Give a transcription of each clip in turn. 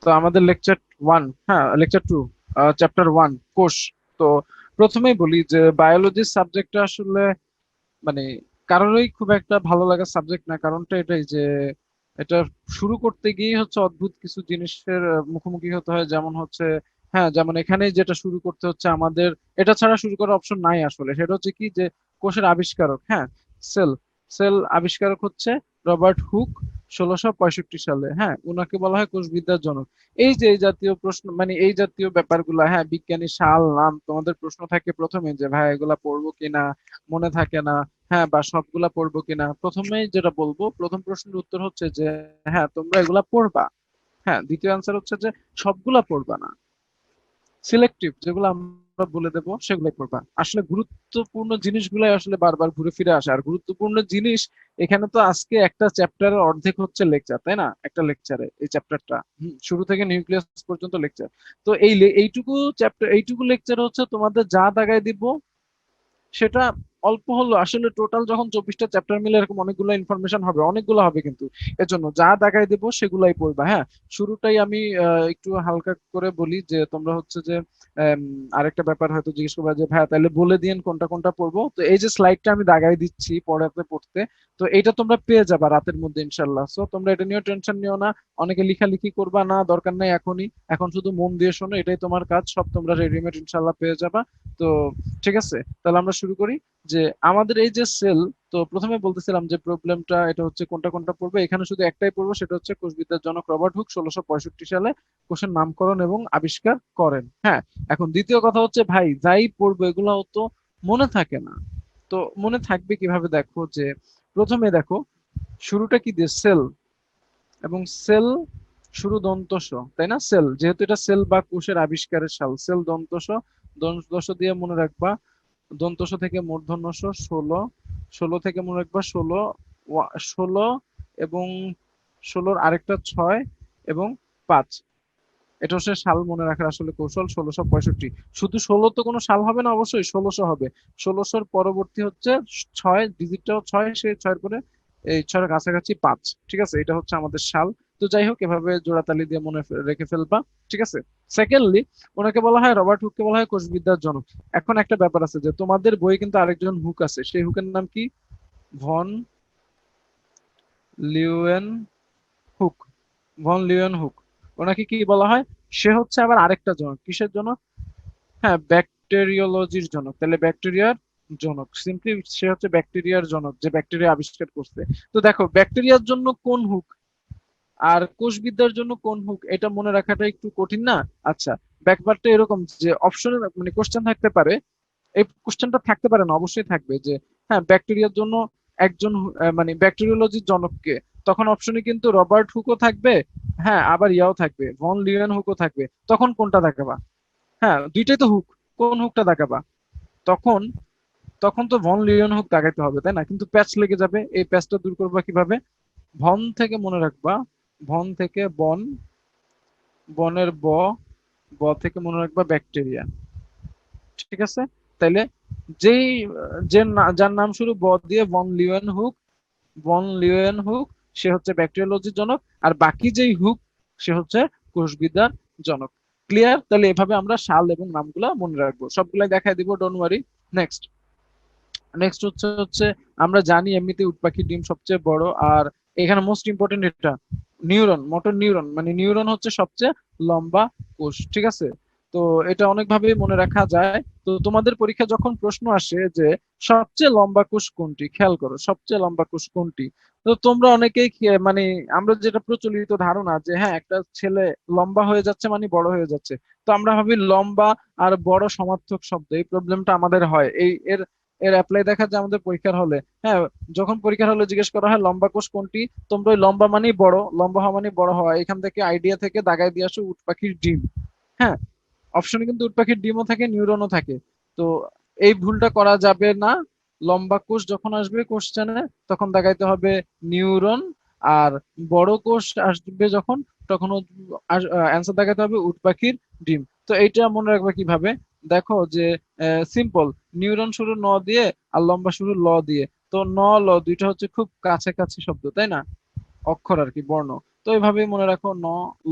তো আমাদের লেকচার 1, হ্যাঁ লেকচার 2, চ্যাপ্টার 1 কোষ। তো প্রথমেই বলি যে বায়োলজি সাবজেক্টটা আসলে মানে কারোরই খুব একটা ভালো লাগার সাবজেক্ট না। কারণটা এটাই যে এটা শুরু করতে গিয়ে হচ্ছে অদ্ভুত কিছু জিনিসের মুখোমুখি হতে হয়। যেমন হচ্ছে, হ্যাঁ যেমন এখানে যেটা শুরু করতে হচ্ছে আমাদের, এটা ছাড়া শুরু করার অপশন নাই আসলে। সেটা হচ্ছে কি যে কোষের আবিষ্কারক, হ্যাঁ সেল, সেল আবিষ্কারক হচ্ছে রবার্ট হুক 1665 সালে। হ্যাঁ উনাকে বলা হয় কোষবিদ্যার জনক। এই যে এই জাতীয় প্রশ্ন, মানে এই জাতীয় ব্যাপারগুলা, হ্যাঁ বিজ্ঞানী সাল নাম তোমাদের প্রশ্ন থাকে প্রথমে যে ভাই এগুলা পড়বো কিনা, মনে থাকে না, হ্যাঁ বা সবগুলা পড়বো কিনা। প্রথমেই যেটা বলবো, প্রথম প্রশ্নের উত্তর হচ্ছে যে হ্যাঁ তোমরা এগুলা পড়বা। হ্যাঁ দ্বিতীয় অ্যান্সার হচ্ছে যে সবগুলা পড়বা না, সিলেক্টিভ যেগুলো আমরা বলে দেবো সেগুলাই পড়বা। আসলে গুরুত্বপূর্ণ জিনিসগুলাই আসলে বারবার ঘুরে ফিরে আসে। আর গুরুত্বপূর্ণ জিনিস এখানে তো আজকে একটা চ্যাপ্টারের অর্ধেক হচ্ছে লেকচার, তাই না? একটা লেকচারে এই চ্যাপ্টারটা শুরু থেকে নিউক্লিয়াস পর্যন্ত লেকচার। তো এইটুকু চ্যাপ্টার, এইটুকু লেকচার হচ্ছে তোমাদের যা দাগায় দিব সেটা অল্প হলো। আসলে টোটাল যখন 24টা চ্যাপ্টার মিলে এরকম অনেকগুলো ইনফরমেশন হবে, অনেকগুলো হবে, কিন্তু এজন্য যা দেখাই দেবো সেগুলাই পড়বা। হ্যাঁ শুরুটাই আমি একটু হালকা করে বলি যে তোমরা হচ্ছে যে আম, আরেকটা ব্যাপার হয়তো জিজ্ঞেস করবা যে ভাইয়া তাহলে বলে দিন কোনটা কোনটা পড়বো। তো এই যে স্লাইডটা আমি দাগাই দিচ্ছি পড়াতে পড়তে, তো এটা তোমরা পেয়ে যাবা রাতের মধ্যে ইনশাল্লাহ। সো তোমরা এটা নিয়ে টেনশন নিও না। অনেকে লিখালিখি করবা না, দরকার নাই এখনই, এখন শুধু মন দিয়ে শোনো, এটাই তোমার কাজ। সব তোমরা রেডিমেড ইনশাল্লাহ পেয়ে যাবা। তো ঠিক আছে, তাহলে আমরা শুরু করি। যে আমাদের এই যে সেল, তো প্রথমে বলতেছিলাম যে প্রবলেমটা এটা হচ্ছে কোনটা কোনটা পড়বে। এখানে শুধু একটাই পড়বো, সেটা হচ্ছে কোষবিদ্যার জনক রবার্ট হুক 1665 সালে কোষের নামকরণ এবং আবিষ্কার করেন। হ্যাঁ এখন দ্বিতীয় কথা হচ্ছে ভাই যাই পড়বো এগুলো তো মনে থাকে না। তো মনে থাকবে কিভাবে? দেখো যে প্রথমে দেখো শুরুটা কি দিয়ে, সেল, এবং সেল শুরু দন্তস, তাই না? সেল যেহেতু এটা সেল বা কোষের আবিষ্কারের সাল, সেল দন্তস, দন্তস দিয়ে মনে রাখবা। দন্তস থেকে মূর্ধন্যস 16, 16 থেকে মনে রাখবা 16, 16 এবং 16-র আরেকটা 6 এবং 5। এটা হচ্ছে সাল মনে রাখার আসলে কৌশল 1665। শুধু 16 তো কোনো সাল হবে না, অবশ্যই 1600 হবে। 1600-র পরবর্তী হচ্ছে 6, ডিজিটটাও 6, সেই 6-এর পরে এই 6-এর কাছাকাছি 5। ঠিক আছে, এটা হচ্ছে আমাদের সাল। তো যাই হোক এভাবে জোড়াতালি দিয়ে মনে রেখে ফেলবা। ঠিক আছে। সেকেন্ডলি, ওনাকে বলা হয়, রবার্ট হুককে বলা হয় কোষবিদ্যার জনক। এখন একটা ব্যাপার আছে যে তোমাদের বই কিন্তু আরেকজন হুক আছে, সেই হুকের নাম কি? Von Leeuwenhoek. Von Leeuwenhoek, ওনাকে কি বলা হয়? সে হচ্ছে আবার আরেকটা জনক। কিসের জনক? হ্যাঁ ব্যাকটেরিওলজির জনক। তাহলে ব্যাকটেরিয়ার জনক, সিম্পলি সে হচ্ছে ব্যাকটেরিয়ার জনক, যে ব্যাকটেরিয়া আবিষ্কার করছে। তো দেখো ব্যাকটেরিয়ার জন্য কোন হুক আর কোষবিদ্যার জন্য কোন হুক, এটা মনে রাখাটা একটু কঠিন না? আচ্ছা, ব্যাপারটা এরকম যে অপশনে মানে কোশ্চেন থাকতে পারে, এই কোশ্চেনটা থাকতে পারে না, অবশ্যই থাকবে যে হ্যাঁ ব্যাকটেরিয়ার জন্য একজন মানে ব্যাকটেরিওলজির জনককে, তখন অপশনে কিন্তু রবার্ট হুকও থাকবে, হ্যাঁ আবার ইয়াও থাকবে, ভন লিউয়েন হুকও থাকবে। তখন কোনটা দেখাবা? হ্যাঁ দুইটাই তো হুক, কোন হুকটা দেখাবা? তখন তখন তো ভন লিওন হুক দাগাইতে হবে, তাই না? কিন্তু প্যাচ লেগে যাবে, এই প্যাচটা দূর করবা কিভাবে? ভন থেকে মনে রাখবা, ভন থেকে বন, বনের ব থেকে মনে রাখবা ব্যাকটেরিয়া। ঠিক আছে। তাইলে যেই যার নাম শুরু ব দিয়ে, বন লিওয়েন হুক, বন লিওয়েন হুক, সে হচ্ছে ব্যাকটেরিওলজির জনক। আর বাকি যেই হুক সে হচ্ছে কোষবিদ্যার জনক। ক্লিয়ার? তাহলে এভাবে আমরা সাল এবং নামগুলা মনে রাখবো, সবগুলাই দেখাই দিব, ডোন্ট ওয়ারি। নেক্সট, নেক্সট হচ্ছে আমরা জানি এমনিতে উট পাখির ডিম সবচেয়ে বড়। আর এখানে মোস্ট ইম্পর্টেন্ট এটা, নিউরন, মোটর নিউরন, মানে নিউরন হচ্ছে সবচেয়ে লম্বা কোষ। ঠিক আছে। তো এটা অনেকভাবে মনে রাখা যায়। তো তোমাদের পরীক্ষা যখন প্রশ্ন আসে যে সবচেয়ে লম্বা কোষ কোনটি, খেয়াল করো সবচেয়ে লম্বা কোষ কোনটি। তো তোমরা অনেকেই মানে আমরা যেটা প্রচলিত ধারণা যে হ্যাঁ একটা ছেলে লম্বা হয়ে যাচ্ছে মানে বড় হয়ে যাচ্ছে, তো আমরা ভাবি লম্বা আর বড় সমার্থক শব্দ। এই প্রবলেমটা আমাদের হয়, এই এর এর অ্যাপ্লাই দেখা যায় আমাদের পরীক্ষার হলে। হ্যাঁ যখন পরীক্ষার হলে জিজ্ঞেস করা হয় লম্বা কোষ কোনটি, তোমরা ওই লম্বা মানেই বড়, লম্বা হওয়া মানে বড় হওয়া, এখান থেকে আইডিয়া থেকে দাগায় দিয়ে আসো উট পাখির ডিম। হ্যাঁ অপশনে কিন্তু উট পাখির ডিমও থাকে, নিউরনও থাকে। তো এই ভুলটা করা যাবে না। লম্বা কোষ যখন আসবে কোশ্চেনে, তখন দেখাইতে হবে নিউরন। আর বড় কোষ আসবে যখন, তখন অ্যান্সার দেখাতে হবে উট পাখির ডিম। তো এইটা মনে রাখবে কিভাবে? দেখো যে সিম্পল, নিউরন শুরু ন দিয়ে আর লম্বা শুরু ল দিয়ে। তো ন ল দুইটা হচ্ছে খুব কাছাকাছি শব্দ, তাই না? অক্ষর আর কি, বর্ণ। তো এইভাবেই মনে রাখো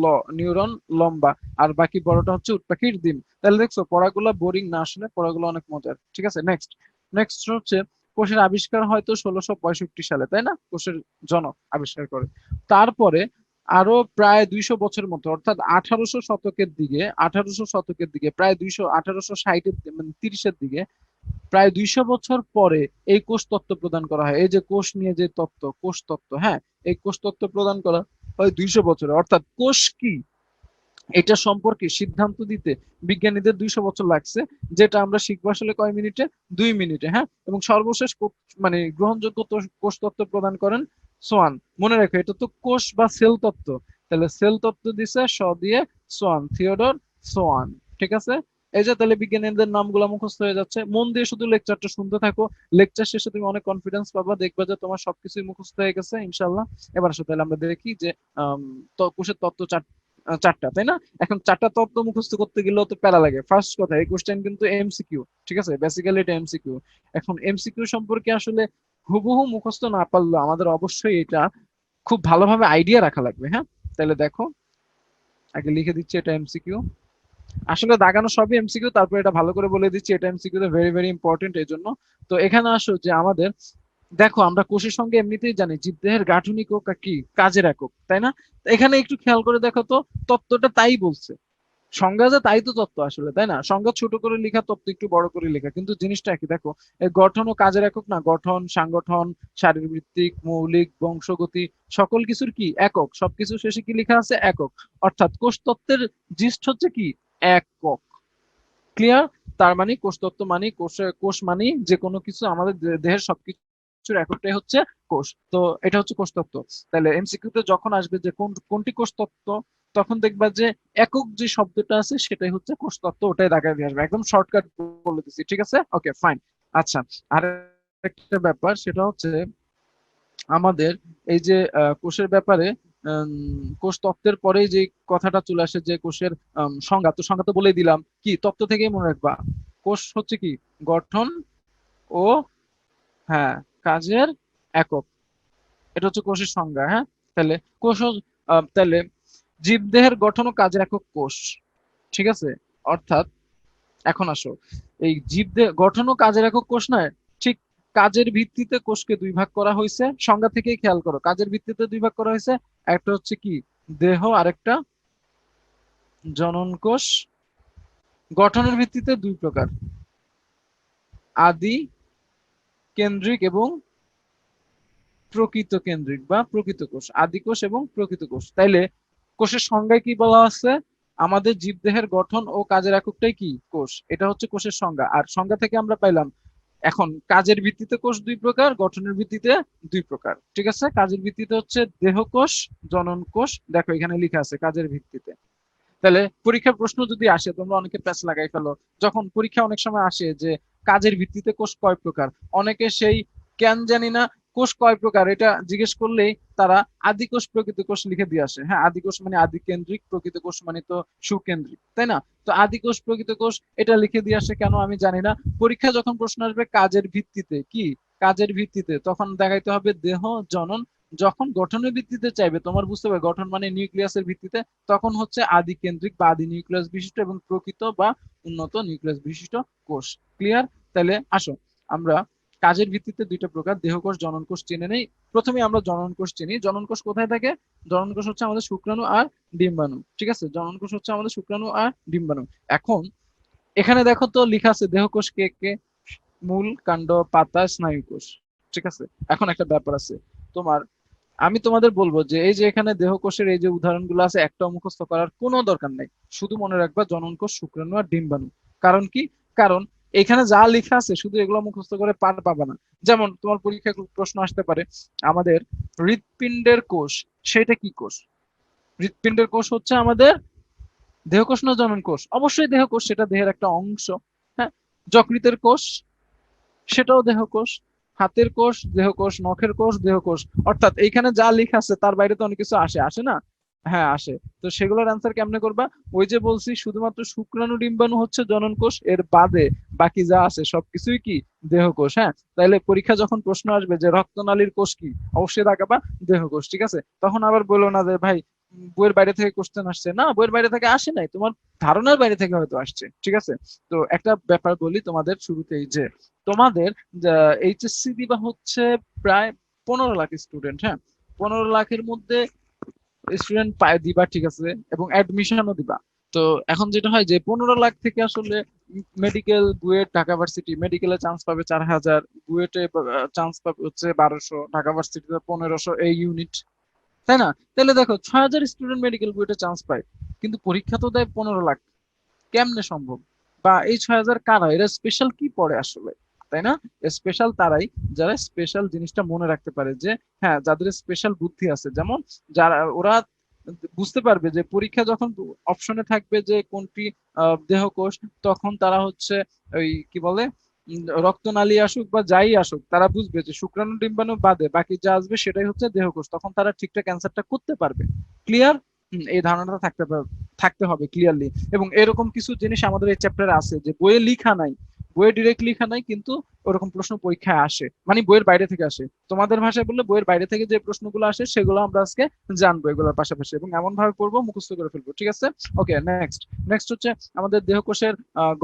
ল নিউরন লম্বা, আর বাকি বড়টা হচ্ছে উটপাখির ডিম। তাহলে দেখছো পড়াগুলো বোরিং না, আসলে পড়াগুলো অনেক মজার। ঠিক আছে, নেক্সট নেক্সট হচ্ছে কোষের আবিষ্কার হয়তো 1665 সালে, তাই না? কোষের জনক আবিষ্কার করে। তারপরে আরো প্রায় 200 বছর মতো, অর্থাৎ 1800 শতকের দিকে প্রায় 1860-এর মানে 30-এর দিকে, প্রায় 200 বছর পরে এই কোষ তত্ত্ব প্রদান করা হয়। এই যে কোষ নিয়ে যে তত্ত্ব, কোষ তত্ত্ব, হ্যাঁ, এই কোষ তত্ত্ব প্রদান করা হয় 200 বছরে। অর্থাৎ কোষ কি এটা সম্পর্কে সিদ্ধান্ত দিতে বিজ্ঞানীদের 200 বছর লাগছে, যেটা আমরা শিখবো আসলে কয় মিনিটে? 2 মিনিটে, হ্যাঁ। এবং সর্বশেষ মানে গ্রহণযোগ্য কোষ তত্ত্ব প্রদান করেন সোয়ান। মনে রাখো এটা তো কোষ বা সেল তত্ত্ব, তাহলে সেল তত্ত্ব দিছে দিয়ে সোয়ান, থিওডর সোয়ান। ঠিক আছে, এই যে তাহলে বিজ্ঞানীদের নামগুলো মুখস্থ হয়ে যাচ্ছে। মন দিয়ে শুধু লেকচারটা শুনতে থাকো, লেকচার শেষে তুমি অনেক কনফিডেন্স পাবা, দেখবা যে তোমার সবকিছুই মুখস্থ হয়ে গেছে ইনশাল্লাহ। এবার আসলে তাহলে আমরা দেখি যে কোষের তত্ত্ব চারটা, তাই না? এখন চারটা তত্ত্ব মুখস্থ করতে গেলেও তো প্যারা লাগে। ফার্স্ট কথা, এই কোশ্চেন কিন্তু এমসিকিউ, ঠিক আছে, বেসিক্যালি এটা এমসিকিউ। এখন এমসিকিউ সম্পর্কে আসলে হুবহু মুখস্থ না পারলেও আমাদের অবশ্যই এটা খুব ভালোভাবে আইডিয়া রাখা লাগবে, হ্যাঁ। তাহলে দেখো, আগে লিখে দিচ্ছি এটা এমসিকিউ। আসলে দাগানো সবই এমসিকিউ, তারপর এটা ভালো করে বলে দিচ্ছি এটা এমসিকিউ, ভেরি ভেরি ইম্পর্টেন্ট এই জন্য। তো এখানে আসো যে আমাদের দেখো, আমরা কোষের সঙ্গে এমনিতেই জানি জীবদেহের গাঠনিক ও কি কাজের একক, তাই না? তো এখানে একটু খেয়াল করে দেখো তো, তত্ত্বটা তাই বলছে। সংজ্ঞা যে তাই তো তত্ত্ব আসলে, তাই না? সংজ্ঞা ছোট করে লেখা, তত্ত্ব একটু বড় করে লেখা, কিন্তু জিনিসটা একই। দেখো, এই গঠন ও কাজের একক না, গঠন, সাংগঠন, শারীরবৃত্তিক, মৌলিক, বংশগতি, সকল কিছুর কি একক, সবকিছু শেষে কি লেখা আছে? একক। অর্থাৎ কোষ তত্ত্বের জিস্ট হচ্ছে কি? একক। ক্লিয়ার? তার মানে কোষতত্ত্ব মানে কোষ মানে যে কোনো কিছু, আমাদের দেহের সবকিছুর এককটাই হচ্ছে কোষ। তো এটা হচ্ছে কোষতত্ত্ব। তাহলে এমসিকিউতে যখন আসবে যে কোনটি কোষতত্ত্ব, তখন দেখবা যে একক যে শব্দটা আছে সেটাই হচ্ছে কোষতত্ত্ব, ওটাই দাগায় দিয়ে আসবে। একদম শর্টকাট বলে দিচ্ছি, ঠিক আছে? ওকে, ফাইন। আচ্ছা, আর একটা ব্যাপার সেটা হচ্ছে আমাদের এই যে কোষের ব্যাপারে, কোষ তত্ত্বের পরেই যে কথাটা চলে আসে যে কোষের সংজ্ঞা, তো সংজ্ঞা তো বলেই দিলাম। কি তত্ত্ব থেকেই মনে রাখবা, কোষ হচ্ছে কি? গঠন ও, হ্যাঁ, কাজের একক। এটা হচ্ছে কোষের সংজ্ঞা, হ্যাঁ। তাহলে কোষ তাহলে জীবদেহের গঠন ও কাজের একক কোষ, ঠিক আছে। অর্থাৎ এখন আসো, এই জীবদেহ গঠন ও কাজের একক কোষ নয়, ঠিক কাজের ভিত্তিতে কোষকে দুই ভাগ করা হয়েছে। সংজ্ঞা থেকেই খেয়াল করো, কাজের ভিত্তিতে দুই ভাগ করা হয়েছে। একটা হচ্ছে কি দেহ, আরেকটা জনন কোষ। গঠনের ভিত্তিতে দুই প্রকার, আদি কেন্দ্রিক এবং প্রকৃত কেন্দ্রিক বা প্রকৃত কোষ। আদি কোষ এবং প্রকৃত কোষ। তাইলে কোষের সংজ্ঞায় কি বলা আছে? আমাদের জীবদেহের গঠন ও কাজের এককটাই কি? কোষ। এটা হচ্ছে কোষের সংজ্ঞা। আর সংজ্ঞা থেকে আমরা পাইলাম এখন কাজের ভিত্তিতে কোষ দুই প্রকার, গঠনের ভিত্তিতে দুই প্রকার। ঠিক আছে, কাজের ভিত্তিতে হচ্ছে দেহ কোষ, জনন কোষ। দেখো এখানে লেখা আছে কাজের ভিত্তিতে। তাহলে পরীক্ষার প্রশ্ন যদি আসে, তোমরা অনেকে প্যাচ লাগাই ফেলো যখন পরীক্ষা অনেক সময় আসে যে কাজের ভিত্তিতে কোষ কয় প্রকার। অনেকে সেই কেন জানি না কোষ কয় প্রকার এটা জিজ্ঞেস করলেই তারা আদি কোষ প্রকৃত কোষ লিখে দিয়ে আসে। হ্যাঁ, আদি কোষ মানে আদি কেন্দ্রিক, প্রকৃত কোষ মানে তো সুকেন্দ্রিক, তাই না? তো আদি কোষ প্রকৃত কোষ এটা লিখে দিয়ে আসে কেন আমি জানি না। পরীক্ষা যখন প্রশ্ন আসবে কাজের ভিত্তিতে, কি কাজের ভিত্তিতে, তখন দেখাইতে হবে দেহ, জনন। যখন গঠনের ভিত্তিতে চাইবে, তোমার বুঝতে হবে গঠন মানে নিউক্লিয়াসের ভিত্তিতে, তখন হচ্ছে আদি কেন্দ্রিক বা আদি নিউক্লিয়াস বিশিষ্ট এবং প্রকৃত বা উন্নত নিউক্লিয়াস বিশিষ্ট কোষ। ক্লিয়ার? তাহলে আসো আমরা কাজের ভিত্তিতে দুইটা প্রকার, দেহকোষ, জনন কোষ চিনে নেই। প্রথমে আমরা জনন কোষ চিনি। জনন কোষ কোথায় থাকে? জনন কোষ হচ্ছে আমাদের শুক্রাণু আর ডিম্বাণু। ঠিক আছে, জনন কোষ হচ্ছে আমাদের শুক্রাণু আর ডিম্বাণু। এখন এখানে দেখো তো লেখা আছে দেহকোষ কে কে? মূল, কাণ্ড, পাতা, স্নায়ু কোষ। ঠিক আছে, এখন একটা ব্যাপার আছে তোমার, আমি তোমাদের বলবো যে এই যে এখানে দেহকোষের এই যে উদাহরণগুলো আছে, একটাও মুখস্থ করার কোনো দরকার নাই। শুধু মনে রাখবা জনন কোষ, শুক্রাণু আর ডিম্বাণু। কারণ কি? কারণ এখানে যা লেখা আছে শুধু এগুলো মুখস্থ করে পার পাবা না। যেমন তোমার পরীক্ষায় প্রশ্ন আসতে পারে আমাদের হৃৎপিণ্ডের কোষ, সেটা কি কোষ? হৃৎপিণ্ডের কোষ হচ্ছে আমাদের দেহকোষ না জনন কোষ? অবশ্যই দেহকোষ, সেটা দেহের একটা অংশ। হ্যাঁ, যকৃতের কোষ, সেটাও দেহকোষ। হাতের কোষ দেহকোষ, নখের কোষ দেহকোষ। অর্থাৎ এইখানে যা লেখা আছে তার বাইরে তো অনেক কিছু আসে, আসে না? হ্যাঁ আসে। তো সেগুলোর অ্যান্সার কেমনে করবা? ওই যে বলছি শুধুমাত্র শুক্রাণু ডিম্বাণু হচ্ছে জনন কোষ, এর বাদে বাকি যা আছে সবকিছুই কি দেহকোষ। হ্যাঁ, তাহলে পরীক্ষা যখন প্রশ্ন আসবে যে রক্তনালীর কোষ কি, অবশ্যই দেখাবা দেহকোষ। ঠিক আছে, তখন আবার বলো না যে ভাই বইয়ের বাইরে থেকে কোশ্চেন আসছে, না বইয়ের বাইরে থেকে আসে নাই, তোমার ধারণার বাইরে থেকে হয়তো আসছে। ঠিক আছে, তো একটা ব্যাপার বলি তোমাদের শুরুতেই, যে তোমাদের এইচএসসি দিবা হচ্ছে প্রায় 15 লাখ স্টুডেন্ট। হ্যাঁ, 15 লাখের মধ্যে স্টুডেন্ট দিবা, ঠিক আছে, এবং অ্যাডমিশনও দিবা। তো এখন যেটা হয় যে 15 লাখ থেকে আসলে মেডিকেল, বুয়েট, ঢাকা ভার্সিটি মেডিকেলে চান্স পাবে 4,000, বুয়েটে চান্স পাবে হচ্ছে 1200, ঢাকা ভার্সিটিতে 1500 এই ইউনিট, তাই না? তাহলে দেখো 6,000 স্টুডেন্ট মেডিকেল বুয়েটে চান্স পায়, কিন্তু পরীক্ষা তো দেয় 15 লাখ। কেমনে সম্ভব? বা এই 6,000 কারা, এরা স্পেশাল কি পড়ে আসলে, তাই না? স্পেশাল তারাই যারা স্পেশাল জিনিসটা মনে রাখতে পারে, যে হ্যাঁ যাদের স্পেশাল বুদ্ধি আছে, যেমন যারা ওরা বুঝতে পারবে যে পরীক্ষা যখন অপশনে থাকবে যে কোনটি দেহকোষ, তখন তারা হচ্ছে ওই কি বলে রক্তনালী আসুক বা যাই আসুক, তারা বুঝবে যে শুক্রাণু ডিম্বাণু বাদে বাকি যা আসবে সেটাই হচ্ছে দেহকোষ, তখন তারা ঠিকঠাক অ্যান্সারটা করতে পারবে। ক্লিয়ার? এই ধারণাটা থাকতে হবে ক্লিয়ারলি। এবং এরকম কিছু জিনিস আমাদের এই চ্যাপ্টারে আছে যে বইয়ে লিখা নাই, বইয়ে ডিরেক্ট লিখা নাই, কিন্তু ওরকম প্রশ্ন পরীক্ষায় আসে, মানে বইয়ের বাইরে থেকে আসে। তোমাদের ভাষায় বললে বইয়ের বাইরে থেকে যে প্রশ্নগুলো আসে সেগুলো আমরা আজকে জানবো এগুলোর পাশাপাশি, এবং এমন ভাবে পড়বো মুখস্থ করে ফেলবো। ঠিক আছে, ওকে নেক্সট। নেক্সট হচ্ছে আমাদের দেহকোষের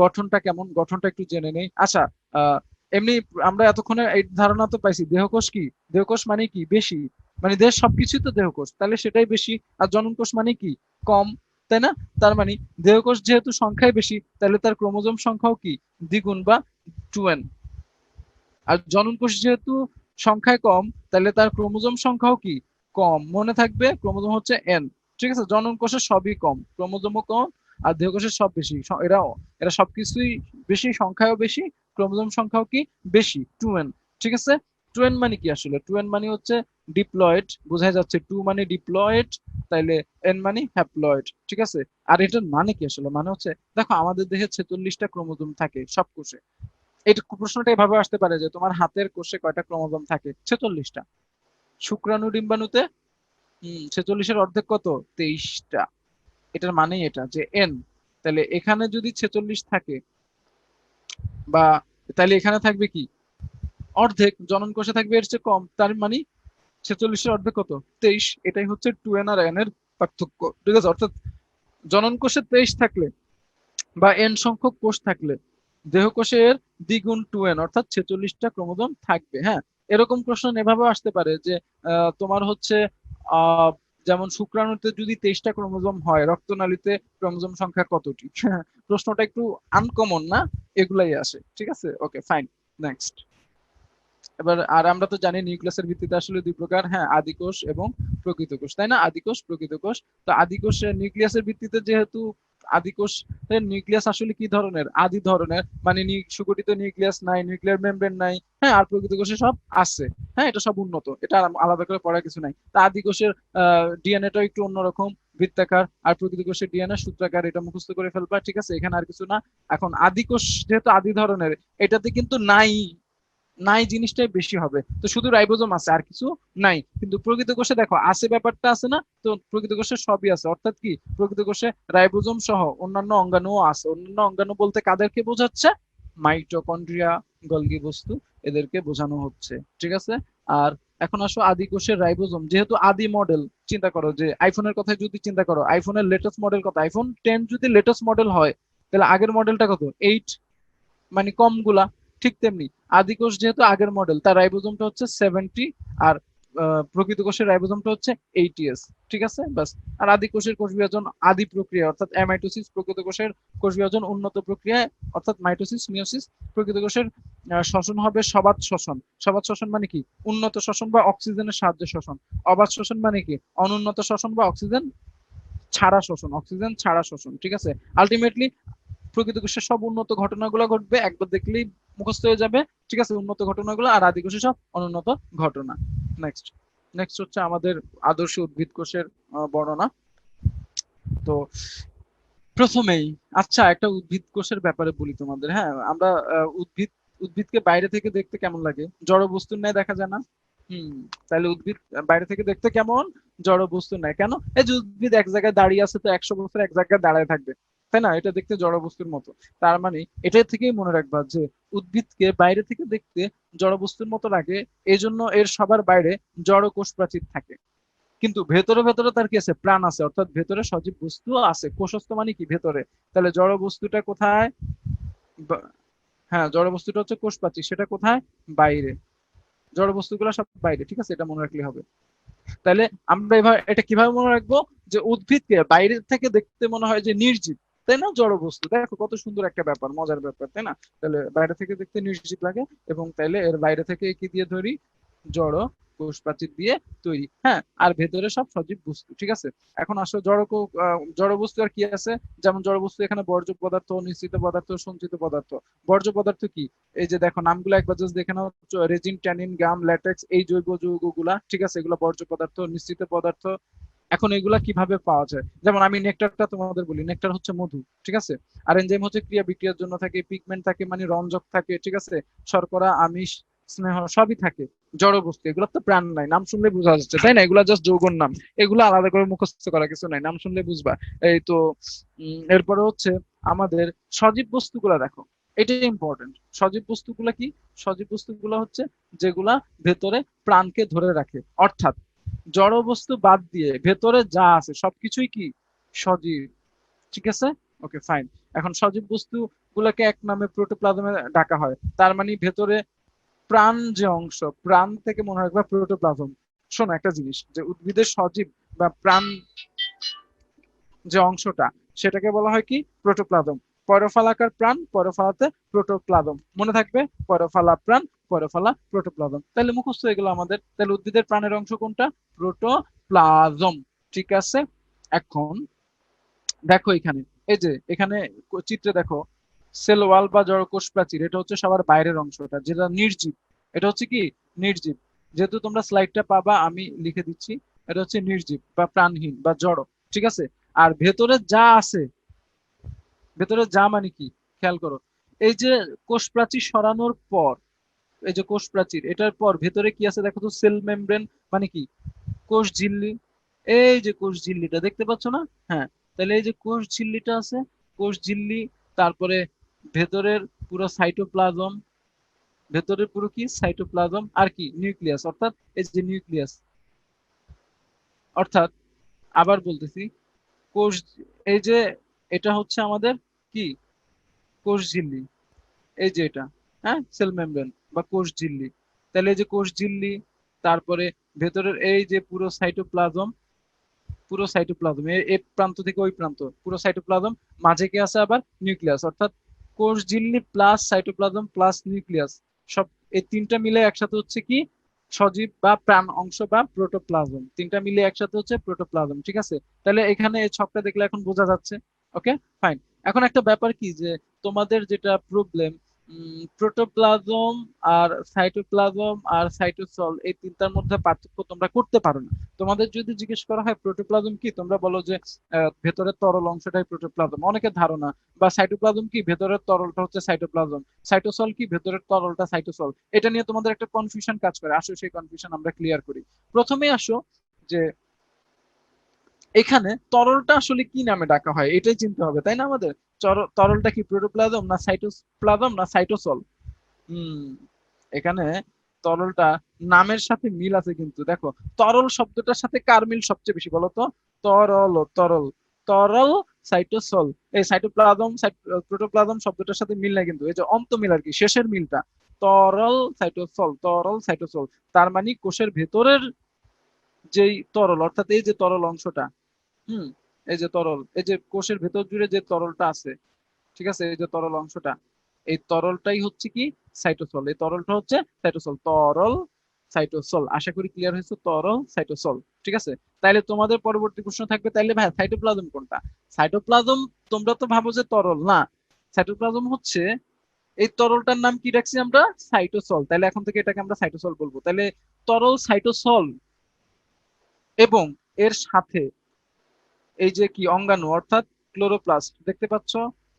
গঠনটা কেমন, গঠনটা একটু জেনে নেই। আচ্ছা, আহ এমনি আমরা এতক্ষণে এই ধারণা তো পাইছি দেহকোষ কি, দেহকোষ মানে কি বেশি, মানে দেহের সবকিছুই তো দেহকোষ, তাহলে সেটাই বেশি। আর জনন কোষ মানে কি কম, তাই না? তার মানে দেহকোষ যেহেতু সংখ্যায় বেশি, তাহলে তার ক্রোমোজোম সংখ্যাও কি দ্বিগুণ বা 2n। আর জনন কোষ যেহেতু সংখ্যায় কম, তাহলে তার ক্রোমোজোম সংখ্যাও কি কম। মনে থাকবে ক্রোমোজোম হচ্ছে n। ঠিক আছে, জনন কোষের সবই কম, ক্রোমোজোমও কম, আর দেহকোষের সব বেশি। এরা এরা সবকিছুই বেশি, সংখ্যাও বেশি, ক্রোমোজোম সংখ্যাও কি বেশি, 2n। ঠিক আছে, 2n মানে কি আসলে? 2n মানে হচ্ছে ডিপ্লয়েড, বোঝাই যাচ্ছে 2 মানে ডিপ্লয়েড, তাইলে n মানে হ্যাপ্লয়েড। ঠিক আছে, আর এটার মানে কি আসলে? মানে হচ্ছে দেখো আমাদের দেহে 46টা ক্রোমোজোম থাকে সব কোষে। এই প্রশ্নটা এভাবে আসতে পারে যে তোমার হাতের কোষে কয়টা ক্রোমোজোম থাকে? 46টা। শুক্রাণু ডিম্বাণুতে 46-এর অর্ধেক কত? 23টা। এটার মানেই এটা যে এন। তাহলে এখানে যদি 46 থাকে, বা তাহলে এখানে থাকবে কি অর্ধেক, জনন কোষে থাকবে এর চেয়ে কম, তার মানে 46-এর অর্ধেক কত? 23। এটাই হচ্ছে 2n আর n এর পার্থক্য। ঠিক আছে, অর্থাৎ জনন কোষে 23 থাকলে বা এন সংখ্যক কোষ থাকলে দেহকোষের দ্বিগুণ 2n, অর্থাৎ 46টা ক্রোমোজোম থাকবে। হ্যাঁ, এরকম প্রশ্ন এভাবেও আসতে পারে যে তোমার হচ্ছে আহ যেমন শুক্রাণুতে যদি 23টা ক্রোমোজোম হয়, রক্তনালীতে ক্রোমোজোম সংখ্যা কতটি? প্রশ্নটা একটু আনকমন না? এগুলাই আসে। ঠিক আছে, ওকে ফাইন। নেক্সট। এবার আর আমরা তো জানি নিউক্লিয়াসের ভিত্তিতে আসলে দুই প্রকার, হ্যাঁ, আদিকোষ এবং প্রকৃত কোষ, তাই না? আদিকোষ, প্রকৃত কোষ। তো আদিকোষ নিউক্লিয়াসের ভিত্তিতে যেহেতু আদিকোষ নিউক্লিয়াস আসলে কি ধরনের? আদি ধরনের, মানে সুগঠিত নিউক্লিয়াস নাই, নিউক্লিয়ার মেমব্রেন নাই। হ্যাঁ, আর প্রকৃত কোষে সব আছে। হ্যাঁ, এটা সব উন্নত, এটা আলাদা করে পড়ার কিছু নাই। তা আদিকোষের ডিএনএটাও একটু অন্যরকম, বৃত্তাকার, আর প্রকৃত কোষের ডিএনএ সূত্রাকার। এটা মুখস্থ করে ফেলবা। ঠিক আছে, এখানে আর কিছু না। এখন আদিকোষ যেহেতু আদি ধরনের, এটাতে কিন্তু নাই, নাই জিনিসটাই বেশি হবে। তো শুধু রাইবোজোম আছে, আর কিছু নাই। কিন্তু প্রকৃত কোষে দেখো আছে, ব্যাপারটা আছে না? তো প্রকৃত কোষে সবই আছে, অর্থাৎ কি প্রকৃত কোষে রাইবোজোম সহ অন্যান্য অঙ্গাণুও আছে। অন্যান্য অঙ্গাণু বলতে কাদেরকে বোঝাচ্ছে? মাইটোকন্ড্রিয়া, গলগি বস্তু, এদেরকে বোঝানো হচ্ছে। ঠিক আছে, আর এখন আসো আদি কোষের রাইবোজোম, যেহেতু আদি মডেল। চিন্তা করো যে আইফোনের কথা যদি চিন্তা করো, আইফোনের লেটেস্ট মডেল কত? আইফোন 10 যদি লেটেস্ট মডেল হয়, তাহলে আগের মডেলটা কত? 8, মানে কম গুলা। ঠিক তেমনি আদিকোষ যেহেতু আগের মডেল, তার রাইবোজোমটা হচ্ছে 70, আর প্রকৃত কোষের রাইবোজোমটা হচ্ছে 80s। ঠিক আছে, বাস। আর আদিকোষের কোষ বিভাজন আদি প্রক্রিয়া, অর্থাৎ অ্যামাইটোসিস। প্রকৃত কোষের কোষ বিভাজন উন্নত প্রক্রিয়ায়, অর্থাৎ মাইটোসিস, মিওসিস। প্রকৃত কোষের শ্বসন হবে সবাত শ্বসন। সবাত শ্বসন মানে কি? উন্নত শ্বসন বা অক্সিজেনের সাহায্যে শ্বসন। অবাত শ্বসন মানে কি? অনুন্নত শ্বসন বা অক্সিজেন ছাড়া শ্বসন, অক্সিজেন ছাড়া শ্বসন। ঠিক আছে, আলটিমেটলি প্রকৃত কোষের সব উন্নত ঘটনাগুলো ঘটবে, একবার দেখলেই মুখস্থ হয়ে যাবে। ঠিক আছে, উন্নত ঘটনাগুলো। আর আদি কোষে সব অনুন্নত ঘটনা। নেক্সট। নেক্সট হচ্ছে আমাদের আদর্শ উদ্ভিদ কোষের বর্ণনা। তো প্রথমেই আচ্ছা একটা উদ্ভিদ কোষের ব্যাপারে বলি তোমাদের। হ্যাঁ, আমরা উদ্ভিদকে বাইরে থেকে দেখতে কেমন লাগে? জড় বস্তুর ন্যায় দেখা যায় না? হুম। তাহলে উদ্ভিদ বাইরে থেকে দেখতে কেমন? জড় বস্তু নয়। কেন? এই যে উদ্ভিদ এক জায়গায় দাঁড়িয়ে আছে, তো 100 বছর এক জায়গায় দাঁড়ায় থাকবে, তাই না? এটা দেখতে জড় বস্তুর মতো। তার মানে এটা থেকেই মনে রাখবা যে উদ্ভিদকে বাইরে থেকে দেখতে জড় বস্তুর মতো লাগে, এই জন্য এর সবার বাইরে জড় কোষ প্রাচীর থাকে। কিন্তু ভেতরে ভেতরে তার কি আছে? প্রাণ আছে, অর্থাৎ ভেতরে সজীব বস্তু আছে। কোষস্থ মানে কি? ভেতরে। তাহলে জড় বস্তুটা কোথায়? বা- হ্যাঁ, জড় বস্তুটা হচ্ছে কোষ প্রাচীর, সেটা কোথায়? বাইরে। জড় বস্তুগুলো সব বাইরে, ঠিক আছে? এটা মনে রাখলে হবে। তাহলে আমরা এবার এটা কিভাবে মনে রাখবো? যে উদ্ভিদকে বাইরে থেকে দেখতে মনে হয় যে নির্জীব, তাই না? জড় বস্তু, দেখো কত সুন্দর একটা ব্যাপার, মজার ব্যাপার, তাই না? তাহলে বাইরে থেকে দেখতে নির্জীব লাগে, এবং তাইলে এর বাইরে থেকে কি দিয়ে ধরি? জড় কোষ প্রাচীর দিয়ে তৈরি। হ্যাঁ, আর ভেতরে সব সজীব বস্তু, ঠিক আছে? এখন আসো জড় বস্তু আর কি আছে? যেমন জড় বস্তু এখানে বর্জ্য পদার্থ, নিশ্চিত পদার্থ, সঞ্চিত পদার্থ। বর্জ্য পদার্থ কি? এই যে দেখো নামগুলো একবার জাস্ট দেখে নাও। রেজিন, ট্যানিন, গাম, ল্যাটেক্স, এই জৈব যৌগগুলা, ঠিক আছে? এগুলো বর্জ্য পদার্থ, নিশ্চিত পদার্থ। এখন এগুলা কিভাবে পাওয়া যায়? যেমন আমি নেকটারটা তোমাদের বলি, নেকটার হচ্ছে মধু, ঠিক আছে? আর এনজাইম হচ্ছে ক্রিয়া বিক্রিয়ার জন্য থাকে, পিগমেন্ট থাকে মানে রঞ্জক থাকে, ঠিক আছে? শর্করা, আমিষ, স্নেহ সবই থাকে। জড় বস্তু, এগুলো তো প্রাণ নাই, নাম শুনলে বোঝা যাচ্ছে, তাই না? এগুলা জাস্ট যৌগের নাম, এগুলো আলাদা করে মুখস্থ করা কিছু নাই, নাম শুনলে বুঝবা। এই তো এরপরে হচ্ছে আমাদের সজীব বস্তুগুলা দেখো, এটাই ইম্পর্টেন্ট। সজীব বস্তুগুলা কি? সজীব বস্তুগুলা হচ্ছে যেগুলা ভেতরে প্রাণকে ধরে রাখে, অর্থাৎ জড় বস্তু বাদ দিয়ে ভেতরে যা আছে সবকিছুই কি? সজীব, ঠিক আছে? ওকে, ফাইন। এখন সজীব বস্তু গুলাকে এক নামে প্রোটোপ্লাজমে ডাকা হয়। তার মানে ভেতরে প্রাণ যে অংশ, প্রাণ থেকে মনে রাখবা প্রোটোপ্লাজম। শোনো একটা জিনিস, যে উদ্ভিদের সজীব বা প্রাণ যে অংশটা, সেটাকে বলা হয় কি? প্রোটোপ্লাজম। পরফলাকার প্রাণ, পরফলাতে প্রোটোপ্লাজম, মনে থাকবে। পরফলা প্রাণ, পরফলা প্রোটোপ্লাজম। তাহলে মুখস্থ হয়ে গেল আমাদের। তাহলে উদ্ভিদের প্রাণের অংশ কোনটা? প্রোটোপ্লাজম, ঠিক আছে? এখন দেখো এখানে, এই যে এখানে চিত্রে দেখো, সেল ওয়াল বা জড়কোষ প্রাচীর, এটা হচ্ছে সবার বাইরের অংশটা, যেটা নির্জীব। এটা হচ্ছে কি? নির্জীব। যেহেতু তোমরা স্লাইডটা পাবা, আমি লিখে দিচ্ছি। এটা হচ্ছে নির্জীব বা প্রাণহীন বা জড়, ঠিক আছে? আর ভেতরে যা আছে, ভেতরে যা মানে কি? খেয়াল করো, এই যে কোষ প্রাচীর সরানোর পর, এই যে কোষ প্রাচীর, এটার পর ভেতরে কি আছে দেখো তো? সেল মেমব্রেন মানে কি? কোষ ঝিল্লি। এই যে কোষ ঝিল্লিটা দেখতে পাচ্ছ না? হ্যাঁ। তাহলে এই যে কোষ ঝিল্লিটা আছে, কোষ ঝিল্লি, তারপরে ভেতরের পুরো সাইটোপ্লাজম, ভেতরের পুরো কি? সাইটোপ্লাজম, আর কি? নিউক্লিয়াস, অর্থাৎ এই যে নিউক্লিয়াস, অর্থাৎ আবার বলতেছি, কোষ, এই যে এটা হচ্ছে আমাদের কি? কোষ ঝিল্লি। এই যে এটা, হ্যাঁ, সেল মেমব্রেন বা কোষ ঝিল্লি। তাহলে এই যে কোষ ঝিল্লি, তারপরে ভেতরের এই যে পুরো সাইটোপ্লাজম, পুরো সাইটোপ্লাজম, এই প্রান্ত থেকে ওই প্রান্ত পুরো সাইটোপ্লাজম, মাঝে কি আছে? আবার নিউক্লিয়াস, অর্থাৎ কোষ ঝিল্লি প্লাস সাইটোপ্লাজম প্লাস নিউক্লিয়াস, সব এই তিনটা মিলে একসাথে হচ্ছে কি? সজীব বা প্রাণ অংশ বা প্রোটোপ্লাজম। তিনটা মিলে একসাথে হচ্ছে প্রোটোপ্লাজম, ঠিক আছে? তাহলে এখানে এই ছকটা দেখলে এখন বোঝা যাচ্ছে। ওকে, ফাইন। এখন একটা ব্যাপার কি, যে তোমাদের যেটা প্রবলেম, প্রোটোপ্লাজম আর সাইটোপ্লাজম আর সাইটোসল, এই তিনটার মধ্যে পার্থক্য তোমরা করতে পারো না। তোমাদের যদি জিজ্ঞেস করা হয় প্রোটোপ্লাজম কি, তোমরা বলো যে ভেতরের তরল অংশটাই প্রোটোপ্লাজম, অনেকের ধারণা। বা সাইটোপ্লাজম কি, ভেতরের তরলটা হচ্ছে সাইটোপ্লাজম। সাইটোসল কি, ভেতরের তরলটা সাইটোসল। এটা নিয়ে তোমাদের একটা কনফিউশন কাজ করে, আসো সেই কনফিউশন আমরা ক্লিয়ার করি। প্রথমে আসো যে এখানে তরলটা আসলে কি নামে ডাকা হয়, এটাই চিনতে হবে, তাই না? আমাদের তরলটা কি প্রোটোপ্লাজম না সাইটোপ্লাজম না সাইটোসল? হুম। এখানে তরলটা নামের সাথে মিল আছে, কিন্তু দেখো তরল শব্দটার সাথে কার মিল সবচেয়ে বেশি বলো তো? তরল, তরল, তরল, সাইটোসল। এই সাইটোপ্লাজম, প্রোটোপ্লাজম শব্দটার সাথে মিল নাই, কিন্তু এই যে অন্ত মিল আর কি, শেষের মিলটা। তরল সাইটোসল, তরল সাইটোসল। তার মানে কোষের ভেতরের যেই তরল, অর্থাৎ এই যে তরল অংশটা, হুম, এই যে তরল, এই যে কোষের ভেতর জুড়ে যে তরলটা আছে, ঠিক আছে? এই যে তরল অংশটা, এই তরলটাই হচ্ছে কি? সাইটোসল। এই তরলটা হচ্ছে সাইটোসল, তরল সাইটোসল। আশা করি ক্লিয়ার হয়েছে, তরল সাইটোসল, ঠিক আছে? তাইলে তোমাদের পরবর্তী প্রশ্ন থাকবে, তাইলে ভাই সাইটোপ্লাজম কোনটা? সাইটোপ্লাজম, তোমরা তো ভাবো যে তরল না, সাইটোপ্লাজম হচ্ছে, এই তরলটার নাম কি রাখছি আমরা? সাইটোসল। তাহলে এখন থেকে এটাকে আমরা সাইটোসল বলবো। তাহলে তরল সাইটোসল, এবং এর সাথে এই যে কি অঙ্গাণু, অর্থাৎ ক্লোরোপ্লাস্ট দেখতে পাচ্ছ,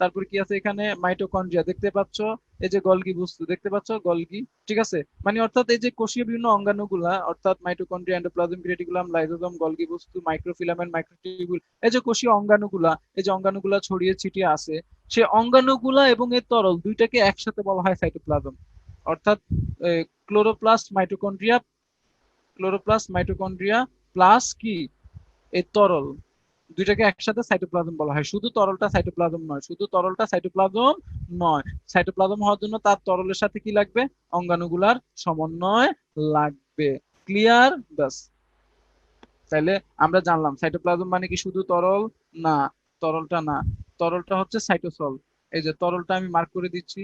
তারপর কি আছে এখানে মাইটোকন্ড্রিয়া দেখতে পাচ্ছ, এই যে গলগি বস্তু দেখতে পাচ্ছ, গলগি, ঠিক আছে। মানে অর্থাৎ এই যে কোষীয় বিভিন্ন অঙ্গাণুগুলা অর্থাৎ mitochondria, endoplasm, reticulum, lysosome, Golgi বস্তু, মাইক্রোফিলামেন্ট, মাইক্রোটিউবিউল, এই যে কোষীয় অঙ্গাণুগুলা, এই যে অঙ্গাণুগুলা ছড়িয়ে ছিটিয়ে আছে, সে অঙ্গাণুগুলা এবং এই তরল দুইটাকে একসাথে বলা হয় সাইটোপ্লাজম। অর্থাৎ chloroplast mitochondria, chloroplast mitochondria plus কি এই তরল, দুইটাকে একসাথে সাইটোপ্লাজম বলা হয়। শুধু তরলটা সাইটোপ্লাজম নয়, শুধু তরলটা সাইটোপ্লাজম নয়, সাইটোপ্লাজম হওয়ার জন্য তার তরলের সাথে কি লাগবে, অঙ্গাণুগুলার সমন্বয় লাগবে। ক্লিয়ার? বাস, তাইলে আমরা জানলাম সাইটোপ্লাজম মানে কি শুধু তরল না, তরলটা না, তরলটা হচ্ছে সাইটোসল। এই যে তরলটা আমি মার্ক করে দিচ্ছি,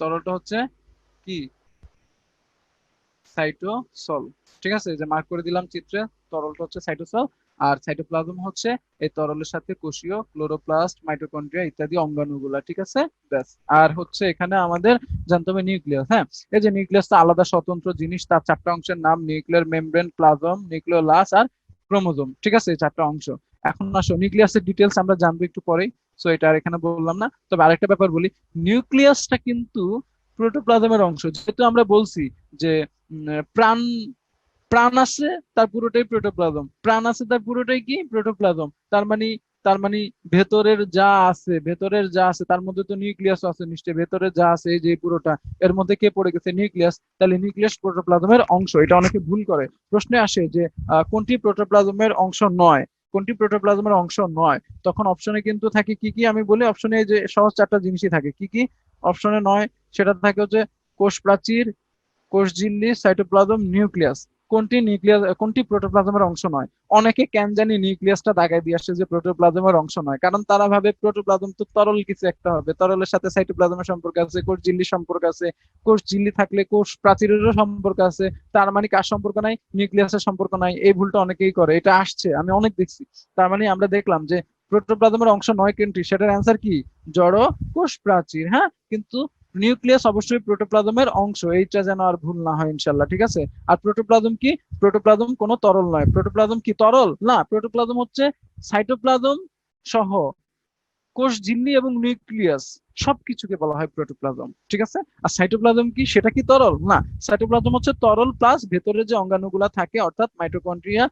তরলটা হচ্ছে কি সাইটোসল, ঠিক আছে, এই যে মার্ক করে দিলাম চিত্রে, তরলটা হচ্ছে সাইটোসল, আর সাইটোপ্লাজম হচ্ছে এই তরলের সাথে কোষীয় ক্লোরোপ্লাস্ট, মাইটোকন্ড্রিয়া ইত্যাদি অঙ্গাণুগুলা, ঠিক আছে। ব্যাস, আর হচ্ছে এখানে আমাদের জানতে হবে নিউক্লিয়াস। হ্যাঁ, এই যে নিউক্লিয়াসটা আলাদা স্বতন্ত্র জিনিস, তার চারটা অংশের নাম নিউক্লিয়ার মেমব্রেন, প্লাজম, নিউক্লিওলাস আর ক্রোমোজোম, ঠিক আছে, এই চারটা অংশ। এখন আসো নিউক্লিয়াসের ডিটেলস আমরা জানবো একটু পরেই, সো এটা আর এখানে বললাম না। তবে আরেকটা ব্যাপার বলি, নিউক্লিয়াসটা কিন্তু প্রোটোপ্লাজমের অংশ। যেহেতু আমরা বলছি যে প্রাণ, প্রাণ আছে তার পুরোটাই প্রোটোপ্লাজম, প্রাণ আছে তার পুরোটাই কি প্রোটোপ্লাজম। তার মানে ভেতরের যা আছে, ভেতরের যা আছে তার মধ্যে তো নিউক্লিয়াস আছে নিশ্চয়ই, ভেতরে যা আছে এই যে পুরোটা, এর মধ্যে কে পড়ে গেছে, নিউক্লিয়াস। তাহলে নিউক্লিয়াস প্রোটোপ্লাজমের অংশ, এটা অনেকে ভুল করে। প্রশ্নে আসে যে কোনটি প্রোটোপ্লাজমের অংশ নয়, কোনটি প্রোটোপ্লাজমের অংশ নয়, তখন অপশনে কিন্তু থাকে কি কি, আমি বলি অপশনে যে সহজ চারটা জিনিসই থাকে। কি কি অপশনে নয়, সেটা থাকে হচ্ছে কোষ প্রাচীর, কোষঝিল্লি, সাইটোপ্লাজম, নিউক্লিয়াস। কোনটি নিউক্লিয়াস, কোনটি প্রোটোপ্লাজমের অংশ নয়? অনেকে কেন জানি নিউক্লিয়াসটা দাগায় দিয়ে আসছে যে প্রোটোপ্লাজমের অংশ নয়, কারণ তারা ভাবে প্রোটোপ্লাজম তো তরল কিছু একটা হবে, তরলের সাথে সাইটোপ্লাজমের সম্পর্ক আছে, কোষঝিল্লির সম্পর্ক আছে, কোষঝিল্লি থাকলে কোষ প্রাচীরেরও সম্পর্ক আছে, তার মানে কার সম্পর্ক নাই, নিউক্লিয়াসের সম্পর্ক নাই। এই ভুলটা অনেকেই করে, এটা আসছে আমি অনেক দেখছি। তার মানে আমরা দেখলাম যে প্রোটোপ্লাজমের অংশ নয় কোনটি, সেটার অ্যান্সার কি, জড় কোষ প্রাচীর। হ্যাঁ, কিন্তু নিউক্লিয়াস অবশ্যই প্রোটোপ্লাজমের অংশ, এইটা যেন আর ভুল না হয় ইনশাল্লাহ, ঠিক আছে। আর প্রোটোপ্লাজম কি, প্রোটোপ্লাজম কোনো তরল নয়। প্রোটোপ্লাজম কি তরল? না, প্রোটোপ্লাজম হচ্ছে সাইটোপ্লাজম সহ কোষ ঝিল্লি এবং নিউক্লিয়াস সবকিছুকে বলা হয় প্রোটোপ্লাজম, ঠিক আছে। আর সাইটোপ্লাজম কি, সেটা কি তরল? না, সাইটোপ্লাজম হচ্ছে তরল প্লাস ভেতরে যে অঙ্গাণুগুলা থাকে অর্থাৎ মাইটোকন্ড্রিয়া,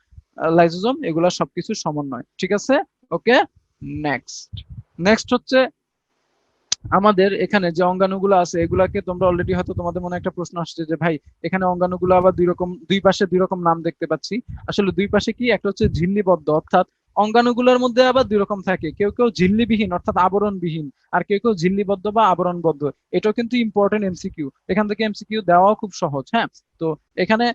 লাইসোজোম, এগুলা সবকিছুর সমন্বয়, ঠিক আছে। ওকে, নেক্সট। নেক্সট হচ্ছে আমাদের এখানে যে অঙ্গাণুগুলো আছে এগুলাকে তোমরা অলরেডি হয়তো তোমাদের মনে একটা প্রশ্ন আসছে যে ভাই এখানে অঙ্গাণুগুলো আবার দুই রকম, দুই পাশে দুই রকম নাম দেখতে পাচ্ছি। আসলে দুই পাশে কি, একটা হচ্ছে ঝিল্লিবদ্ধ, অর্থাৎ অঙ্গাণুগুলোর মধ্যে আবার দুই রকম থাকে, কেউ কেউ ঝিল্লিবিহীন অর্থাৎ আবরণবিহীন, আর কেউ কেউ ঝিল্লিবদ্ধ বা আবরণবদ্ধ। এটাও কিন্তু ইম্পর্টেন্ট এমসিকিউ, এখান থেকে এমসিকিউ দেওয়াও খুব সহজ। হ্যাঁ, তো এখানে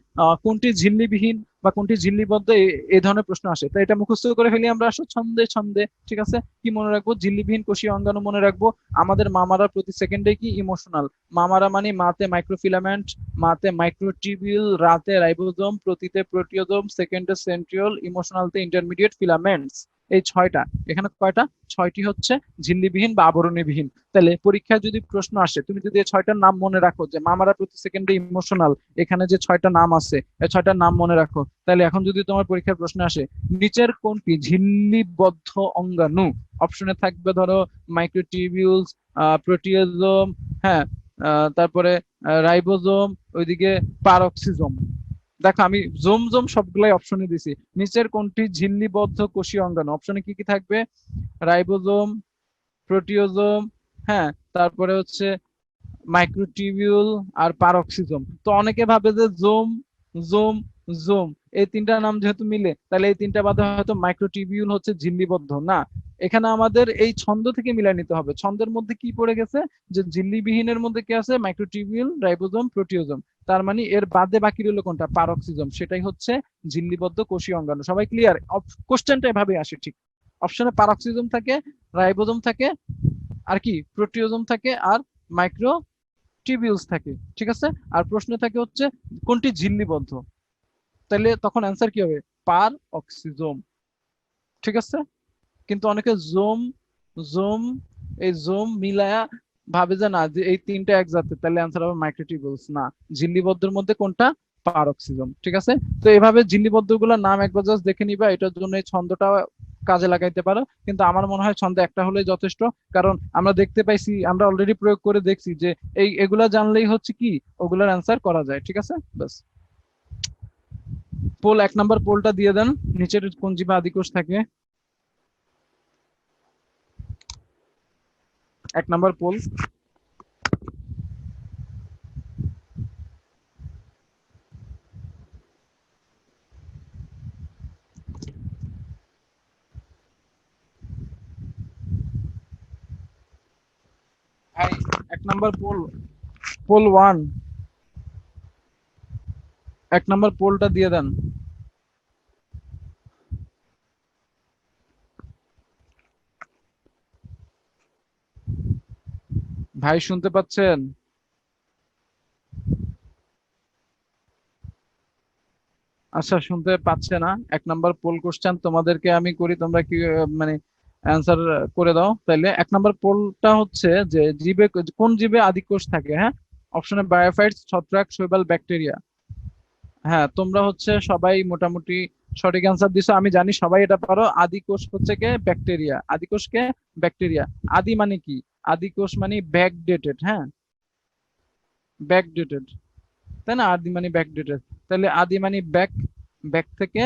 কোনটি ঝিল্লিবিহীন বা কোনটি ঝিল্লিবদ্ধ, এই ধরনের প্রশ্ন আসে, তো এটা মুখস্থ করে ফেলি আমরা। আসো ছন্দে ছন্দে, ঠিক আছে। কি মনে রাখবো, ঝিল্লিবিহীন কোষীয় অঙ্গাণু মনে রাখবো। আমাদের মামারা প্রতি সেকেন্ডে কি ইমোশনাল, মামারা মানে মাতে মাইক্রোফিলামেন্ট, মাতে মাইক্রোটিবিউল, রাতে রাইবোজোম, প্রতিতে প্রোটিওজোম, সেকেন্ডে সেন্ট্রিওল, ইমোশনালতে ইন্টারমিডিয়েট ফিলামেন্টস। এই ছয়টা, এখানে কয়টা, ছয়টি হচ্ছে ঝিল্লিবিহীন বা আবরণীবিহীন। তাহলে পরীক্ষায় যদি প্রশ্ন আসে, তুমি যদি এই ছয়টার নাম মনে রাখো যে মামারা প্রতি সেকেন্ডে ইমোশনাল, এখানে যে ছয়টা নাম আছে এই ছয়টার নাম মনে রাখো, তাহলে এখন যদি তোমার পরীক্ষার প্রশ্ন আসে নিচের কোনটি ঝিল্লিবদ্ধ অঙ্গাণু, অপশনে থাকবে ধরো মাইক্রোটিবিউলস, প্রোটিওজোম, হ্যাঁ, তারপরে রাইবোজোম, ওইদিকে পারক্সিজোম। দেখো আমি জোম জোম সবগুলাই অপশনে দিছি, নিচের কোনটি ঝিল্লিবদ্ধ কোষীয় অঙ্গাণু, অপশনে কি কি থাকবে, রাইবোজোম, প্রোটিওজোম, হ্যাঁ, তারপরে হচ্ছে মাইক্রোটিবিউল আর পারক্সিজোম। তো অনেকে ভাবে যে জোম জোম জোম এই তিনটা নাম যেহেতু মিলে, তাহলে এই তিনটা বাদে হয়তো মাইক্রোটিবিউল হচ্ছে ঝিল্লিবদ্ধ না। এখানে আমাদের এই ছন্দ থেকে মিলাই নিতে হবে, ছন্দের মধ্যে কি পড়ে গেছে, যে ঝিল্লিবিহীনের মধ্যে কি আছে, মাইক্রোটিবিউল, রাইবোজোম, প্রোটিওজোম। তার মানে এর বাদে বাকি রইল কোনটা, পারক্সিজোম, সেটাই হচ্ছে ঝিল্লিবদ্ধ কোষীয় অঙ্গাণু। সবাই ক্লিয়ার? কোশ্চেনটা এভাবে আসে ঠিক, অপশনে পারক্সিজোম থাকে, রাইবোজোম থাকে, আর কি প্রোটিওজোম থাকে, আর মাইক্রো টিবিউলস থাকে, ঠিক আছে। আর প্রশ্ন থাকে হচ্ছে কোনটি ঝিল্লিবদ্ধ, তাহলে তখন অ্যান্সার কি হবে, পার অক্সিজোম, ঠিক আছে। কিন্তু অনেকে জোম জোম এই জোম মিলায়া ভাবে যে না, যে এই তিনটা এক জাতের, তাহলে অ্যান্সার হবে মাইক্রোটিবিউলস। না, ঝিল্লিবদ্ধের মধ্যে কোনটা, পার অক্সিজোম, ঠিক আছে। তো এভাবে ঝিল্লিবদ্ধ গুলোর নাম একবার জাস্ট দেখে নিবা, এটার জন্য এই ছন্দটা কাজে লাগাইতে পারো, কিন্তু আমার মনে হয় ছন্দে একটা হলেই যথেষ্ট। কারণ আমরা দেখতে পাইছি, আমরা অলরেডি প্রয়োগ করে দেখছি যে এগুলা জানলেই হচ্ছে কি ওগুলার অ্যান্সার করা যায়। ঠিক আছে, বাস। পোল 1 নম্বর পোলটা দিয়ে দেন, নিচের কোন জীবে আদিকোষ থাকে? 1 নম্বর পোল। ভাই 1 নম্বর পোল, পোল 1, 1 নম্বর পোলটা দিয়ে দেন। ভাই শুনতে পাচ্ছেন? আচ্ছা, শুনতে পাচ্ছে না। 1 নম্বর পোল কোশ্চেন তোমাদেরকে আমি করি, তোমরা কি মানে অ্যান্সার করে দাও তাইলে। 1 নম্বর পোলটা হচ্ছে যে জীবে, কোন জীবে আদিকোষ থাকে? হ্যাঁ, অপশনে বায়োফাইটস, ছত্রাক, শৈবাল, ব্যাকটেরিয়া। হ্যাঁ, তোমরা হচ্ছে সবাই মোটামুটি সঠিক অ্যান্সার দিছো, আমি জানি সবাই এটা পারো। আদিকোষ হচ্ছে কে? ব্যাকটেরিয়া। আদিকোষকে ব্যাকটেরিয়া। আদি মানে কি? আদিকোষ মানে ব্যাক ডেটেড। হ্যাঁ, ব্যাক ডেটেড, তাই না? আদি মানে ব্যাক ডেটেড, তাহলে আদি মানে ব্যাক, ব্যাক থেকে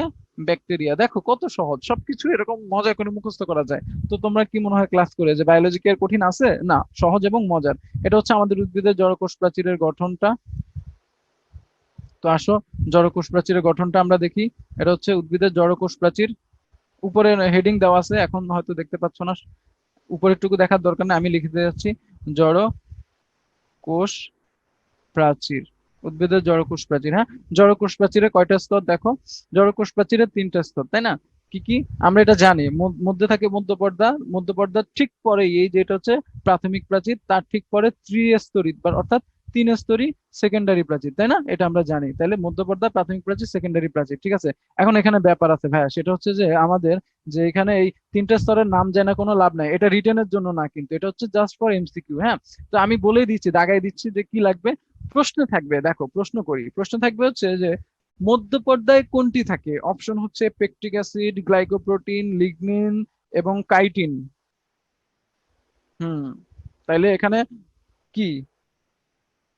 ব্যাকটেরিয়া। দেখো কত সহজ, সবকিছু এরকম মজা করে মুখস্থ করা যায়। তো তোমরা কি মনে হয় ক্লাস করে যে বায়োলজি কি এর কঠিন আছে? না, সহজ এবং মজার। এটা হচ্ছে আমাদের উদ্ভিদের জড়কোষ প্রাচীরের গঠনটা। তো আসো, জড়কোষ প্রাচীরের গঠনটা আমরা দেখি। এটা হচ্ছে উদ্ভিদের জড়কোষ প্রাচীর। উপরে হেডিং দেওয়া আছে, এখন হয়তো দেখতে পাচ্ছ না, উপরেরটুকু দেখার দরকার নেই, আমি লিখে দিতে যাচ্ছি। জড় কোষ প্রাচীর, উদ্ভিদের জড়কোষ প্রাচীর। হ্যাঁ, জড়কোষ প্রাচীরে কয়টা স্তর দেখো? জড়কোষ প্রাচীরে 3টা স্তর, তাই না? কি কি আমরা এটা জানি। মধ্যে থাকে মধ্যপর্দা, মধ্যপর্দার ঠিক পরে এই যেটা হচ্ছে প্রাথমিক প্রাচীর, তার ঠিক পরে ত্রিস্তরী অর্থাৎ 3 স্তরী সেকেন্ডারি প্রাচীর, তাই না? এটা আমরা জানি। তাহলে মধ্যপর্দা, প্রাথমিক প্রাচীর, সেকেন্ডারি প্রাচীর। ঠিক আছে, এখন এখানে ব্যাপার আছে ভাইয়া, সেটা হচ্ছে যে আমাদের যে এখানে এই 3টা স্তরের নাম জানা কোনো লাভ নাই, এটা রিটেনের জন্য না, কিন্তু এটা হচ্ছে জাস্ট ফর এমসিকিউ। হ্যাঁ, তো আমি বলেই দিচ্ছি, দাগাই দিচ্ছি যে কি লাগবে। প্রশ্ন থাকবে, দেখো প্রশ্ন করি, প্রশ্ন থাকবে হচ্ছে যে মধ্য পর্দায় কোনটি থাকে? অপশন হচ্ছে পেকটিক অ্যাসিড, গ্লাইকোপ্রোটিন, লিগনিন এবং কাইটিন। হুম, তাইলে এখানে কি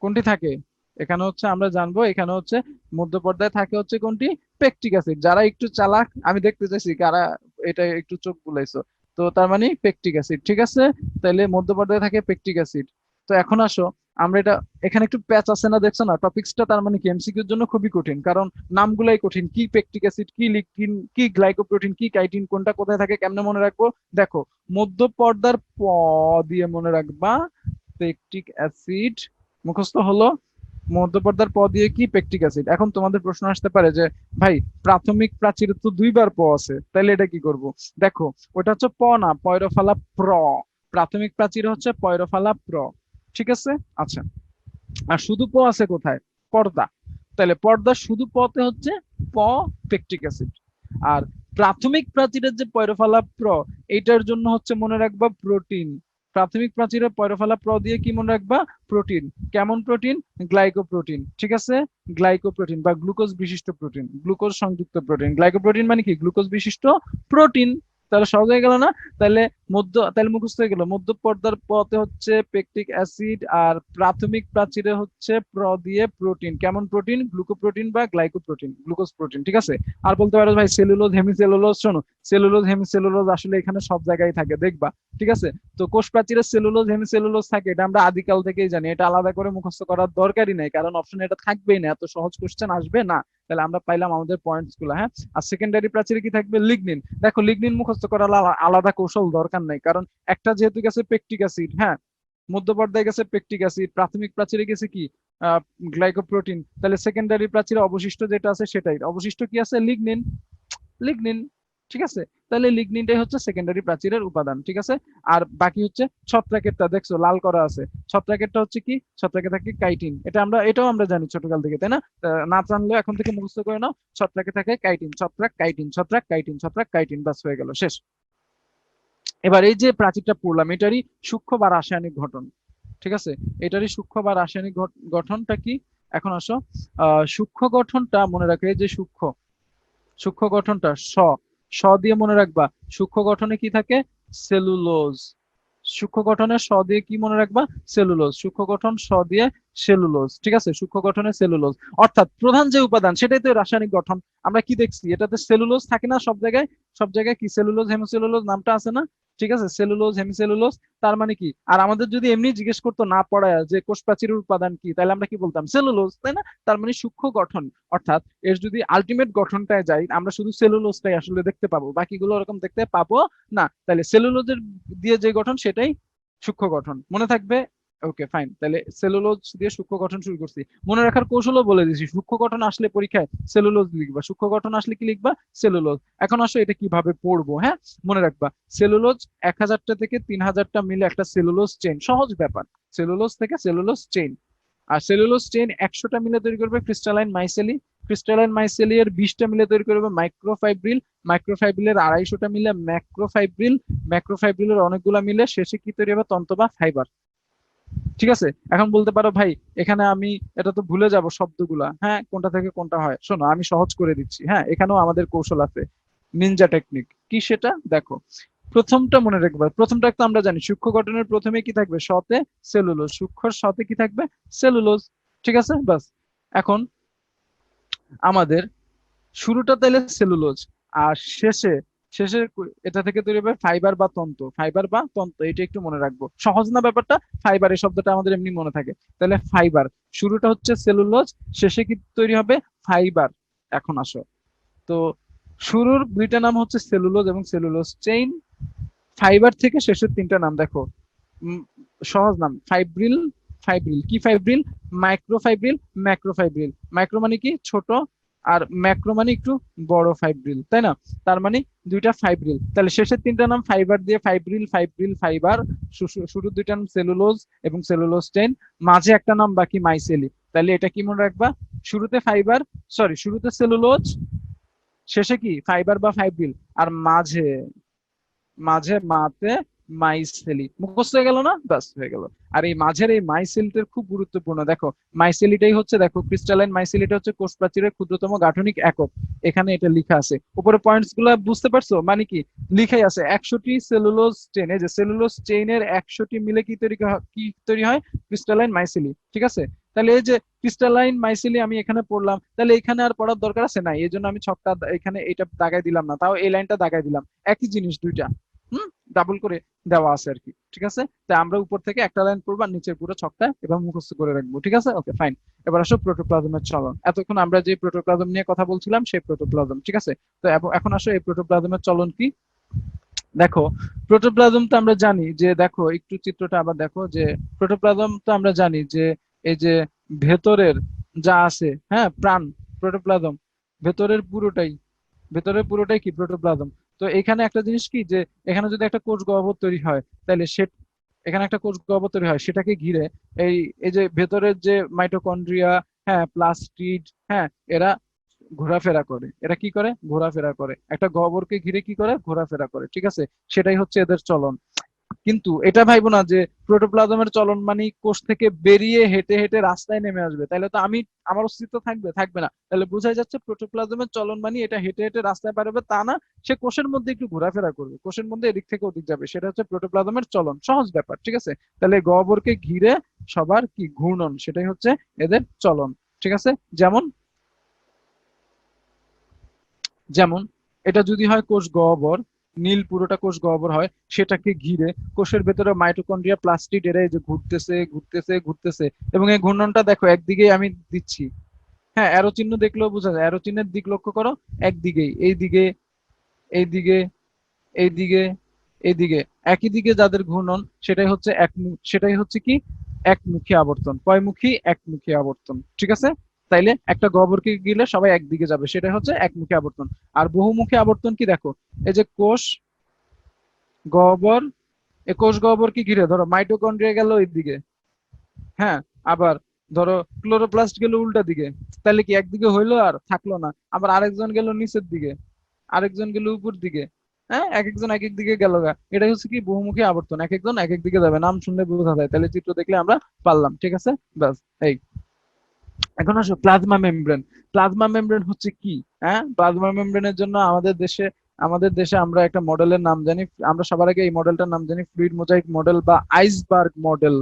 কোনটি থাকে? এখানে হচ্ছে আমরা জানবো, এখানে হচ্ছে মধ্য পর্দায় থাকে হচ্ছে কোনটি? Pectic acid. যারা একটু চালাক, আমি দেখতে চাইছি কারা এটা একটু চোখ বুলাইছো। তো তার মানে পেকটিক অ্যাসিড। ঠিক আছে, তাহলে মধ্য পর্দায় থাকে পেকটিক অ্যাসিড। তো এখন আসো, আমরা এটা, এখানে একটু প্যাচ আছে না, দেখছো না? টপিক্সটা তার মানে কি এমসিকিউর জন্য খুবই কঠিন, কারণ নামগুলাই কঠিন। কি পেকটিক অ্যাসিড, কি লিগনিন, কি গ্লাইকোপ্রোটিন, কি কাইটিন, কোনটা কোথায় থাকে, কেমনে মনে রাখবো? দেখো, মধ্য পর্দার প দিয়ে মনে রাখবা পেকটিক অ্যাসিড, মুখস্থ হলো। মধ্যপর্দার প দিয়ে কি? Pectic acid. এখন তোমাদের প্রশ্ন আসতে পারে যে ভাই প্রাথমিক প্রাচীরে তো 2বার প আছে, তাইলে এটা কি করব? দেখো, ওটা হচ্ছে প না, পয়রফালা প্র। প্রাথমিক প্রাচীরে হচ্ছে পয়রফালা প্র। ঠিক আছে, আচ্ছা। আর শুধু প আছে কোথায়? পর্দা। তাহলে পর্দা শুধু পতে হচ্ছে প, পেকটিক অ্যাসিড। আর প্রাথমিক প্রাচীরের যে পয়রফালা প্র, এইটার জন্য হচ্ছে মনে রাখবা প্রোটিন। প্রাথমিক প্রাচীরের পয়রফালা প্র দিয়ে কি মনে রাখবা? প্রোটিন। কেমন প্রোটিন? গ্লাইকোপ্রোটিন। ঠিক আছে, গ্লাইকোপ্রোটিন বা গ্লুকোজ বিশিষ্ট প্রোটিন, গ্লুকোজ সংযুক্ত প্রোটিন। গ্লাইকোপ্রোটিন মানে কি? গ্লুকোজ বিশিষ্ট প্রোটিন। তাহলে সহজ হয়ে গেল না? তাহলে মুখস্থ হয়ে গেল, মধ্য পর্দার পথে হচ্ছে পেকটিক অ্যাসিড, আর প্রাথমিক প্রাচীরে হচ্ছে প্র দিয়ে প্রোটিন। কেমন প্রোটিন? গ্লুকোপ্রোটিন বা গ্লাইকোপ্রোটিন, গ্লুকোজ প্রোটিন। ঠিক আছে, আর বলতে পারো ভাই সেলুলোজ, হেমিসেলুলোজ। শোনো, সেলুলোজ, হেমিসেলুলোজ আসলে এখানে সব জায়গায় থাকে, দেখবা। ঠিক আছে, তো কোষ প্রাচীরে সেলুলোজ, হেমিসেলুলোজ থাকে, এটা আমরা আদিকাল থেকেই জানি, এটা আলাদা করে মুখস্থ করার দরকারই নাই, কারণ অপশনে এটা থাকবেই না, এত সহজ কোশ্চেন আসবে না। তাহলে আমরা পাইলাম আমাদের পয়েন্টস গুলো। হ্যাঁ, আর সেকেন্ডারি প্রাচীরে কি থাকবে? লিগনিন। দেখো, লিগনিন মুখস্থ করার আলাদা কৌশল দরকার নাই, কারণ একটা যেহেতু গেছে পেকটিক অ্যাসিড, হ্যাঁ, মধ্য পর্দায় গেছে পেকটিক অ্যাসিড, প্রাথমিক প্রাচীরে গেছে কি? গ্লাইকোপ্রোটিন। তাহলে সেকেন্ডারি প্রাচীরে অবশিষ্ট যেটা আছে সেটাই, অবশিষ্ট কি আছে? লিগনিন। লিগনিন। ঠিক আছে, তাহলে লিগনিনটাই হচ্ছে সেকেন্ডারি প্রাচীরের উপাদান। ঠিক আছে, আর বাকি হচ্ছে ছত্রাকেরটা, দেখছো লাল করা আছে, ছত্রাকেরটা হচ্ছে কি? ছত্রাকে থাকে কাইটিন। এটাও আমরা জানি ছোটকাল থেকে, তাই না? না জানলে এখন থেকে মুখস্থ করে নাও, ছত্রাকে থাকে কাইটিন, ছত্রাক কাইটিন, ছত্রাক কাইটিন, ছত্রাক কাইটিন, বাস হয়ে গেল, শেষ। এবার এই যে প্রাচীরটা পড়লাম, এটারই সূক্ষ্ম বা রাসায়নিক গঠন। ঠিক আছে, এটারই সূক্ষ্ম বা রাসায়নিক গঠনটা কি? এখন আসো, সূক্ষ্ম গঠনটা মনে রাখো, এই যে সূক্ষ্ম, সূক্ষ্ম গঠনটা স, স দিয়ে মনে রাখবা সূক্ষ্ম গঠনে কি থাকে, সেলুলোজ। সূক্ষ্ম গঠনের স দিয়ে কি মনে রাখবা, সেলুলোজ। সূক্ষ্ম গঠন স দিয়ে সেলুলোজ, ঠিক আছে, সূক্ষ্ম গঠনে সেলুলোজ। অর্থাৎ প্রধান যে উপাদান সেটাই তো রাসায়নিক গঠন। আমরা কি দেখছি, এটাতে সেলুলোজ থাকে না সব জায়গায়? সব জায়গায় কি সেলুলোজ হেমিসেলুলোজ নামটা আছে না? ঠিক আছে, সেলুলোজ হেমিসেলুলোজ। তার মানে কি, আর আমাদের যদি এমনি জিজ্ঞেস করতো না পড়ায় যে কোষ প্রাচীরের উপাদান কি, তাহলে আমরা কি বলতাম, সেলুলোজ, তাই না? তার মানে সূক্ষ্ম গঠন। অর্থাৎ এর যদি আলটিমেট গঠনটায় যাই, আমরা শুধু সেলুলোজটাই আসলে দেখতে পাবো, বাকিগুলো ওরকম দেখতে পাবো না। তাহলে সেলুলোজের দিয়ে যে গঠন সেটাই সূক্ষ্ম গঠন, মনে থাকবে? ওকে ফাইন, তাহলে সেলুলোজ দিয়ে সূক্ষ্ম গঠন শুরু করছি। মনে রাখার কৌশলও বলে দিছি, সূক্ষ্ম গঠন আসলে পরীক্ষায় সেলুলোজ লিখবা, সূক্ষ্ম গঠন আসলে কি লিখবা, সেলুলোজ। এখন আসো এটা কিভাবে পড়বো। হ্যাঁ, মনে রাখবা সেলুলোজ 1000টা থেকে 3000টা মিলে একটা সেলুলোজ চেইন, সহজ ব্যাপার। সেলুলোজ থেকে সেলুলোজ চেইন। আর সেলুলোজ চেইন 100টা মিলে তৈরি করবে ক্রিস্টালাইন মাইসেলি। ক্রিস্টালাইন মাইসেলি এর 20টা মিলে তৈরি করবে মাইক্রোফাইব্রিল। মাইক্রোফাইব্রিলের 250টা মিলে ম্যাক্রোফাইব্রিল। ম্যাক্রোফাইব্রিলের অনেকগুলা মিলে শেষে কি তৈরি হবে, তন্তু বা ফাইবার। ঠিক আছে, এখন বলতে পারো ভাই এখানে আমি এটা তো ভুলে যাব শব্দগুলা, হ্যাঁ কোনটা থেকে কোনটা হয়। শোনো আমি সহজ করে দিচ্ছি, হ্যাঁ এখানেও আমাদের কৌশল আছে, নিনজা টেকনিক। কি সেটা দেখো, প্রথমটা মনে রাখবে, প্রথমটা তো আমরা জানি সূক্ষ্ম গঠনের প্রথমে কি থাকবে, সতে সেলুলোজ, সূক্ষ্মর সতে কি থাকবে, সেলুলোজ। ঠিক আছে বাস। এখন আমাদের শুরুটা তাহলে সেলুলোজ, আর শেষে শেষে এটা থেকে তৈরি হবে ফাইবার বা তন্তু, ফাইবার বা তন্তু, এটা একটু মনে রাখবো, সহজ না ব্যাপারটা? ফাইবার এই শব্দটা আমাদের এমনি মনে থাকে। তাহলে ফাইবার, শুরুটা হচ্ছে সেলুলোজ, শেষে কি তৈরি হবে, ফাইবার। এখন আসো, তো শুরুর দুইটা নাম হচ্ছে সেলুলোজ এবং সেলুলোজ চেইন। ফাইবার থেকে শেষের তিনটা নাম দেখো, উম, সহজ নাম, ফাইব্রিল। ফাইব্রিল কি, ফাইব্রিল মাইক্রোফাইব্রিল ম্যাক্রোফাইব্রিল। মাইক্রো মানে কি ছোট, আর ম্যাক্রো মানে একটু বড় ফাইব্রিল, তাই না? তার মানে দুইটা ফাইব্রিল, তাহলে শেষের তিনটা নাম ফাইবার দিয়ে ফাইব্রিল, ফাইব্রিল ফাইবার। শুরুর দুইটা নাম সেলুলোজ এবং সেলুলোজ চেইন, মাঝে একটা নাম বাকি মাইসেলি। তাহলে এটা কি মনে রাখবা, শুরুতে ফাইবার, সরি শুরুতে সেলুলোজ, শেষে কি ফাইবার বা ফাইব্রিল, আর মাঝে মাঝে মাতে মাইসেলি। মুখস্থ হয়ে গেল না, ব্যাস হয়ে গেল। আর এই মাঝের এই মাইসেলিটার খুব গুরুত্বপূর্ণ, দেখো মাইসেলিটাই হচ্ছে, দেখো ক্রিস্টালাইন মাইসেলিটা হচ্ছে কোষ প্রাচীরের ক্ষুদ্রতম গাঠনিক একক। এখানে এটা লেখা আছে উপরে, পয়েন্টস গুলা বুঝতে পারছো? মানে কি লিখাই আছে 100টি সেলুলোজ চেইন, এই যে সেলুলোজ চেইনের 100টি মিলে কি তৈরি কি তৈরি হয়, ক্রিস্টালাইন মাইসেলি। ঠিক আছে, তাহলে এই যে ক্রিস্টালাইন মাইসেলি আমি এখানে পড়লাম, তাহলে এখানে আর পড়ার দরকার আছে না, এই জন্য আমি ছকটা এখানে এটা দাগাই দিলাম না, তাও এই লাইনটা দাগাই দিলাম। একই জিনিস দুইটা, হুম, ডাবল করে দেওয়া আছে আর কি। ঠিক আছে, তাই আমরা উপর থেকে একটা লাইন পড়বো আর নিচের পুরো ছকটা এবার মুখস্থ করে রাখবো। ঠিক আছে, ওকে ফাইন। এবার আসো প্রোটোপ্লাজমের চলন। এতক্ষণ আমরা যে প্রোটোপ্লাজম নিয়ে কথা বলছিলাম সেই প্রোটোপ্লাজম, ঠিক আছে। তো এখন আসো এই প্রোটোপ্লাজমের চলন কি। দেখো প্রোটোপ্লাজম তো আমরা জানি যে, দেখো একটু চিত্রটা আবার দেখো, যে প্রোটোপ্লাজম তো আমরা জানি যে এই যে ভেতরের যা আছে, হ্যাঁ প্রাণ, প্রোটোপ্লাজম ভেতরের পুরোটাই, ভেতরের পুরোটাই কি প্রোটোপ্লাজম। তো এখানে একটা জিনিস কি, যে এখানে যদি একটা কোষ গহ্বর তৈরি হয়, তাহলে সে এখানে একটা কোষ গহ্বর তৈরি হয়, সেটাকে ঘিরে এই এই যে ভেতরের যে মাইটোকন্ড্রিয়া, হ্যাঁ প্লাস্টিড, হ্যাঁ এরা ঘোরাফেরা করে। এরা কি করে, ঘোরাফেরা করে, একটা গহ্বরকে ঘিরে কি করে, ঘোরাফেরা করে। ঠিক আছে, সেটাই হচ্ছে এদের চলন। কিন্তু এটা ভাইবো না যে প্রোটোপ্লাজমের চলন মানে কোষ থেকে বেরিয়ে হেঁটে হেঁটে রাস্তায় নেমে আসবে, তাহলে তো আমি, আমার অস্তিত্ব থাকবে, থাকবে না। তাহলে বোঝাই যাচ্ছে প্রোটোপ্লাজমের চলন মানে এটা হেঁটে হেঁটে রাস্তায় পারবে তা না, সে কোষের মধ্যে একটু ঘোরাফেরা করবে, কোষের মধ্যে এদিক থেকে ওদিক যাবে, সেটা হচ্ছে প্রোটোপ্লাজমের চলন, সহজ ব্যাপার। ঠিক আছে, তাহলে গহ্বরকে ঘিরে সবার কি ঘূর্ণন, সেটাই হচ্ছে এদের চলন। ঠিক আছে, যেমন যেমন এটা যদি হয় কোষ গহ্বর, নীল পুরোটা কোষ গহ্বর হয়, সেটাকে ঘিরে কোষের ভেতরে মাইটোকন্ড্রিয়া প্লাস্টিড এরা এই যে ঘুরতেছে ঘুরতেছে ঘুরতেছে, এবং এই ঘূর্ণনটা দেখো একদিকে আমি দিচ্ছি, হ্যাঁ অ্যারো চিহ্ন দেখলেও বোঝা যায়, অ্যারো চিহ্নের দিক লক্ষ্য করো, একদিকেই, এইদিকে এইদিকে এইদিকে এইদিকে, একই দিকে যাদের ঘূর্ণন, সেটাই হচ্ছে সেটাই হচ্ছে কি একমুখী আবর্তন। কয়মুখী, একমুখী আবর্তন। ঠিক আছে, তাইলে একটা গহ্বরকে গেলে সবাই একদিকে যাবে, সেটাই হচ্ছে একমুখী আবর্তন। আর বহুমুখী আবর্তন কি, দেখো এই যে কোষ গহ্বর, এই কোষ গহ্বর কি ঘিরে, ধরো মাইটোকন্ড্রিয়া গেল ওই দিকে, হ্যাঁ আবার ধরো ক্লোরোপ্লাস্ট গেল উল্টা দিকে, তাহলে কি একদিকে হইলো আর থাকলো না, আবার আরেকজন গেল নিচের দিকে, আরেকজন গেল উপর দিকে, হ্যাঁ এক একজন এক এক দিকে গেল গা। এটাই হচ্ছে কি বহুমুখী আবর্তন, এক একজন এক এক দিকে যাবে, নাম শুনলে বোঝা যায়, তাহলে চিত্র দেখলে আমরা পারলাম। ঠিক আছে, ব্যাস এই। এখন আসো প্লাজমা মেমব্রেন। প্লাজমা মেমব্রেন হচ্ছে কি, হ্যাঁ প্লাজমা মেমব্রেনের জন্য আমাদের দেশে আমাদের দেশে আমরা একটা মডেলের নাম জানি, আমরা সবার আগে এই মডেলটার নাম জানি ফ্লুইড মোজাইক মডেল বা আইসবার্গ মডেল।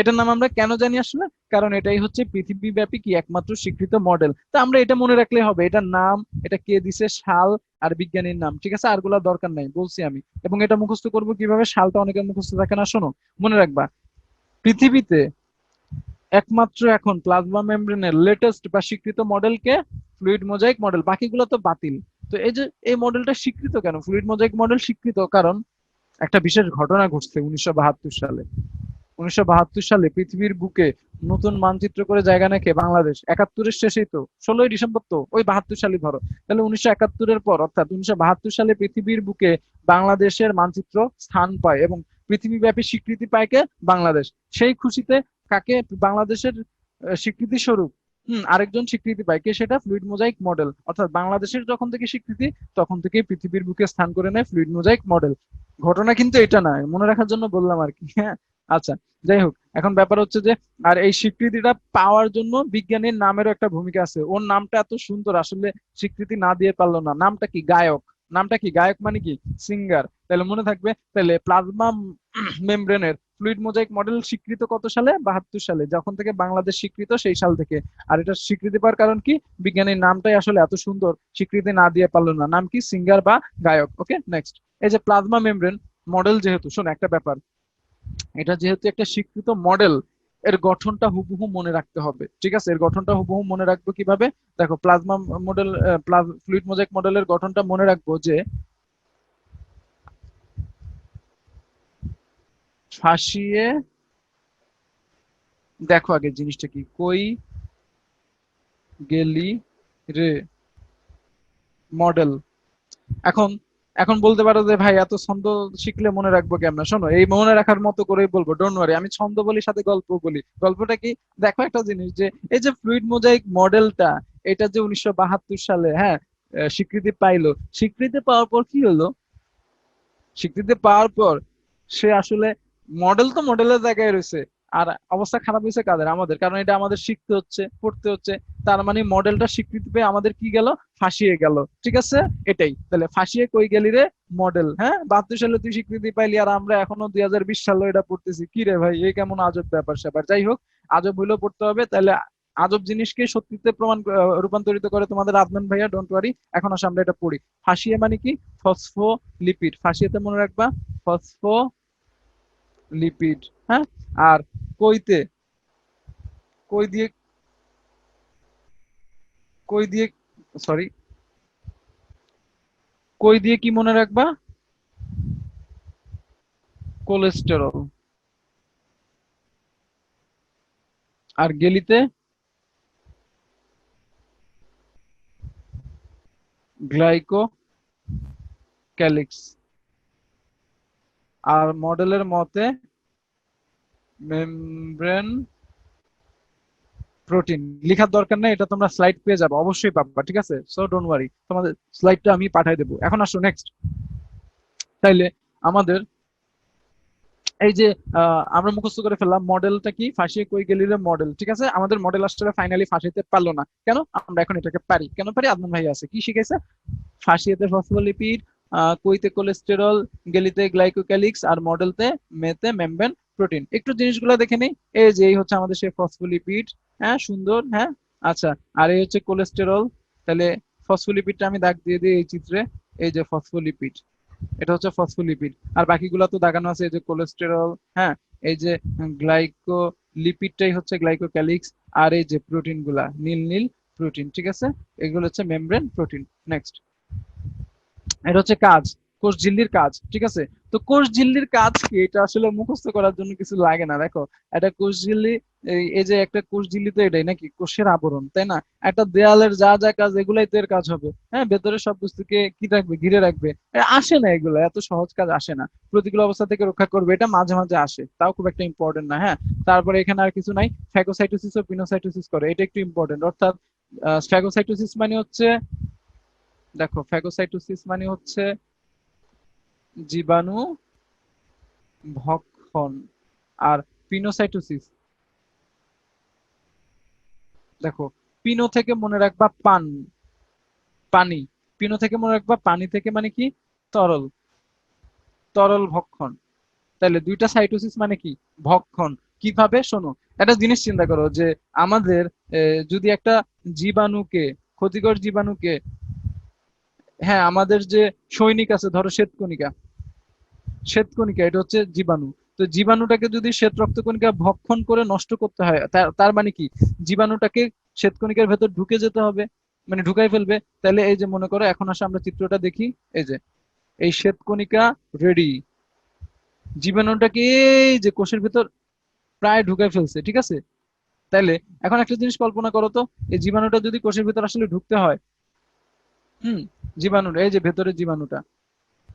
এটার নাম আমরা কেন জানি আসলে? কারণ এটাই হচ্ছে পৃথিবীব্যাপী কি একমাত্র স্বীকৃত মডেল। তা আমরা এটা মনে রাখলে হবে, এটার নাম, এটা কে দিছে, সাল আর বিজ্ঞানীর নাম, ঠিক আছে? আরগুলা দরকার নাই, বলছি আমি। এবং এটা মুখস্থ করবো কিভাবে? সালটা অনেকের মুখস্থ থাকে না, শোনো, মনে রাখবা। পৃথিবীতে একমাত্র এখন প্লাজমা মেমব্রেনের লেটেস্ট বা স্বীকৃত মডেলকে ফ্লুইড মোজাইক মডেল, বাকিগুলো তো বাতিল। তো এই যে এই মডেলটা স্বীকৃত কেন, ফ্লুইড মোজাইক মডেল স্বীকৃত কারণ একটা বিশেষ ঘটনা ঘটছে 1972 সালে। 1972 সালে পৃথিবীর বুকে নতুন মানচিত্র করে জায়গা নাকি বাংলাদেশ। 71-এর শেষেই তো, 16ই ডিসেম্বর তো, ওই 72 সালে ধরো। তাহলে 1971-এর পর অর্থাৎ 1972 সালে পৃথিবীর বুকে বাংলাদেশের মানচিত্র স্থান পায় এবং পৃথিবীব্যাপী স্বীকৃতি পায় কে? বাংলাদেশ। সেই খুশিতে কাকে বাংলাদেশের স্বীকৃতি স্বরূপ আরেকজন স্বীকৃতি পায়, কে সেটা? Fluid mosaic model. অর্থাৎ বাংলাদেশের যখন থেকে স্বীকৃতি, তখন থেকে পৃথিবীর বুকে স্থান করে নেয় ফ্লুইড মোজাইক মডেল। ঘটনা কিন্তু এটা নয়, মনে রাখার জন্য বললাম আর কি, হ্যাঁ। আচ্ছা, যাই হোক, এখন ব্যাপার হচ্ছে যে আর এই স্বীকৃতিটা পাওয়ার জন্য বিজ্ঞানীর নামেরও একটা ভূমিকা আছে। ওর নামটা এত সুন্দর, আসলে স্বীকৃতি না দিয়ে পারলো না। নামটা কি? গায়ক। নামটা কি? গায়ক মানে কি? সিঙ্গার। তাহলে মনে থাকবে। তাহলে প্লাজমা মেমব্রেনের ফ্লুইড মোজাইক মডেল স্বীকৃত কত সালে? 72 সালে, যখন থেকে বাংলাদেশ স্বীকৃত সেই সাল থেকে। আর এটা স্বীকৃতি পাওয়ার কারণ কি? বিজ্ঞানীর নামটাই আসলে এত সুন্দর, স্বীকৃতি না দিয়ে পারলো না। নাম কি? সিঙ্গার বা গায়ক। ওকে, নেক্সট। এই যে প্লাজমা মেমব্রেন মডেল, যেহেতু, শোন একটা ব্যাপার, এটা যেহেতু একটা স্বীকৃত মডেল, এর গঠনটা হুবহু মনে রাখতে হবে, ঠিক আছে? এর গঠনটা হুবহু মনে রাখবো কিভাবে? দেখো, প্লাজমা মডেল, ফ্লুইড মোজাইক মডেলের গঠনটা মনে রাখবো যে ফাঁসিয়ে, দেখো আগে জিনিসটা কি, কই গেলি রে মডেল। এখন এখন বলতে পারো যে ভাই এত ছন্দ শিখলে মনে রাখবো কেমন? শোনো, এই মনে রাখার মতো করেই বলবো, ডোন্ট ওয়ারি। আমি ছন্দ বলি, সাথে গল্প বলি। গল্পটা কি? দেখো একটা জিনিস, যে এই যে ফ্লুইড মোজাইক মডেলটা, এটা যে 1972 সালে, হ্যাঁ, স্বীকৃতি পাইলো। স্বীকৃতি পাওয়ার পর কি হলো? স্বীকৃতি পাওয়ার পর সে আসলে, মডেল তো মডেলের জায়গায় রয়েছে, আর অবস্থা খারাপ হয়েছে কাদের? আমাদের। কারণ এটা আমাদের শিখতে হচ্ছে, পড়তে হচ্ছে। তার মানে মডেলটা স্বীকৃতি পেয়ে আমাদের কি গেল? ফাঁসিয়ে গেল, ঠিক আছে? এটাই তাহলে, ফাঁসিয়ে কই গেলি রে মডেল। হ্যাঁ, 72 সালে তুই স্বীকৃতি পাইলি, আর আমরা এখনো 2020 সালে এটা পড়তেছি। কি রে ভাই, এই কেমন আজব ব্যাপার স্যাপার। যাই হোক, আজব হইলেও পড়তে হবে। তাহলে আজব জিনিসকে সত্যিতে রূপান্তরিত করে তোমাদের আদনান ভাইয়া, ডোন্ট ওয়ারি। এখন আসলে আমরা এটা পড়ি। ফাঁসিয়ে মানে কি? ফসফোলিপিড। ফাঁসিয়েতে মনে রাখবা, ফসফোলিপিড। হ্যাঁ। আর কইতে, কই দিয়ে, কই দিয়ে, সরি, কই দিয়ে কি মনে রাখবা? কোলেস্টেরল। আর গেলিতে গ্লাইকো ক্যালিক্স। আর মডেলের মতে মেমব্রেন প্রোটিন। লিখার দরকার নেই, এটা তোমরা স্লাইড পেয়ে যাবে, অবশ্যই পাবা, ঠিক আছে? সো ডোন্ট ওয়ারি, তোমাদের স্লাইডটা আমি পাঠিয়ে দেবো। এখন আসো নেক্সট। তাইলে আমাদের এই যে আমরা মুখস্থ করে ফেললাম মডেলটা কি, ফাঁসিয়ে কই গেলিলে মডেল, ঠিক আছে? আমাদের মডেল আসলে ফাইনালি ফাঁসিতে পারলো না কেন? আমরা এখন এটাকে পারি। কেন পারি? আদনান ভাই আছে, কি শিখেছে? ফাঁসিয়েতে ফসফোলিপিড, কইতে কোলেস্টেরল, গেলিতে গ্লাইকোক্যালিক্স, আর মডেলতে মেতে মেমব্রেন প্রোটিন। একটু জিনিসগুলো দেখে নেই। এই যে এই হচ্ছে আমাদের সেই ফসফোলিপিড, হ্যাঁ, সুন্দর, হ্যাঁ। আচ্ছা, আর এই হচ্ছে কোলেস্টেরল। তাহলে ফসফোলিপিডটা আমি দাগ দিয়ে দিই এই চিত্রে। এই যে ফসফোলিপিড, এটা হচ্ছে ফসফোলিপিড। আর বাকিগুলো তো দাগানো আছে, এই যে কোলেস্টেরল, হ্যাঁ। এই যে গ্লাইকো লিপিডটাই হচ্ছে গ্লাইকোক্যালিক্স। আর এই যে প্রোটিন গুলা, নীল নীল প্রোটিন, ঠিক আছে? এগুলো হচ্ছে মেমব্রেন প্রোটিন। নেক্সট, এটা হচ্ছে কাজ, কোষ ঝিল্লির কাজ, ঠিক আছে? তো কোষ ঝিল্লির কাজ কি, এটা আসলে মুখস্থ করার জন্য কিছু লাগে না। দেখো, একটা কোষ ঝিল্লি, এই যে একটা কোষ ঝিল্লি, তো এটাই নাকি কোষের আবরণ, তাই না? একটা দেয়ালের যা যা কাজ, এগুলাই তো এর কাজ হবে। হ্যাঁ, ভেতরে সব বস্তুকে কি রাখবে? ঘিরে রাখবে। আসে না এগুলো, এত সহজ কাজ আসে না। প্রতিকূল অবস্থা থেকে রক্ষা করবে, এটা মাঝে মাঝে আসে, তাও খুব একটা ইম্পর্টেন্ট না। হ্যাঁ, তারপরে এখানে আর কিছু নাই। ফ্যাগোসাইটোসিস ও পিনোসাইটোসিস করে, এটা একটু ইম্পর্টেন্ট। অর্থাৎ ফ্যাগোসাইটোসিস মানে হচ্ছে, দেখো, ফ্যাগোসাইটোসিস মানে হচ্ছে জীবাণু ভক্ষণ। আর পিনোসাইটোসিস, দেখো, পিনো থেকে মনে রাখবা পান, পানি। পিনো থেকে মনে রাখবা, পানি থেকে মানে কি, তরল, তরল ভক্ষণ। তাহলে দুইটা সাইটোসিস মানে কি, ভক্ষণ। কিভাবে শোনো, একটা জিনিস চিন্তা করো যে আমাদের যদি একটা জীবাণুকে, ক্ষতিকর জীবাণুকে, হ্যাঁ আমাদের যে সৈনিক আছে, ধরো শ্বেতকণিকা, শ্বেতকণিকা এটা হচ্ছে জীবাণু। তো জীবাণুটাকে যদি শ্বেত রক্তকণিকা ভক্ষণ করে নষ্ট করতে হয়, তার মানে কি, জীবাণুটাকে শ্বেতকণিকার ভেতর ঢুকে যেতে হবে, মানে ঢুকাই ফেলবে। তাহলে এই যে মনে করো, এখন আসে আমরা চিত্রটা দেখি, এই যে এই শ্বেতকণিকা রেডি, জীবাণুটাকে এই যে কোষের ভেতর প্রায় ঢুকাই ফেলছে, ঠিক আছে। তাইলে এখন একটা জিনিস কল্পনা করো তো, এই জীবাণুটা যদি কোষের ভেতর আসলে ঢুকতে হয়, হুম, জীবাণুটা এই যে ভেতরে জীবাণুটা,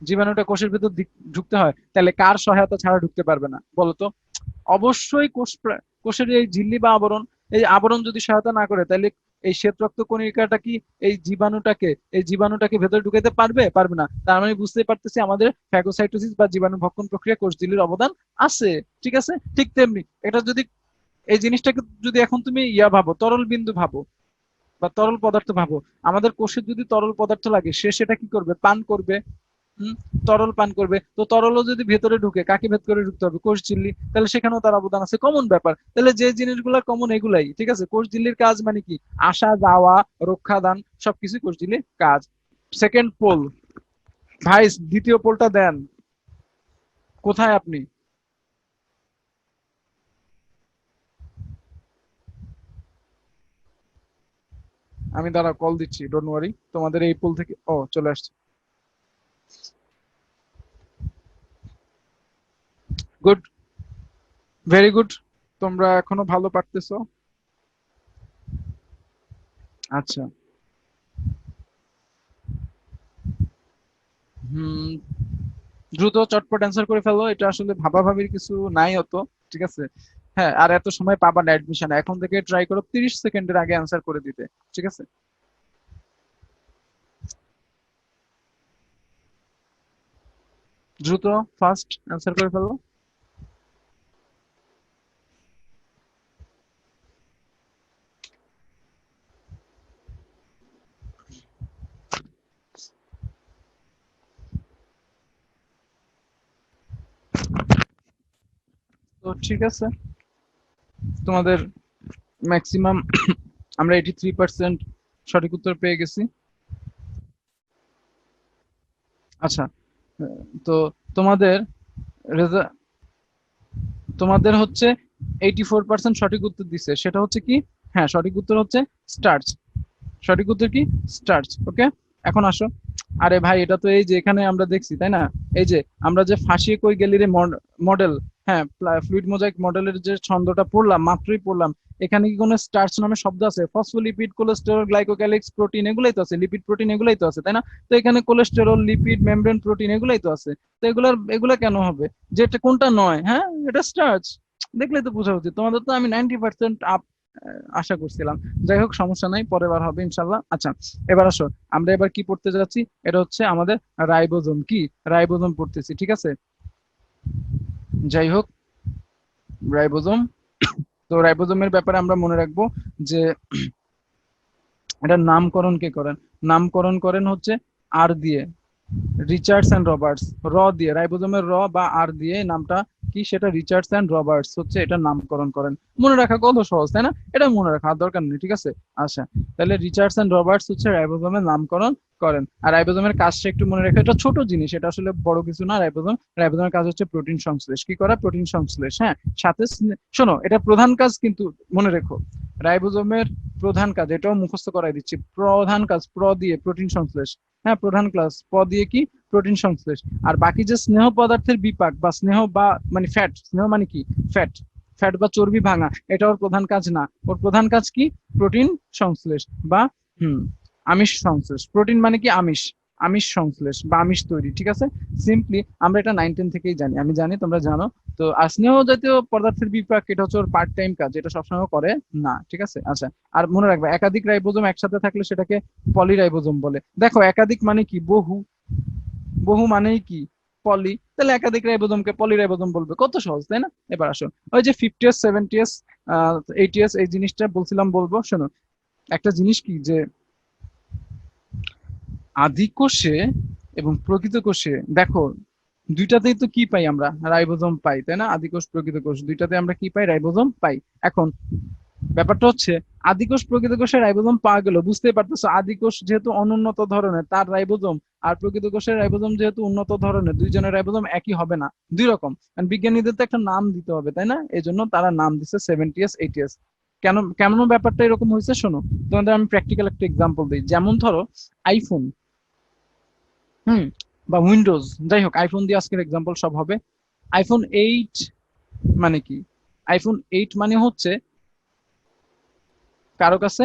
জীবাণুটা কোষের ভেতর ঢুকতে হয়, তাহলে কার সহায়তা ছাড়া ঢুকতে পারবে না বলো তো? অবশ্যই কোষের এই ঝিল্লি বা আবরণ, এই আবরণ যদি সহায়তা না করে, তাহলে এই শ্বেত রক্ত কণিকাটা কি এই জীবাণুটাকে ভেতরে ঢুকাইতে পারবে? পারবে না। তার মানে বুঝতেই পারতেছি আমাদের ফ্যাগোসাইটোসিস বা জীবাণু ভক্ষণ প্রক্রিয়া কোষ ঝিল্লির অবদান আছে। ঠিক আছে, ঠিক তেমনি এটা যদি, এই জিনিসটাকে যদি এখন তুমি ভাবো, তরল বিন্দু ভাবো বা তরল পদার্থ ভাবো, আমাদের কোষের যদি তরল পদার্থ লাগে, সে সেটা কি করবে? পান করবে। হুম, তরল পান করবে। তো তরলও যদি ভেতরে ঢুকে, কাকে ভেদ করে ঢুকতে হবে? কোষ ঝিল্লি। তাহলে সেখানেও তার অবদান আছে, কমন ব্যাপার। তাহলে যে জিনিসগুলো কমন এগুলাই, ঠিক আছে। কোষ ঝিল্লির কাজ মানে কি, আসা যাওয়া, রক্ষা দান, সবকিছু কোষ ঝিল্লির কাজ। সেকেন্ড পোল, ভাই দ্বিতীয় পোলটা দেন। কোথায় আপনি? আমি দাঁড়া কল দিচ্ছি, ডোন্ট ওয়ারি। তোমাদের এই পোল থেকে ও চলে আসছে। Good, very good. তোমরা এখনো ভালো পারতেছো। আচ্ছা। হুম, দ্রুত চটপট অ্যান্সার করে ফেলো, এটা আসলে ভাবাভাবির কিছু নাই অত, ঠিক আছে। হ্যাঁ, আর এত সময় পাবা না অ্যাডমিশনে, এখন থেকে ট্রাই করো 30 সেকেন্ডের আগে অ্যান্সার করে দিতে, ঠিক আছে। দ্রুত, ফাস্ট অ্যান্সার করে ফেলো। তো ঠিক আছে, তোমাদের ম্যাক্সিমাম আমরা 83% সঠিক উত্তর পেয়ে গেছি। আচ্ছা, তো তোমাদের রেজা তোমাদের হচ্ছে 84% সঠিক উত্তর দিছে, সেটা হচ্ছে কি, হ্যাঁ সঠিক উত্তর হচ্ছে স্টার্চ। সঠিক উত্তর কি, স্টার্চ। ওকে, এখন আসো। আরে ভাই, এটা তো এই যে এখানে আমরা দেখছি, তাই না? এই যে আমরা যে ফাঁসিয়ে কই গ্যালিরে মডেল, হ্যাঁ ফ্লুইড মোজাইক মডেলের যে ছন্দটা পড়লাম, মাত্রই পড়লাম, এখানে কি কোনো স্টার্চ নামে শব্দ আছে? ফসফোলিপিড, কোলেস্টেরল, গ্লাইকোক্যালিক্স, প্রোটিন, এগুলাই তো আছে। লিপিড, প্রোটিন, এগুলাই তো আছে, তাই না? তো এখানে কোলেস্টেরল, লিপিড, মেমব্রেন, প্রোটিন, এগুলাই তো আছে। তো এগুলা কেন হবে? যেটা কোনটা নয়, হ্যাঁ এটা স্টার্চ। দেখলে তো বোঝা উচিত তোমাদের। তো আমি 90% আপ আশা করছিলাম। যাই হোক, সমস্যা নাই, পরের বার হবে ইনশাল্লাহ। আচ্ছা, এবার আসো, আমরা এবার কি পড়তে যাচ্ছি? এটা হচ্ছে আমাদের রাইবোজোম। কি, রাইবোজোম পড়তেছি, ঠিক আছে। যাই হোক, রাইবোজোম। তো রাইবোজোমের ব্যাপারে আমরা মনে রাখবো যে এটার নামকরণ কে করেন? নামকরণ করেন হচ্ছে আর দিয়ে, রিচার্ডস অ্যান্ড রবার্টস। র দিয়ে, রাইবোজোমের র বা আর দিয়ে নামটা কি, সেটা রিচার্ডস অ্যান্ড রবার্টস হচ্ছে এটা নামকরণ করেন। মনে রাখা কত সহজ, তাই না? এটা মনে রাখা আর দরকার নেই, ঠিক আছে। আচ্ছা, তাহলে রিচার্ডস অ্যান্ড রবার্টস হচ্ছে রাইবোজোমের নামকরণ করেন। আর রাইবোজোমের কাজটা একটু মনে রাখা, এটা ছোট জিনিস, এটা আসলে বড় কিছু না। রাইবোজোমের কাজ হচ্ছে প্রোটিন সংশ্লেষ। কি করা? প্রোটিন সংশ্লেষ। হ্যাঁ, সাথে শোনো, এটা প্রধান কাজ কিন্তু মনে রেখো, রাইবোজোমের প্রধান কাজ, এটাও মুখস্থ করাই দিচ্ছি, প্রধান কাজ দিয়ে প্রোটিন সংশ্লেষ। হ্যাঁ, প্রধান ক্লাস দিয়ে কি, প্রোটিন সংশ্লেষ। আর বাকি যে স্নেহ পদার্থের বিপাক বা স্নেহ বা মানে ফ্যাট, স্নেহ মানে কি, ফ্যাট, ফ্যাট বা চর্বি ভাঙা, এটা ওর প্রধান কাজ না। ওর প্রধান কাজ কি, প্রোটিন সংশ্লেষ বা হুম আমিষ সংশ্লেষ। প্রোটিন মানে কি, আমিষ, আমিষ সংশ্লেষ বা আমিষ তৈরি, ঠিক আছে। সিম্পলি আমরা এটা 9-10 থেকেই জানি, আমি জানি তোমরা জানো। তো আর স্নেহ জাতীয় পদার্থের বিপাক, এটা হচ্ছে ওর পার্ট টাইম কাজ, এটা সবসময় করে না, ঠিক আছে। আচ্ছা, আর মনে রাখবে, একাধিক রাইবোজোম একসাথে থাকলে সেটাকে পলিরাইবোজোম বলে। দেখো, একাধিক মানে কি, বহু, বহু মানেই কি, পলি। তাহলে একাধিক রাইবোজোমকে পলিরাইবোজোম বলবে, কত সহজ, তাই না? এবার আসো, ওই যে 50s, 70s, 80s, এই জিনিসটা বলছিলাম বলবো, শোনো। একটা জিনিস কি যে আদি কোষে এবং প্রকৃত কোষে দেখো দুইটাতেই তো কি পাই আমরা, রাইবোজোম পাই, তাই না? আদি কোষ প্রকৃত কোষ দুইটাতে আমরা কি পাই? রাইবোজোম পাই। এখন ব্যাপারটা হচ্ছে আদি কোষ প্রকৃত কোষে রাইবোজোম পাওয়া গেল, বুঝতেই পারতেছো আদি কোষ যেহেতু অনুন্নত ধরনের তার রাইবোজোম, আর প্রকৃত কোষের রাইবোজোম যেহেতু উন্নত ধরনের, দুইজনের রাইবোজোম একই হবে না, দুই রকম। কারণ বিজ্ঞানীদের তো একটা নাম দিতে হবে, তাই না? এই জন্য তারা নাম দিচ্ছে 70s 80s। কেন কেমন ব্যাপারটা এরকম হয়েছে শোনো, তোমাদের আমি প্র্যাকটিক্যাল একটা এক্সাম্পল দিই। যেমন ধরো আইফোন, হুম, বা উইন্ডোজ, যাই হোক আইফোন দিয়ে আজকের এক্সাম্পল সব হবে। আইফোন 8 মানে কি? আইফোন 8 মানে হচ্ছে কারো কাছে,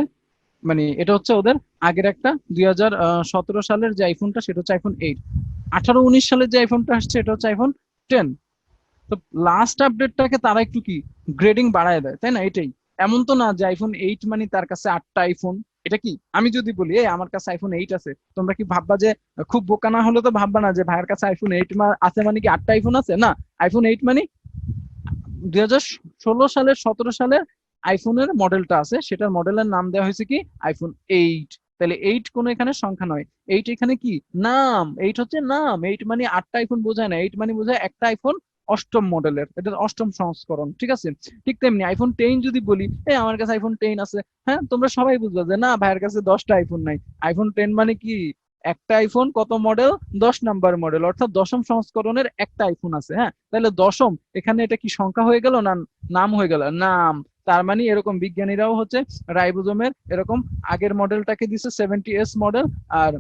মানে এটা হচ্ছে ওদের আগের একটা 2017 সালের যে আইফোনটা সেটা হচ্ছে আইফোন 8। 18-19 সালের যে আইফোনটা আসছে এটা হচ্ছে আইফোন 10। তো লাস্ট আপডেটটাকে তারা একটু কি গ্রেডিং বাড়ায় দেয়, তাই না? এটাই। এমন তো না যে আইফোন 8 মানে তার কাছে 8টা আইফোন। এটা কি আমি যদি বলি এই আমার কাছে আইফোন 8 আছে, তোমরা কি ভাববা যে, খুব বোকা না হলে তো ভাববা না যে ভাইয়ের কাছে আইফোন 8 আছে মানে কি 8টা আইফোন আছে? না, আইফোন 8 মানে 2016 সালের 17 সালের আইফোনের মডেলটা আছে, সেটার মডেলের নাম দেওয়া হয়েছে কি আইফোন 8। তাহলে 8 কোনো এখানে সংখ্যা নয়, 8 এখানে কি নাম, 8 হচ্ছে নাম। 8 মানে 8টা আইফোন বোঝায় না, 8 মানে বোঝায় একটা আইফোন, অষ্টম মডেলের, এটা অষ্টম সংস্করণ, ঠিক আছে? ঠিক তেমনি আইফোন 10 যদি বলি এই আমার কাছে আইফোন 10 আছে, হ্যাঁ তোমরা সবাই বুঝবে যে না ভাইয়ের কাছে 10টা আইফোন নাই। আইফোন 10 মানে কি একটা আইফোন, কত মডেল? 10 নাম্বার মডেল, অর্থাৎ দশম সংস্করণের একটা আইফোন আছে। হ্যাঁ, তাহলে দশম এখানে এটা কি সংখ্যা হয়ে গেল না নাম হয়ে গেল? নাম। তার মানে এরকম বিজ্ঞানীরাও হচ্ছে রাইবোজোমের এরকম আগের মডেলটাকে দিছে 70s মডেল, আর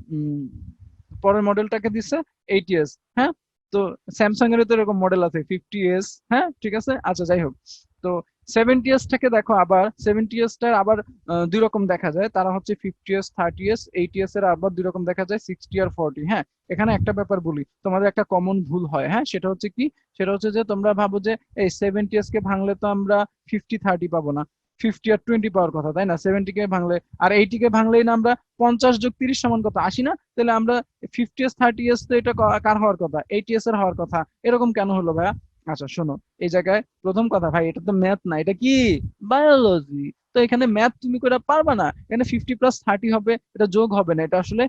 পরের মডেলটাকে দিছে 80s। হ্যাঁ, তো স্যামসাং এর তো এরকম মডেল আছে 50s। হ্যাঁ ঠিক আছে, আচ্ছা যাই হোক। তো 70s টাকে দেখো, আবার 70s টার আবার দুই রকম দেখা যায়, তারা হচ্ছে 50s 30s 80s এর আবার দুই রকম দেখা যায়, 60 আর 40। হ্যাঁ, এখানে একটা ব্যাপার বলি, তোমাদের একটা কমন ভুল হয়, হ্যাঁ সেটা হচ্ছে কি, সেটা হচ্ছে যে তোমরা ভাবো যে এই 70s কে ভাঙলে তো আমরা 50-30 পাবো না, 50 আর 20 পাওয়ার কথা, তাই না? 70 কে ভাঙলে আর 80 কে ভাঙলেই না আমরা 50 + 30 সমান কত 80 না? তাহলে আমরা 50s 30s তো এটা কার হওয়ার কথা? 80s এর হওয়ার কথা। এরকম কেন হলো ভাইয়া? আচ্ছা শোনো, এই জায়গায় প্রথম কথা ভাই, এটা তো ম্যাথ না, এটা কি বায়োলজি। তো এখানে ম্যাথ তুমি করে পারবা না, এখানে 50 + 30 হবে, এটা যোগ হবে না, এটা আসলে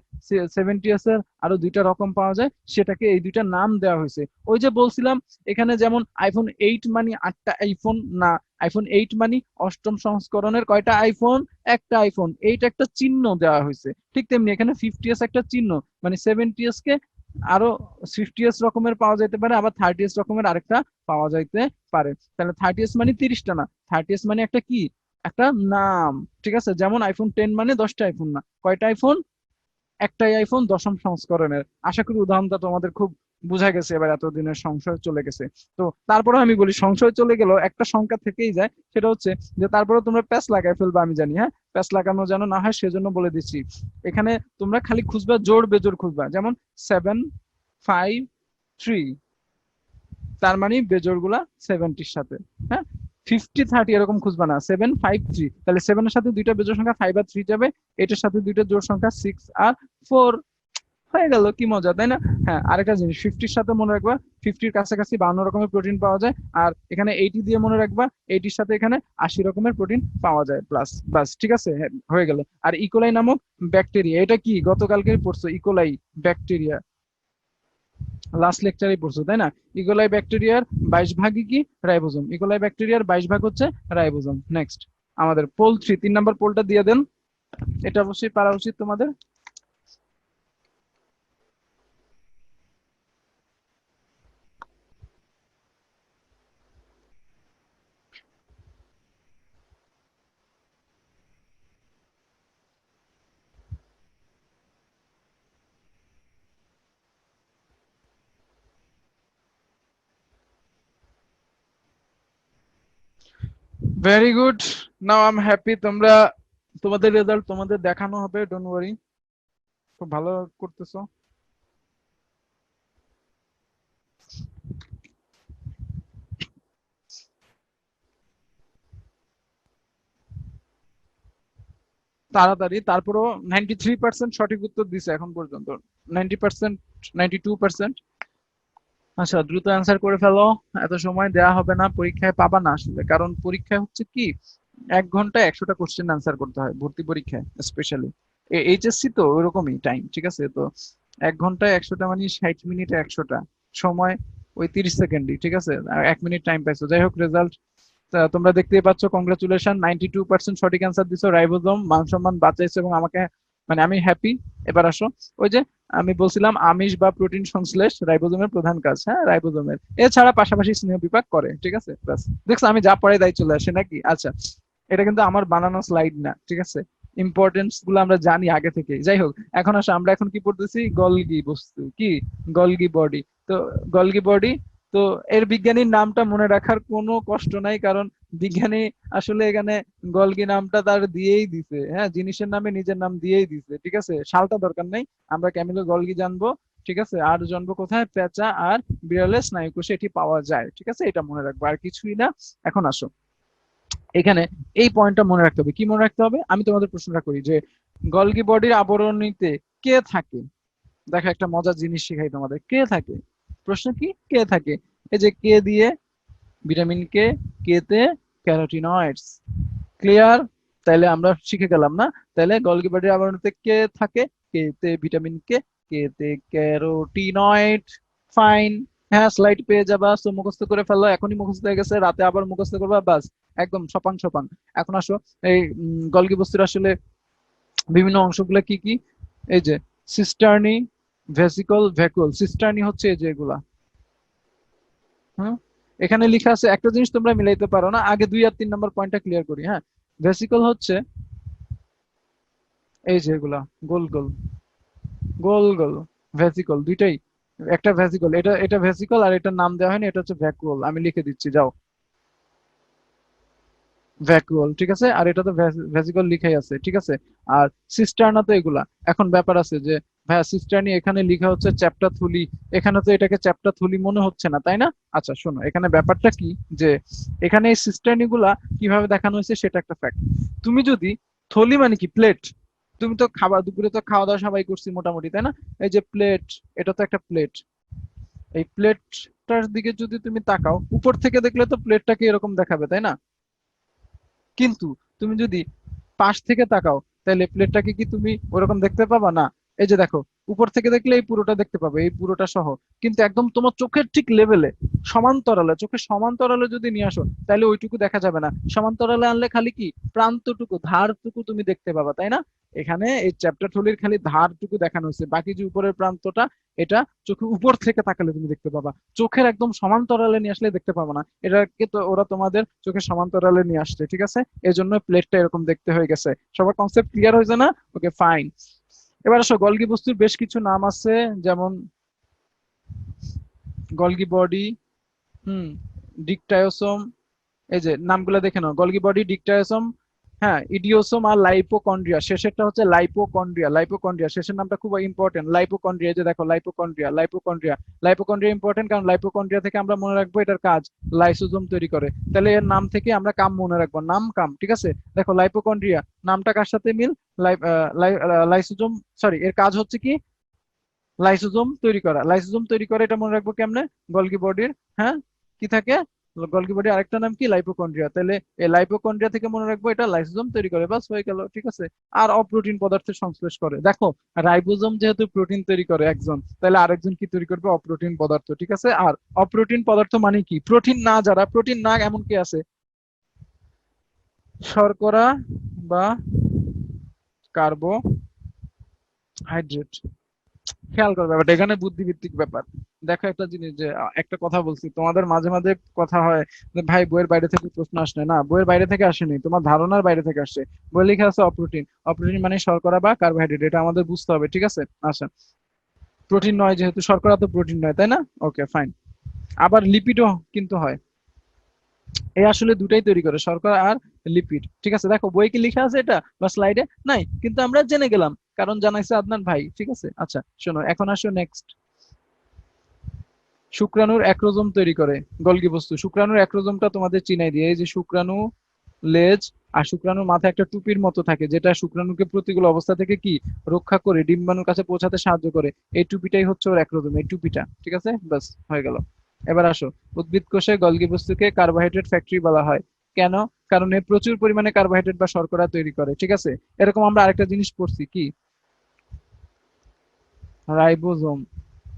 70s এর আরো দুইটা রকম পাওয়া যায়, সেটাকে এই দুইটা নাম দেওয়া হয়েছে। ওই যে বলছিলাম এখানে যেমন আইফোন 8 মানে 8টা আইফোন না, আইফোন 8 মানে অষ্টম সংস্করণের কয়টা আইফোন? একটা আইফোন, এইটা একটা চিহ্ন দেওয়া হয়েছে। ঠিক তেমনি এখানে 50s একটা চিহ্ন, মানে 70s কে আরো 50s রকমের পাওয়া যেতে পারে, আবার 30s রকমের আরেকটা পাওয়া যাইতে পারে। তাহলে 30s মানে 30টা না, 30s মানে একটা কি, একটা নাম। ঠিক আছে, যেমন আইফোন 10 মানে 10টা আইফোন না, কয়টা আইফোন? একটাই আইফোন, দশম সংস্করণের। আশা করি উদাহরণটা তোমাদের খুব বোঝা গেছে, এবার এতদিনের সংশয় চলে গেছে। তো তারপরে আমি বলি, সংশয় চলে গেল একটা সংখ্যা থেকেই যায়, সেটা হচ্ছে যে তারপরে তোমরা প্যাচ লাগাই ফেলবে আমি জানি, হ্যাঁ প্যাচ লাগানো যেন না হয় সেজন্য বলে দিচ্ছি। এখানে তোমরা খালি খুঁজবা জোড় বেজোড় খুঁজবা, যেমন 7 5 3, তার মানে বেজোড় গুলা 70-র সাথে। হ্যাঁ, 50 30 এরকম খুঁজবা না, 7 5 3, তাহলে 7 এর সাথে দুইটা বেজোড় সংখ্যা 5 আর 3 যাবে, এটার সাথে দুইটা জোড় সংখ্যা 6 আর 4। হয়ে গেল, কি মজা তাই না? হ্যাঁ, আরেকটা জিনিস 50-র সাথে মনে রাখবা, 50-র কাছাকাছি 52 রকমের প্রোটিন পাওয়া যায়, আর এখানে 80 দিয়ে মনে রাখবা, 80-র সাথে এখানে 80 রকমের প্রোটিন পাওয়া যায় প্লাস। বাস ঠিক আছে, হ্যাঁ, হয়ে গেল। আর ইকোলাই নামক ব্যাকটেরিয়া, এটা কি গতকালকে পড়ছো? ইকোলাই ব্যাকটেরিয়া লাস্ট লেকচারে পড়ছো, তাই না? ইকোলাই ব্যাকটেরিয়ার 22 ভাগই কি রাইবোজোম, ইকোলাই ব্যাকটেরিয়ার 22 ভাগ হচ্ছে রাইবোজোম। নেক্সট আমাদের পোল 3, 3 নম্বর পোলটা দিয়ে দেন, এটা অবশ্যই পারা উচিত তোমাদের। Very good, now I am happy. তোমরা তোমাদের রেজাল্ট তোমাদের দেখানো হবে, ডোন্ট ওয়ারি, খুব ভালো করতেছো। তাড়াতাড়ি, তারপরও 93% সঠিক উত্তর দিছে এখন পর্যন্ত, 90%, 92%। আচ্ছা দ্রুত অ্যান্সার করে ফেলো, এত সময় দেয়া হবে না, পরীক্ষায় পাবা না আসলে, কারণ পরীক্ষায় হচ্ছে কি 1 ঘন্টায় 100টা কোশ্চেন অ্যান্সার করতে হয়, ভর্তি পরীক্ষায় স্পেশালি। এইচএসসি তো ওরকমই টাইম, ঠিক আছে? তো 1 ঘন্টায় 100টা মানে 60 মিনিটে 100টা, সময় ওই 30 সেকেন্ডই, ঠিক আছে? আর 1 মিনিট টাইম পাইছো, যাই হোক রেজাল্ট তোমরা দেখতেই পাচ্ছ। কংগ্রাচুলেশন, 92% সঠিক অ্যান্সার দিছো। রাইবোজোম মান সম্মান বাঁচাইছো এবং আমাকে, মানে আমি হ্যাপি। এবার আসো, ওই যে আমি বলছিলাম আমিষ বা প্রোটিন সংশ্লেষ রাইবোজোমের প্রধান কাজ, হ্যাঁ রাইবোজোমের, এছাড়া পাশাপাশি স্নেহ বিপাক করে, ঠিক আছে? ব্যাস, দেখছো আমি যা পড়াই তাই চলে আসে নাকি? আচ্ছা, এটা কিন্তু আমার বানানো স্লাইড না, ঠিক আছে? ইম্পর্টেন্স গুলো আমরা জানি আগে থেকে। যাই হোক, এখন আসো, আমরা এখন কি পড়তেছি? গলগি বস্তু কি? Golgi body. তো গলগি বডি, তো এর বিজ্ঞানীর নামটা মনে রাখার কোনো কষ্ট নাই, কারণ বিজ্ঞানী আসলে এখানে গলগি নামটা তার দিয়েই দিছে, হ্যাঁ, জিনিসের নামে নিজের নাম দিয়েই দিছে, ঠিক আছে? সালটা দরকার নাই, আমরা ক্যামিলো গলগি জানবো, ঠিক আছে? আর জানবো কোথায়? পেঁচা আর বিড়ালের স্নায়ুকোষে এটি পাওয়া যায়, ঠিক আছে? এটা মনে রাখবো, আর কিছুই না। এখন আসো, এখানে এই পয়েন্টটা মনে রাখতে হবে। কি মনে রাখতে হবে? আমি তোমাদের প্রশ্নটা করি যে গলগি বডির আবরণীতে কে থাকে? দেখো, একটা মজার জিনিস শিখাই তোমাদের, কে থাকে। প্রশ্ন কি, কে থাকে? এই যে কে দিয়ে ভিটামিন কে, কে তে ক্যারোটিনয়েডস। ক্লিয়ার? তাইলে আমরা শিখে গেলাম না? তাহলে গলগি বডির আবরণীতে কে থাকে? কে তে ভিটামিন কে, কে তে ক্যারোটিনয়েড। ফাইন। হ্যাঁ, স্লাইড পেয়ে যাবা, সো মুখস্থ করে ফেলো, এখনই মুখস্থ হয়ে গেছে, রাতে আবার মুখস্থ করবা, বাস একদম সপাং সপাং। এখন আসো, এই গলগি বস্তুর আসলে বিভিন্ন অংশগুলো কি কি? এই যে সিস্টার্নি, ভেসিকল, ভ্যাকুয়াল। সিস্টার্নি হচ্ছে এই যে এগুলা, হুম, এখানে লেখা আছে। একটা জিনিস তোমরা মিলাইতে পারো না, আগে 2 আর 3 নম্বর পয়েন্টটা ক্লিয়ার করি। হ্যাঁ, ভেসিকল হচ্ছে এই যে এগুলা, গোল গোল, গোল গোল ভেসিকল দুইটাই। একটা ভেসিকল, এটা এটা ভেসিকল, আর এটার নাম দেওয়া হয়নি, এটা হচ্ছে ভ্যাকুয়াল, আমি লিখে দিচ্ছি, যাও। ভ্যাকুয়াল, ঠিক আছে? আর এটা তো ভেসিকল লিখাই আছে, ঠিক আছে? আর সিস্টার্না তো এগুলা। এখন ব্যাপার আছে যে ভাইয়া সিস্টার্নি এখানে লিখা হচ্ছে চ্যাপ্টা থুলি, এখানে তো এটাকে চ্যাপ্টা থুলি মনে হচ্ছে না, তাই না? আচ্ছা শোনো, এখানে ব্যাপারটা কি, যে এখানে এই সিস্টার্নি গুলা কিভাবে দেখানো হয়েছে সেটা একটা ফ্যাক্ট। তুমি যদি, থলি মানে কি? প্লেট। তুমি তো খাবার, দুপুরে তো খাওয়া দাওয়া সবাই করছি মোটামুটি, তাই না? এই যে প্লেট, এটা তো একটা প্লেট। এই প্লেটটার দিকে যদি তুমি তাকাও, উপর থেকে দেখলে তো প্লেটটাকে এরকম দেখাবে, তাই না? কিন্তু তুমি যদি পাশ থেকে তাকাও, তাহলে প্লেটটাকে কি তুমি ওরকম দেখতে পাবা? না। এই যে দেখো, উপর থেকে দেখলে এই পুরোটা দেখতে পাবে, এই পুরোটা সহ। কিন্তু একদম তোমার চোখের ঠিক লেভেলে, সমান্তরালে, চোখের সমান্তরালে যদি নিয়ে আসো, তাহলে ওইটুকু দেখা যাবে না। সমান্তরালে আনলে খালি কি প্রান্তটুকু, ধারটুকু তুমি দেখতে পাবা, তাই না? এখানে এই চ্যাপ্টার থলির খালি ধারটুকু দেখানো হয়েছে, বাকি যে উপরের প্রান্তটা, এটা চোখে উপর থেকে তাকালে তুমি দেখতে পাবা। চোখের একদম সমান্তরালে নিয়ে আসলে দেখতে পাবো না। এটাকে তো ওরা তোমাদের চোখের সমান্তরালে নিয়ে আসছে, ঠিক আছে? এই জন্য প্লেটটা এরকম দেখতে হয়ে গেছে। সবার কনসেপ্ট ক্লিয়ার হয়েছে না? ওকে, ফাইন। এবার আসো, গলগি বস্তুর বেশ কিছু নাম আছে, যেমন গলগি বডি, হুম, ডিকটায়োসোম। এই যে নামগুলো দেখে নাও, গলগি বডি, ডিকটায়োসোম, হ্যাঁ, ইডিওসোম আর লাইপোকন্ড্রিয়া। শেষেরটা হচ্ছে লাইপোকন্ড্রিয়া। লাইপোকন্ড্রিয়া শেষের নামটা খুব ইম্পর্টেন্ট, লাইপোকন্ড্রিয়া। এই যে দেখো, লাইপোকন্ড্রিয়া, লাইপোকন্ড্রিয়া। লাইপোকন্ড্রিয়া ইম্পর্টেন্ট, কারণ লাইপোকন্ড্রিয়া থেকে আমরা মনে রাখবো এটার কাজ লাইসোজোম তৈরি করে। তাহলে এর নাম থেকে আমরা কাম মনে রাখবো, নাম কাম, ঠিক আছে? দেখো লাইপোকন্ড্রিয়া নামটা কার সাথে মিল? লাইসোজোম, সরি, এর কাজ হচ্ছে কি? লাইসোজোম তৈরি করা। লাইসোজোম তৈরি করে, এটা মনে রাখবো কেমনে? গলগি বডির, হ্যাঁ, কি থাকে? গলগি বডির আরেকটা নাম কি? লাইপোকন্ড্রিয়া। তাহলে এই লাইপোকন্ড্রিয়া থেকে মনে রাখবো এটা লাইসোজোম তৈরি করে, বাস হয়ে গেল, ঠিক আছে? আর অপ্রোটিন পদার্থের সংশ্লেষ করে। দেখো, রাইবোজোম যেহেতু প্রোটিন তৈরি করে একজন, তাহলে আরেকজন কি তৈরি করবে? অপ্রোটিন পদার্থ, ঠিক আছে? আর অপ্রোটিন পদার্থ মানে কি? প্রোটিন না, যারা প্রোটিন না এমন কি আছে? শর্করা বা কার্বোহাইড্রেট। খেয়াল করবে ব্যাপারটা, এখানে বুদ্ধিভিত্তিক ব্যাপার। দেখো একটা জিনিস, যে একটা কথা বলছি তোমাদের, মাঝে মাঝে কথা হয় যে ভাই বইয়ের বাইরে থেকে প্রশ্ন আসে না। বইয়ের বাইরে থেকে আসেনি, তোমার ধারণার বাইরে থেকে আসছে। বই লেখা আছে অপ্রোটিন। অপ্রোটিন মানে শর্করা বা কার্বোহাইড্রেট, এটা আমাদের বুঝতে হবে, ঠিক আছে? আচ্ছা, প্রোটিন নয়, যেহেতু শর্করা তো প্রোটিন নয়, তাই না? ওকে, ফাইন। আবার লিপিডও কিন্তু হয়। এই আসলে দুটাই তৈরি করে, শর্করা আর লিপিড, ঠিক আছে? দেখো, বই কি লেখা আছে এটা বা স্লাইডে নাই, কিন্তু আমরা জেনে গেলাম, কারণ জানাইছে আদনান ভাই, ঠিক আছে? আচ্ছা শোনো, এখন আসো নেক্সট। শুক্রাণুর অ্যাক্রোজোম তৈরি করে গলগি বস্তু। শুক্রাণুর অ্যাক্রোজোমটা তোমাদের চিনাই দিয়ে, এই যে শুক্রাণু লেজ, আর শুক্রাণুর মাথায় একটা টুপির মতো থাকে, যেটা শুক্রাণুকে প্রতিকূল অবস্থা থেকে কি রক্ষা করে, ডিম্বাণুর কাছে পৌঁছাতে সাহায্য করে। এই টুপিটাই হচ্ছে ওর অ্যাক্রোজোম, এই টুপিটা, ঠিক আছে? বাস হয়ে গেল। এবার আসো, উদ্ভিদ কোষে গলগি বস্তুকে কার্বোহাইড্রেট ফ্যাক্টরি বলা হয়। কেন? কারণ এ প্রচুর পরিমাণে কার্বোহাইড্রেট বা শর্করা তৈরি করে, ঠিক আছে। এরকম আমরা আরেকটা জিনিস পড়ছি কি, রাইবোজোম।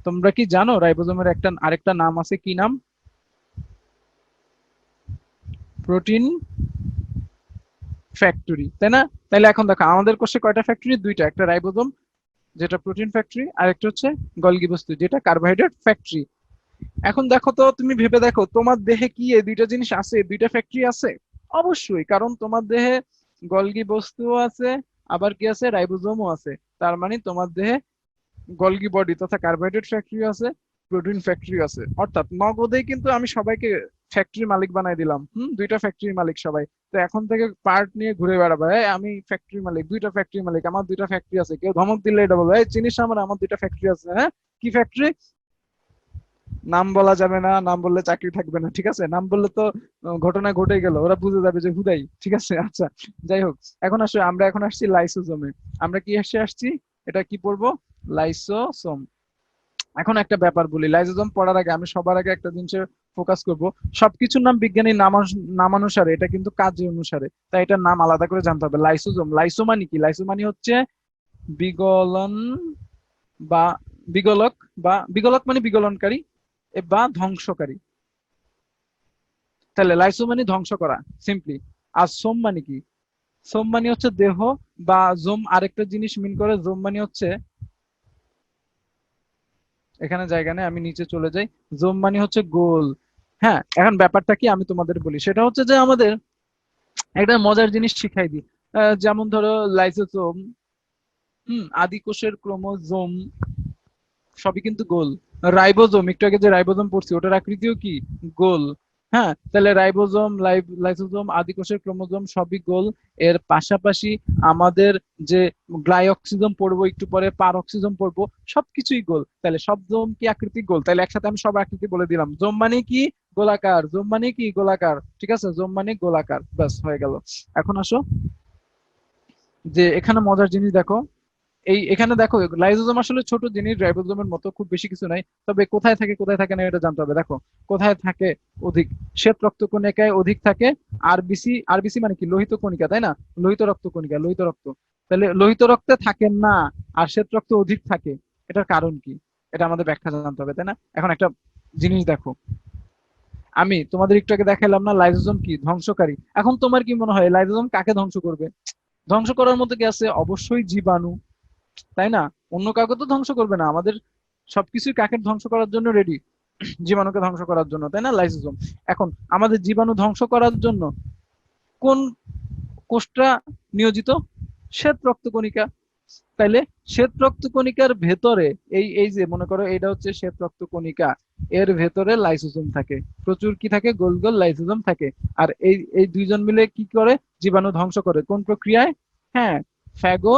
তোমরা কি জানো রাইবোজোমের আরেকটা নাম আছে, কি নাম? প্রোটিন ফ্যাক্টরি, তাই না? তাহলে এখন দেখো আমাদের কোষে কয়টা ফ্যাক্টরি? দুইটা, একটা রাইবোজোম যেটা প্রোটিন ফ্যাক্টরি, আর একটা হচ্ছে গলগি বস্তু যেটা কার্বোহাইড্রেট ফ্যাক্টরি। এখন দেখো তো, তুমি ভেবে দেখো তোমার দেহে কি এই দুইটা জিনিস আছে, দুইটা ফ্যাক্টরি আছে? অবশ্যই, কারণ তোমার দেহে গলগি বস্তুও আছে, আবার কি আছে, রাইবোজোমও আছে। তার মানে তোমার দেহে গলগি বডি তথা কার্বোহাইড্রেট ফ্যাক্টরি আছে, প্রোটিন ফ্যাক্টরি আছে। অর্থাৎ নগদেই কিন্তু আমি সবাইকে ফ্যাক্টরি মালিক বানাই দিলাম। দুইটা ফ্যাক্টরি মালিক সবাই। তো এখন থেকে পার্ট নিয়ে ঘুরে বেড়াবো, এই আমি ফ্যাক্টরি মালিক, দুইটা ফ্যাক্টরি মালিক, আমার দুইটা ফ্যাক্টরি আছে। কেউ ধমক দিলে এটা বলবো, এই চিনিস আমার দুইটা ফ্যাক্টরি আছে। হ্যাঁ, কি ফ্যাক্টরি? নাম বলা যাবে না, নাম বললে চাকরি থাকবে না, ঠিক আছে। নাম বললে তো ঘটনা ঘটে গেল, ওরা বুঝে যাবে যে হুদাই, ঠিক আছে। আচ্ছা, যাই হোক, আমরা এখন আসছি লাইসোজোমে। আমরা কি আসছি, এটা কি পড়বো? লাইসোসোম। এখন একটা ব্যাপার বলি, লাইসোজোম পড়ার আগে আমি সবার আগে একটা জিনিসে ফোকাস করব। সবকিছুর নাম বিজ্ঞানী নামানুসারে, এটা কিন্তু কাজে অনুসারে, তাই এটার নাম আলাদা করে জানতে হবে। লাইসোজোম, লাইসো মানে কি? লাইসো মানে হচ্ছে বিগলন বা বিগলক, বা বিগলক মানে বিগলনকারী বা ধ্বংসকারী। তাহলে লাইসো মানে ধ্বংস করা, সিম্পলি। আর সোম মানে কি? সোম মানে হচ্ছে দেহ, বা জোম আরেকটা জিনিস মিন করে। জোম মানে হচ্ছে, এখানে জায়গা নেই, আমি নিচে চলে যাই। জোম মানে হচ্ছে গোল। হ্যাঁ, এখন ব্যাপারটা কি আমি তোমাদের বলি, সেটা হচ্ছে যে আমাদের একটা মজার জিনিস শিখাই দিই। যেমন ধরো লাইসোসোম, আদি কোষের ক্রোমোজোম সবই কিন্তু গোল। রাইবোজোম, একটু আগে যে রাইবোজোম পড়ছি, ওটার আকৃতিও কি গোল। হ্যাঁ, তাহলে রাইবোজোম, লাইসোজোম, আদি কোষের ক্রোমোজোম সবই গোল। এর পাশাপাশি আমাদের যে গ্লাইঅক্সিজম পড়বো একটু পরে, পারঅক্সিজম পড়বো, সবকিছুই গোল। তাহলে সব জোম কি আকৃতি গোল? তাহলে একসাথে আমি সব আকৃতি বলে দিলাম। জোম মানে কি? গোলাকার। জোম মানে কি? গোলাকার, ঠিক আছে। জোম মানে গোলাকার, ব্যাস হয়ে গেল। এখন আসো, যে এখানে মজার জিনিস দেখো, এখানে দেখো লাইসোজোম আসলে ছোট জিনিস, রাইবোজোমের মতো খুব বেশি কিছু নাই। তবে কোথায় থাকে কোথায় থাকে না এটা জানতে হবে। দেখো কোথায় থাকে অধিক, শ্বেত রক্তকণিকায় অধিক থাকে। আরবিসি, আরবিসি মানে কি? লোহিত কণিকা, তাই না? লোহিত রক্তকণিকা, লোহিত রক্ত। তাহলে লোহিত রক্তে থাকে না, আর শ্বেত রক্তে অধিক থাকে। এটার কারণ কি? এটা আমাদের ব্যাখ্যা জানতে হবে, তাই না? এখন একটা জিনিস দেখো, আমি তোমাদের একটু আগে দেখালাম না লাইসোজোম কি? ধ্বংসকারী। এখন তোমার কি মনে হয় লাইসোজোম কাকে ধ্বংস করবে? ধ্বংস করার মধ্যে কি আছে? অবশ্যই জীবাণু, তাই না? অন্য কাউকে তো ধ্বংস করবে না। আমাদের সবকিছুই কাকে ধ্বংস করার জন্য রেডি? জীবাণুকে ধ্বংস করার জন্য, তাই না? লাইসোজোম। এখন আমাদের জীবাণু ধ্বংস করার জন্য কোন কোষটা নিয়োজিত? শ্বেত রক্তকণিকা। তাইলে শ্বেত রক্তকণিকার ভেতরে, এই যে মনে করো এটা হচ্ছে শ্বেত রক্তকণিকা, এর ভেতরে লাইসোজোম থাকে, প্রচুর কি থাকে? গোল গোল লাইসোজোম থাকে। আর এই দুইজন মিলে কি করে? জীবাণু ধ্বংস করে। কোন প্রক্রিয়ায়? হ্যাঁ, ফ্যাগো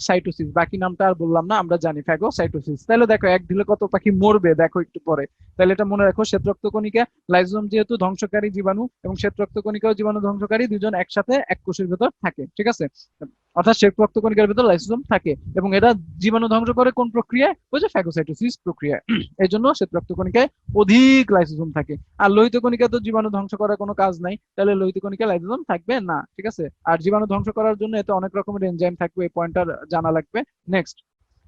সাইটোসিস। বাকি নামটা আর বললাম না, আমরা জানি ফ্যাগো সাইটোসিস। তাহলে দেখো এক ঢিলে কত পাখি মরবে, দেখো একটু পরে। তাহলে এটা মনে রাখো, শ্বেত রক্তকণিকা, লাইসোজোম যেহেতু ধ্বংসকারী জীবাণু, এবং শ্বেত রক্তকণিকাও জীবাণু ধ্বংসকারী, দুজন একসাথে এক কোষের ভেতর থাকে, ঠিক আছে। অর্থাৎ শ্বেত রক্তকণিকার ভেতর লাইসোজোম থাকে, এবং এরা জীবাণু ধ্বংস করে কোন প্রক্রিয়ায়? ওই যে ফ্যাগোসাইটোসিস প্রক্রিয়ায়। এই জন্য শ্বেত রক্তকণিকায় অধিক লাইসোজোম থাকে। আর লোহিত কণিকা তো জীবাণু ধ্বংস করার কোনো কাজ নাই, তাহলে লোহিত কণিকায় লাইসোজোম থাকবে না, ঠিক আছে। আর জীবাণু ধ্বংস করার জন্য এতে অনেক রকমের এনজাইম থাকবে, এই পয়েন্টটা জানা লাগবে। নেক্সট,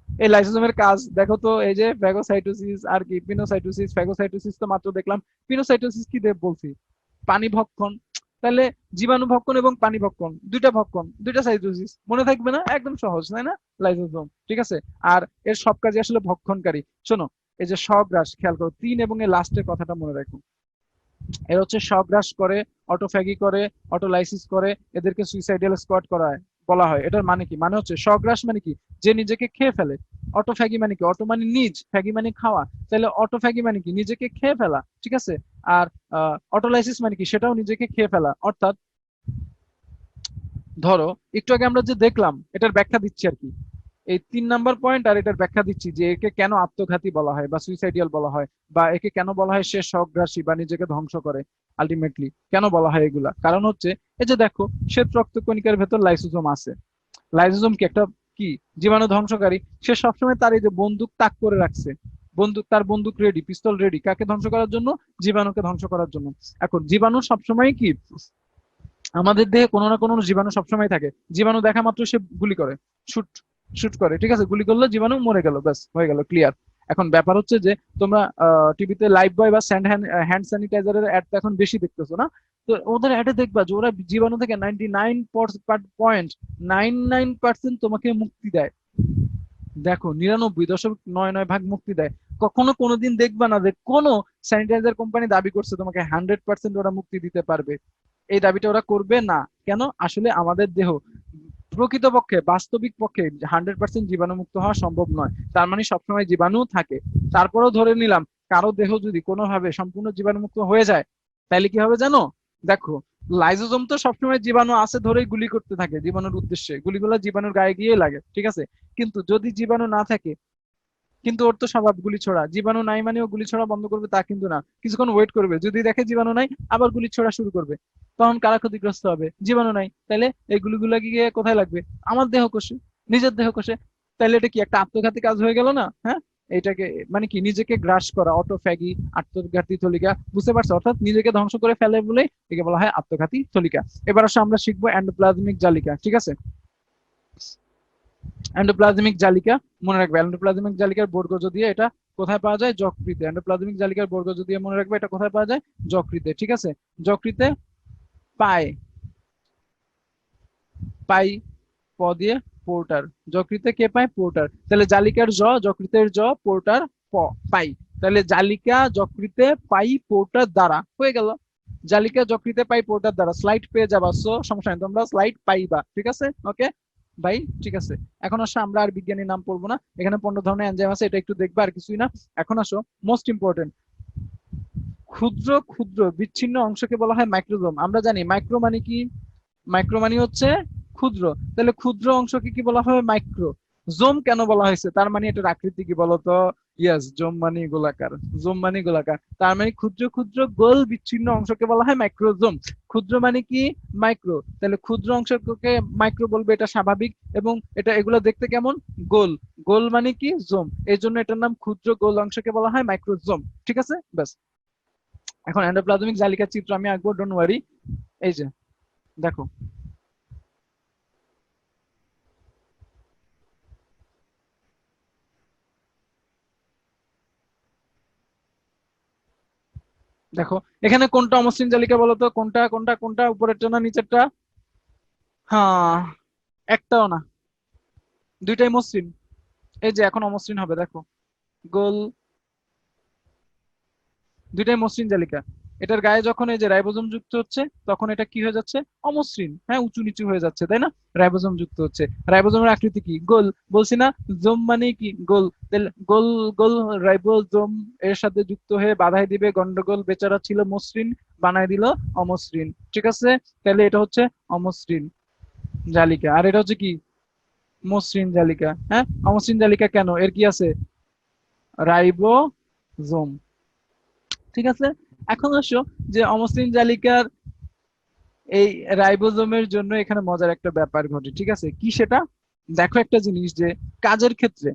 এই লাইসোজোমের কাজ দেখো তো, এই যে ফ্যাগোসাইটোসিস আর কি পিনোসাইটোসিস। ফ্যাগোসাইটোসিস তো মাত্র দেখলাম, পিনোসাইটোসিস কি দেব বলছি? পানি ভক্ষণ। তাহলে জীবাণু ভক্ষণ এবং পানি ভক্ষণ, দুইটা ভক্ষণ, দুইটা সাইটোসিস, মনে থাকবে না? একদম সহজ, তাই না? লাইসোজোম, ঠিক আছে। আর এর সব কাজে আসলে ভক্ষণকারী। শোনো, এই যে স্বগ্রাস, খেয়াল করো, 3 এবং এর লাস্টের কথাটা মনে রাখো। এর হচ্ছে স্বগ্রাস করে, অটোফ্যাগি করে, অটোলাইসিস করে, এদেরকে সুইসাইডাল স্কোয়াড করা হয়, বলা হয়। এটার মানে কি? মানে হচ্ছে স্বগ্রাস মানে কি? যে নিজেকে খেয়ে ফেলে। অটোফ্যাগি মানে কি? অটো মানে নিজ, ফ্যাগি মানে খাওয়া। তাহলে অটোফ্যাগি মানে কি? নিজেকে খেয়ে ফেলা, ঠিক আছে। আর অটোলাইসিস মানে কি? সেটাও নিজেকে খেয়ে ফেলা। অর্থাৎ ধরো একটু আগে আমরা যে দেখলাম, এটার ব্যাখ্যা দিচ্ছি আর কি। এই 3 নাম্বার পয়েন্ট আর এটার ব্যাখ্যা দিচ্ছি, যে একে কেন আত্মঘাতী বলা হয় বা সুইসাইডিয়াল বলা হয়, বা একে কেন বলা হয় সে স্বগ্রাসী বা নিজেকে ধ্বংস করে। আলটিমেটলি কেন বলা হয় এগুলা? কারণ হচ্ছে, এই যে দেখো, শ্বেত রক্তকণিকার ভেতর লাইসোজোম আছে। লাইসোজোম কি একটা কি? জীবাণু ধ্বংসকারী। সে সবসময় তার এই যে বন্দুক তাক করে রাখছে, তার বন্দুক রেডি, পিস্তল রেডি, কাকে ধ্বংস করার জন্য? জীবাণুকে ধ্বংস করার জন্য। এখন জীবাণু সবসময় কি আমাদের দেহে কোনো না কোনো জীবাণু সবসময় থাকে, জীবাণু দেখা মাত্র সে গুলি করে, শুট শুট করে, ঠিক আছে, গুলি করলো জীবাণু মরে গেল, ব্যাস হয়ে গেল, ক্লিয়ার। এখন ব্যাপার হচ্ছে যে তোমরা টিভিতে লাইফ বয় বা হ্যান্ড স্যানিটাইজারের অ্যাড তো এখন বেশি দেখতেছো না? তো ওদের অ্যাডে দেখবা যে ওরা জীবাণু থেকে 99.99% তোমাকে মুক্তি দেয়। দেখো 99.99 ভাগ মুক্তি দেয়। কখনো কোনোদিন দেখবা না যে কোনো স্যানিটাইজার কোম্পানি দাবি করছে তোমাকে 100% ওরা মুক্তি দিতে পারবে। এই দাবিটা ওরা করবে না। কেন? আসলে আমাদের দেহ প্রকৃতপক্ষে বাস্তবিক পক্ষে 100% জীবাণুমুক্ত হওয়া সম্ভব নয়, তার মানে সবসময় জীবাণু থাকে। তারপরেও ধরে নিলাম কারো দেহ যদি কোনোভাবে সম্পূর্ণ জীবাণুমুক্ত হয়ে যায়, তাহলে কি হবে জানো? দেখো, লাইজোজোম তো সবসময় জীবাণু আছে ধরেই গুলি করতে থাকে জীবাণুর উদ্দেশ্যে, গুলিগুলো জীবাণুর গায়ে গিয়ে লাগে, ঠিক আছে। কিন্তু যদি জীবাণু না থাকে, কিন্তু ওর তো স্বভাব গুলি ছোড়া, জীবাণু নাই মানে ও গুলি ছোড়া বন্ধ করবে তা কিন্তু না, কিছুক্ষণ ওয়েট করবে, যদি দেখে জীবাণু নাই আবার গুলি ছোড়া শুরু করবে। তখন কারা ক্ষতিগ্রস্ত হবে? জীবাণু নাই, তাহলে এই গুলিগুলো গিয়ে কোথায় লাগবে? আমার দেহ কোষে, নিজের দেহ কোষে। তাহলে এটা কি একটা আত্মঘাতী কাজ হয়ে গেল না? হ্যাঁ, এটাকে মানে কি নিজেকে গ্রাস করা, অটোফ্যাগি, আত্মঘাতী থলিকা, বুঝতে পারছো? অর্থাৎ নিজেকে ধ্বংস করে ফেলে বলেই একে বলা হয় আত্মঘাতী থলিকা। এবার আসলে আমরা শিখবো এন্ডোপ্লাজমিক জালিকা, ঠিক আছে। এন্ডোপ্লাজমিক জালিকা, মনে রাখবে এন্ডোপ্লাজমিক জালিকার বর্গজ দিয়ে এটা কোথায় পাওয়া যায়? যকৃতে। এন্ডোপ্লাজমিক জালিকার বর্গজ দিয়ে মনে রাখবে এটা কোথায় পাওয়া যায়? যকৃতে, ঠিক আছে। যকৃতে পায়, পাই প দিয়ে পোর্টার, যকৃতে কে পায়? পোর্টার। তাহলে জালিকার যকৃতের পোর্টার প, পাই। তাহলে জালিকা যকৃতে পাই পোর্টার দ্বারা হয়ে গেল। জালিকা যকৃতে পাই পোর্টার দ্বারা, স্লাইড পেয়ে যাবা, সো সমস্যা নেই, তোমরা স্লাইড পাইবা, ঠিক আছে, ওকে ভাই, ঠিক আছে। এখন আসো আমরা আর বিজ্ঞানীর নাম পড়বো না, এখানে 15 ধরনের এনজাইম আছে, এটা একটু দেখবা আর কিছুই না। এখন আসো মোস্ট ইম্পর্টেন্ট, ক্ষুদ্র ক্ষুদ্র বিচ্ছিন্ন অংশকে বলা হয় মাইক্রোজোম। আমরা জানি মাইক্রো মানে কি? মাইক্রো মানে হচ্ছে ক্ষুদ্র, তাহলে ক্ষুদ্র অংশকে কি বলা হয়? মাইক্রো। জোম কেন বলা হয়েছে? তার মানে এটার আকৃতি কি বলতো? ইয়েস, জোম মানে গোলাকার, জোম মানে গোলাকার, তার মানে ক্ষুদ্র ক্ষুদ্র গোল বিচ্ছিন্ন অংশকে বলা হয় মাইক্রোজোম। ক্ষুদ্র মানে কি? মাইক্রো, তাহলে ক্ষুদ্র অংশকে মাইক্রো বলবে, এটা স্বাভাবিক। এবং এটা এগুলো দেখতে কেমন? গোল। গোল মানে কি? জোম, এই জন্য এটার নাম ক্ষুদ্র গোল অংশকে বলা হয় মাইক্রোজোম, ঠিক আছে, ব্যাস। এখন এন্ডোপ্লাজমিক জালিকার চিত্র আমি আঁকবো, ডোন্ট ওয়ারি। এই যে দেখো, দেখো এখানে কোনটা অমসৃণ জালিকা বলো তো? কোনটা কোনটা কোনটা, উপরেরটা না নিচেরটা? হ্যাঁ, একটাও না, দুইটাই মসৃণ। এই যে এখন অমসৃণ হবে, দেখো, গোল, দুইটাই মসৃণ জালিকা। এটার গায়ে যখন এই যে রাইবোজোম যুক্ত হচ্ছে, তখন এটা কি হয়ে যাচ্ছে? অমসৃণ, হ্যাঁ, উঁচু নিচু হয়ে যাচ্ছে, তাই না? রাইবোজোম যুক্ত হচ্ছে, রাইবোজোমের আকৃতি কি? গোল। বলছি না, জোম মানে কি? গোল। তাহলে গোল গোল রাইবোজোম এর সাথে যুক্ত হয়ে বাধাই দিবে গন্ডগোল, বেচারা ছিল মসৃণ, বানাই দিল অমসৃণ, ঠিক আছে। তাহলে এটা হচ্ছে অমসৃণ জালিকা, আর এটা হচ্ছে কি? মসৃণ জালিকা। হ্যাঁ, অমসৃণ জালিকা কেন? এর কি আছে? রাইবোজোম, ঠিক আছে। এখন আসো যে অমসৃণ জালিকার এই রাইবোজোমের জন্য এখানে মজার একটা ব্যাপার ঘটে, ঠিক আছে, কি সেটা? দেখো একটা জিনিস, যে কাজের ক্ষেত্রে,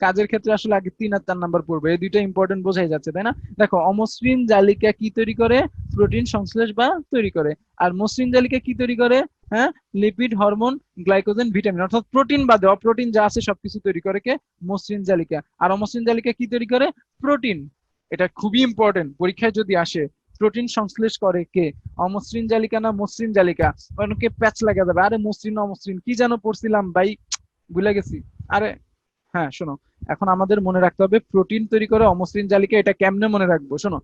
কাজের ক্ষেত্রে আসলে আগে 3 আর 4 নাম্বার পড়বে, এই দুইটা ইম্পর্টেন্ট বোঝাই যাচ্ছে, তাই না? দেখো, অমসৃণ জালিকা কি তৈরি করে? প্রোটিন সংশ্লেষ বা তৈরি করে। আর মসৃণ জালিকা কি তৈরি করে? হ্যাঁ, লিপিড, হরমোন, গ্লাইকোজেন, ভিটামিন, অর্থাৎ প্রোটিন বাদে অপ্রোটিন যা আছে সবকিছু তৈরি করে কে? মসৃণ জালিকা। আর অমসৃণ জালিকা কি তৈরি করে? প্রোটিন। এটা খুবই ইম্পর্টেন্ট, পরীক্ষায় যদি আসে। প্রোটিন সংশ্লেষ করে কে? অমসৃণ জালিকা না মসৃণ জালিকা? অনেকে প্যাচ লাগা যাবে, আরে মসৃণ অমসৃণ কি যেন পড়ছিলাম ভাই, ভুলে গেছি। আরে হ্যাঁ, শোনো, এখন আমাদের মনে রাখতে হবে প্রোটিন তৈরি করে অমসৃণ জালিকা। এটা কেমনে মনে রাখবো? শোনো,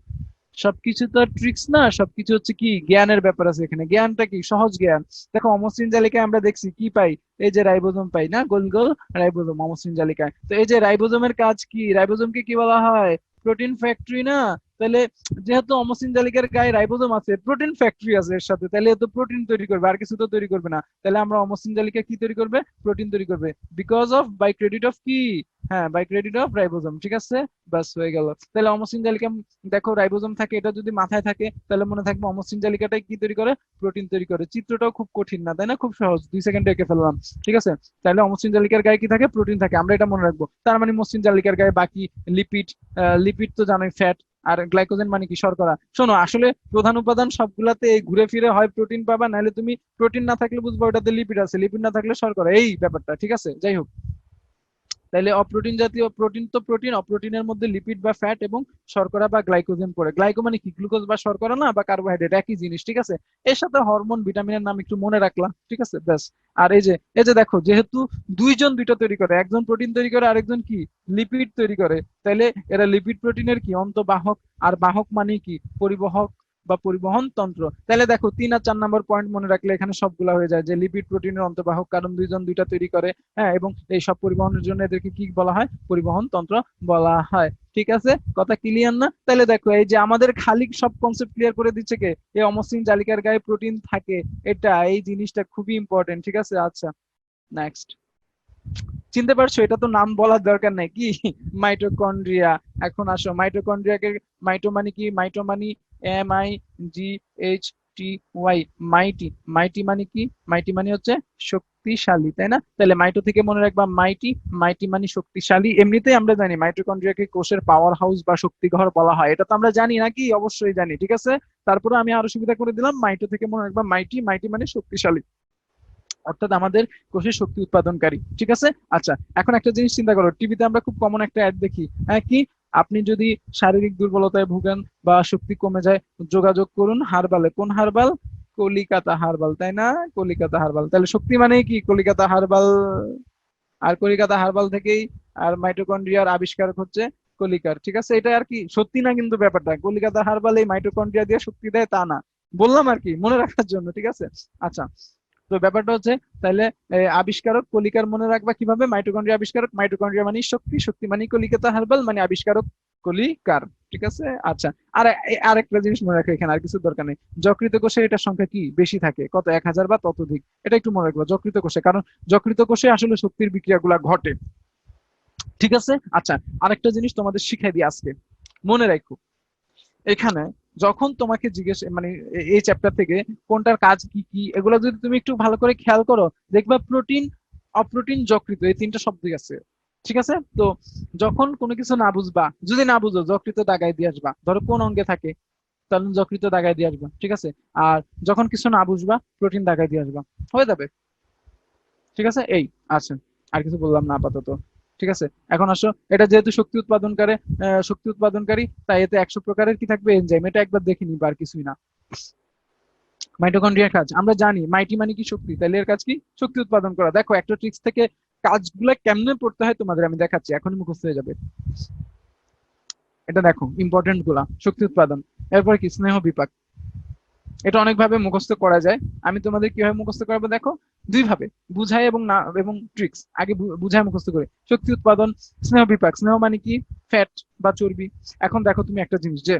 সবকিছু তো ট্রিক্স না, সবকিছু হচ্ছে কি জ্ঞানের ব্যাপার আছে এখানে। জ্ঞানটা কি? সহজ জ্ঞান। দেখো, অমসৃণ জালিকায় আমরা দেখছি কি পাই? এই যে রাইবোজোম পাই না, গোল গোল রাইবোজোম অমসৃণ জালিকায়। তো এই যে রাইবোজোমের কাজ কি? রাইবোজোমকে কি বলা হয়? প্রোটিন ফ্যাক্টরি না? তাহলে যেহেতু অমসৃণ জালিকার গায়ে রাইবোজোম আছে, প্রোটিন ফ্যাক্টরি আছে এর সাথে, তাহলে তো প্রোটিন তৈরি করবে, আর কিছু তো তৈরি করবে না। তাহলে আমরা অমসৃণ জালিকা কি তৈরি করবে? প্রোটিন তৈরি করবে, because of, by credit of কি? হ্যাঁ, বাই ক্রেডিট অফ রাইবোজোম, ঠিক আছে, বাস হয়ে গেল। তাহলে অমসৃণ জালিকা, দেখো রাইবোজোম থাকে, এটা যদি মাথায় থাকে তাহলে মনে থাকবে অমসৃণ জালিকাটাই কি তৈরি করে? প্রোটিন তৈরি করে। চিত্রটাও খুব কঠিন না, তাই না? খুব সহজ, 2 সেকেন্ডে এঁকে ফেললাম, ঠিক আছে। তাহলে অমসৃণ জালিকার গায়ে কি থাকে? প্রোটিন থাকে, আমরা এটা মনে রাখবো। তার মানে মসৃণ জালিকার গায়ে বাকি লিপিড, লিপিড তো জানোই, ফ্যাট, আর গ্লাইকোজেন মানে কি? শর্করা। শোনো, আসলে প্রধান উপাদান সবগুলাতে এই ঘুরে ফিরে হয় প্রোটিন পাবা, নাহলে তুমি প্রোটিন না থাকলে বুঝবা ওটাতে লিপিড আছে, লিপিড না থাকলে শর্করা, এই ব্যাপারটা, ঠিক আছে? যাই হোক, তাহলে অপ্রোটিন জাতীয়, প্রোটিন তো প্রোটিন, অপ্রোটিনের মধ্যে লিপিড বা ফ্যাট এবং শর্করা বা গ্লাইকোজেন পড়ে। গ্লাইকো মানে কি? গ্লুকোজ বা শর্করা না, বা কার্বোহাইড্রেট, একই জিনিস, ঠিক আছে? এর সাথে হরমোন ভিটামিনের নাম একটু মনে রাখলাম, ঠিক আছে, ব্যাস। আর এই যে দেখো, যেহেতু দুইজন দুইটা তৈরি করে, একজন প্রোটিন তৈরি করে আরেকজন কি লিপিড তৈরি করে, তাইলে এরা লিপিড প্রোটিনের কি অন্তবাহক। আর বাহক মানে কি? পরিবাহক বা পরিবহন তন্ত্র। তাহলে দেখো 3 আর 4 নম্বর পয়েন্ট মনে রাখলে এখানে সবগুলা হয়ে যায়, যে লিপিড প্রোটিনের অন্তবাহক, কারণ দুইজন দুইটা তৈরি করে। হ্যাঁ, এবং এই সব পরিবহনের জন্য এদেরকে কি বলা হয়? পরিবহন তন্ত্র বলা হয়। ঠিক আছে, কথা ক্লিয়ার না? তাহলে দেখো, এই যে আমাদের খালি সব কনসেপ্ট ক্লিয়ার করে দিচ্ছে কে? এই অমসৃণ জালিকার গায়ে প্রোটিন থাকে, এটা, এই জিনিসটা খুবই ইম্পর্টেন্ট, ঠিক আছে? আচ্ছা, নেক্সট। চিনতে পারছো? এটা তো নাম বলার দরকার নাই, কি? মাইটোকন্ড্রিয়া। এখন আসো, মাইটোকন্ড্রিয়াকে, মাইটো মানে কি? মাইটো মানে MIGHTY, মাইটি। মাইটি মানে কি? মাইটি মানে হচ্ছে শক্তিশালী, তাই না? তাহলে মাইটো থেকে মনে রাখবা মাইটি। মাইটি মানে শক্তিশালী। এমনিতেই আমরা জানি মাইটোকন্ড্রিয়াকে কোষের পাওয়ার হাউস বা শক্তিঘর বলা হয়, এটা তো আমরা জানি নাকি? অবশ্যই জানি, ঠিক আছে? তারপরে আমি আরো সুবিধা করে দিলাম, মাইটো থেকে মনে রাখবা মাইটি। মাইটি মানে শক্তিশালী, অর্থাৎ আমাদের কোষের শক্তি উৎপাদনকারী, ঠিক আছে? আচ্ছা, এখন একটা জিনিস চিন্তা করো, টিভিতে আমরা খুব কমন একটা অ্যাড দেখি, হ্যাঁ, কি? আপনি যদি শারীরিক দুর্বলতায় ভুগেন বা শক্তি কমে যায়, যোগাযোগ করুন হারবালে। কোন হারবাল? কলিকাতা হারবাল, তাই না? কলিকাতা হারবাল। তাহলে শক্তি মানে কি? কলিকাতা হারবাল। আর কলিকাতা হারবাল থেকেই আর মাইটোকন্ড্রিয়ার আবিষ্কার হচ্ছে কলিকার, ঠিক আছে? এটা আর কি সত্যি না, কিন্তু ব্যাপারটা কলিকাতা হারবাল এই মাইটোকন্ড্রিয়া দিয়ে শক্তি দেয় তা না, বললাম আর কি মনে রাখার জন্য, ঠিক আছে? আচ্ছা, তো ব্যাপারটা হচ্ছে, তাহলে আবিষ্কারক কলিকার মনে রাখবা কিভাবে? মাইটোকন্ড্রিয়া আবিষ্কারক, মাইটোকন্ড্রিয়া মানে শক্তি, শক্তি মানে কলিকাতা হার্বাল, মানে আবিষ্কারক কলিকার, ঠিক আছে? আচ্ছা, আর আরেকটা জিনিস মনে রাখো, এখানে আর কিছু দরকার নেই। যকৃত কোষে এটার সংখ্যা কি বেশি থাকে? কত? 1000 বা ততোধিক। এটা একটু মনে রাখবা, যকৃত কোষে, কারণ যকৃত কোষে আসলে শক্তির বিক্রিয়াগুলা ঘটে, ঠিক আছে? আচ্ছা, আরেকটা জিনিস তোমাদের শিখাই দিই আজকে, মনে রাখো। এখানে যখন তোমাকে জিজ্ঞেস, মানে এই চ্যাপ্টার থেকে কোনটার কাজ কি কি, এগুলো যদি তুমি একটু ভালো করে খেয়াল করো, দেখবা প্রোটিন, অপ্রোটিন, যকৃত, এই 3টা শব্দই আছে, ঠিক আছে? তো যখন কোনো কিছু না বুঝবা, যদি না বুঝো, যকৃত দাগায় দিয়ে আসবা, ধরো কোন অঙ্গে থাকে, তাহলে যকৃত দাগায় দিয়ে আসবা, ঠিক আছে? আর যখন কিছু না বুঝবা, প্রোটিন দাগায় দিয়ে আসবা, হয়ে যাবে, ঠিক আছে? এই আছে, আর কিছু বললাম না আপাতত, ঠিক আছে? এখন আসো, এটা যেহেতু শক্তি উৎপাদনকারী, তাই এতে 100 প্রকারের কি থাকবে? এনজাইম। এটা একবার দেখে নিবা, আর কিছুই না। মাইটোকন্ড্রিয়ার কাজ আমরা জানি, মাইটি মানে কি? শক্তি। তাহলে এর কাজ কি? শক্তি উৎপাদন করা। দেখো, একটা ট্রিক্স থেকে কাজগুলো কেমনে পড়তে হয় তোমাদের আমি দেখাচ্ছি, এখনই মুখস্থ হয়ে যাবে। এটা দেখো, ইম্পর্টেন্ট গুলা, শক্তি উৎপাদন, এরপর কি? স্নেহ বিপাক। এটা অনেকভাবে মুখস্থ করা যায়, আমি তোমাদের কিভাবে মুখস্থ করাবো দেখো, দুই ভাবে, বুঝাই এবং না, এবং ট্রিক্স। আগে বুঝায় মুখস্থ করে, শক্তি উৎপাদন, স্নেহ বিপাক। স্নেহ মানে কি? ফ্যাট বা চর্বি। এখন দেখো তুমি একটা জিনিস, যে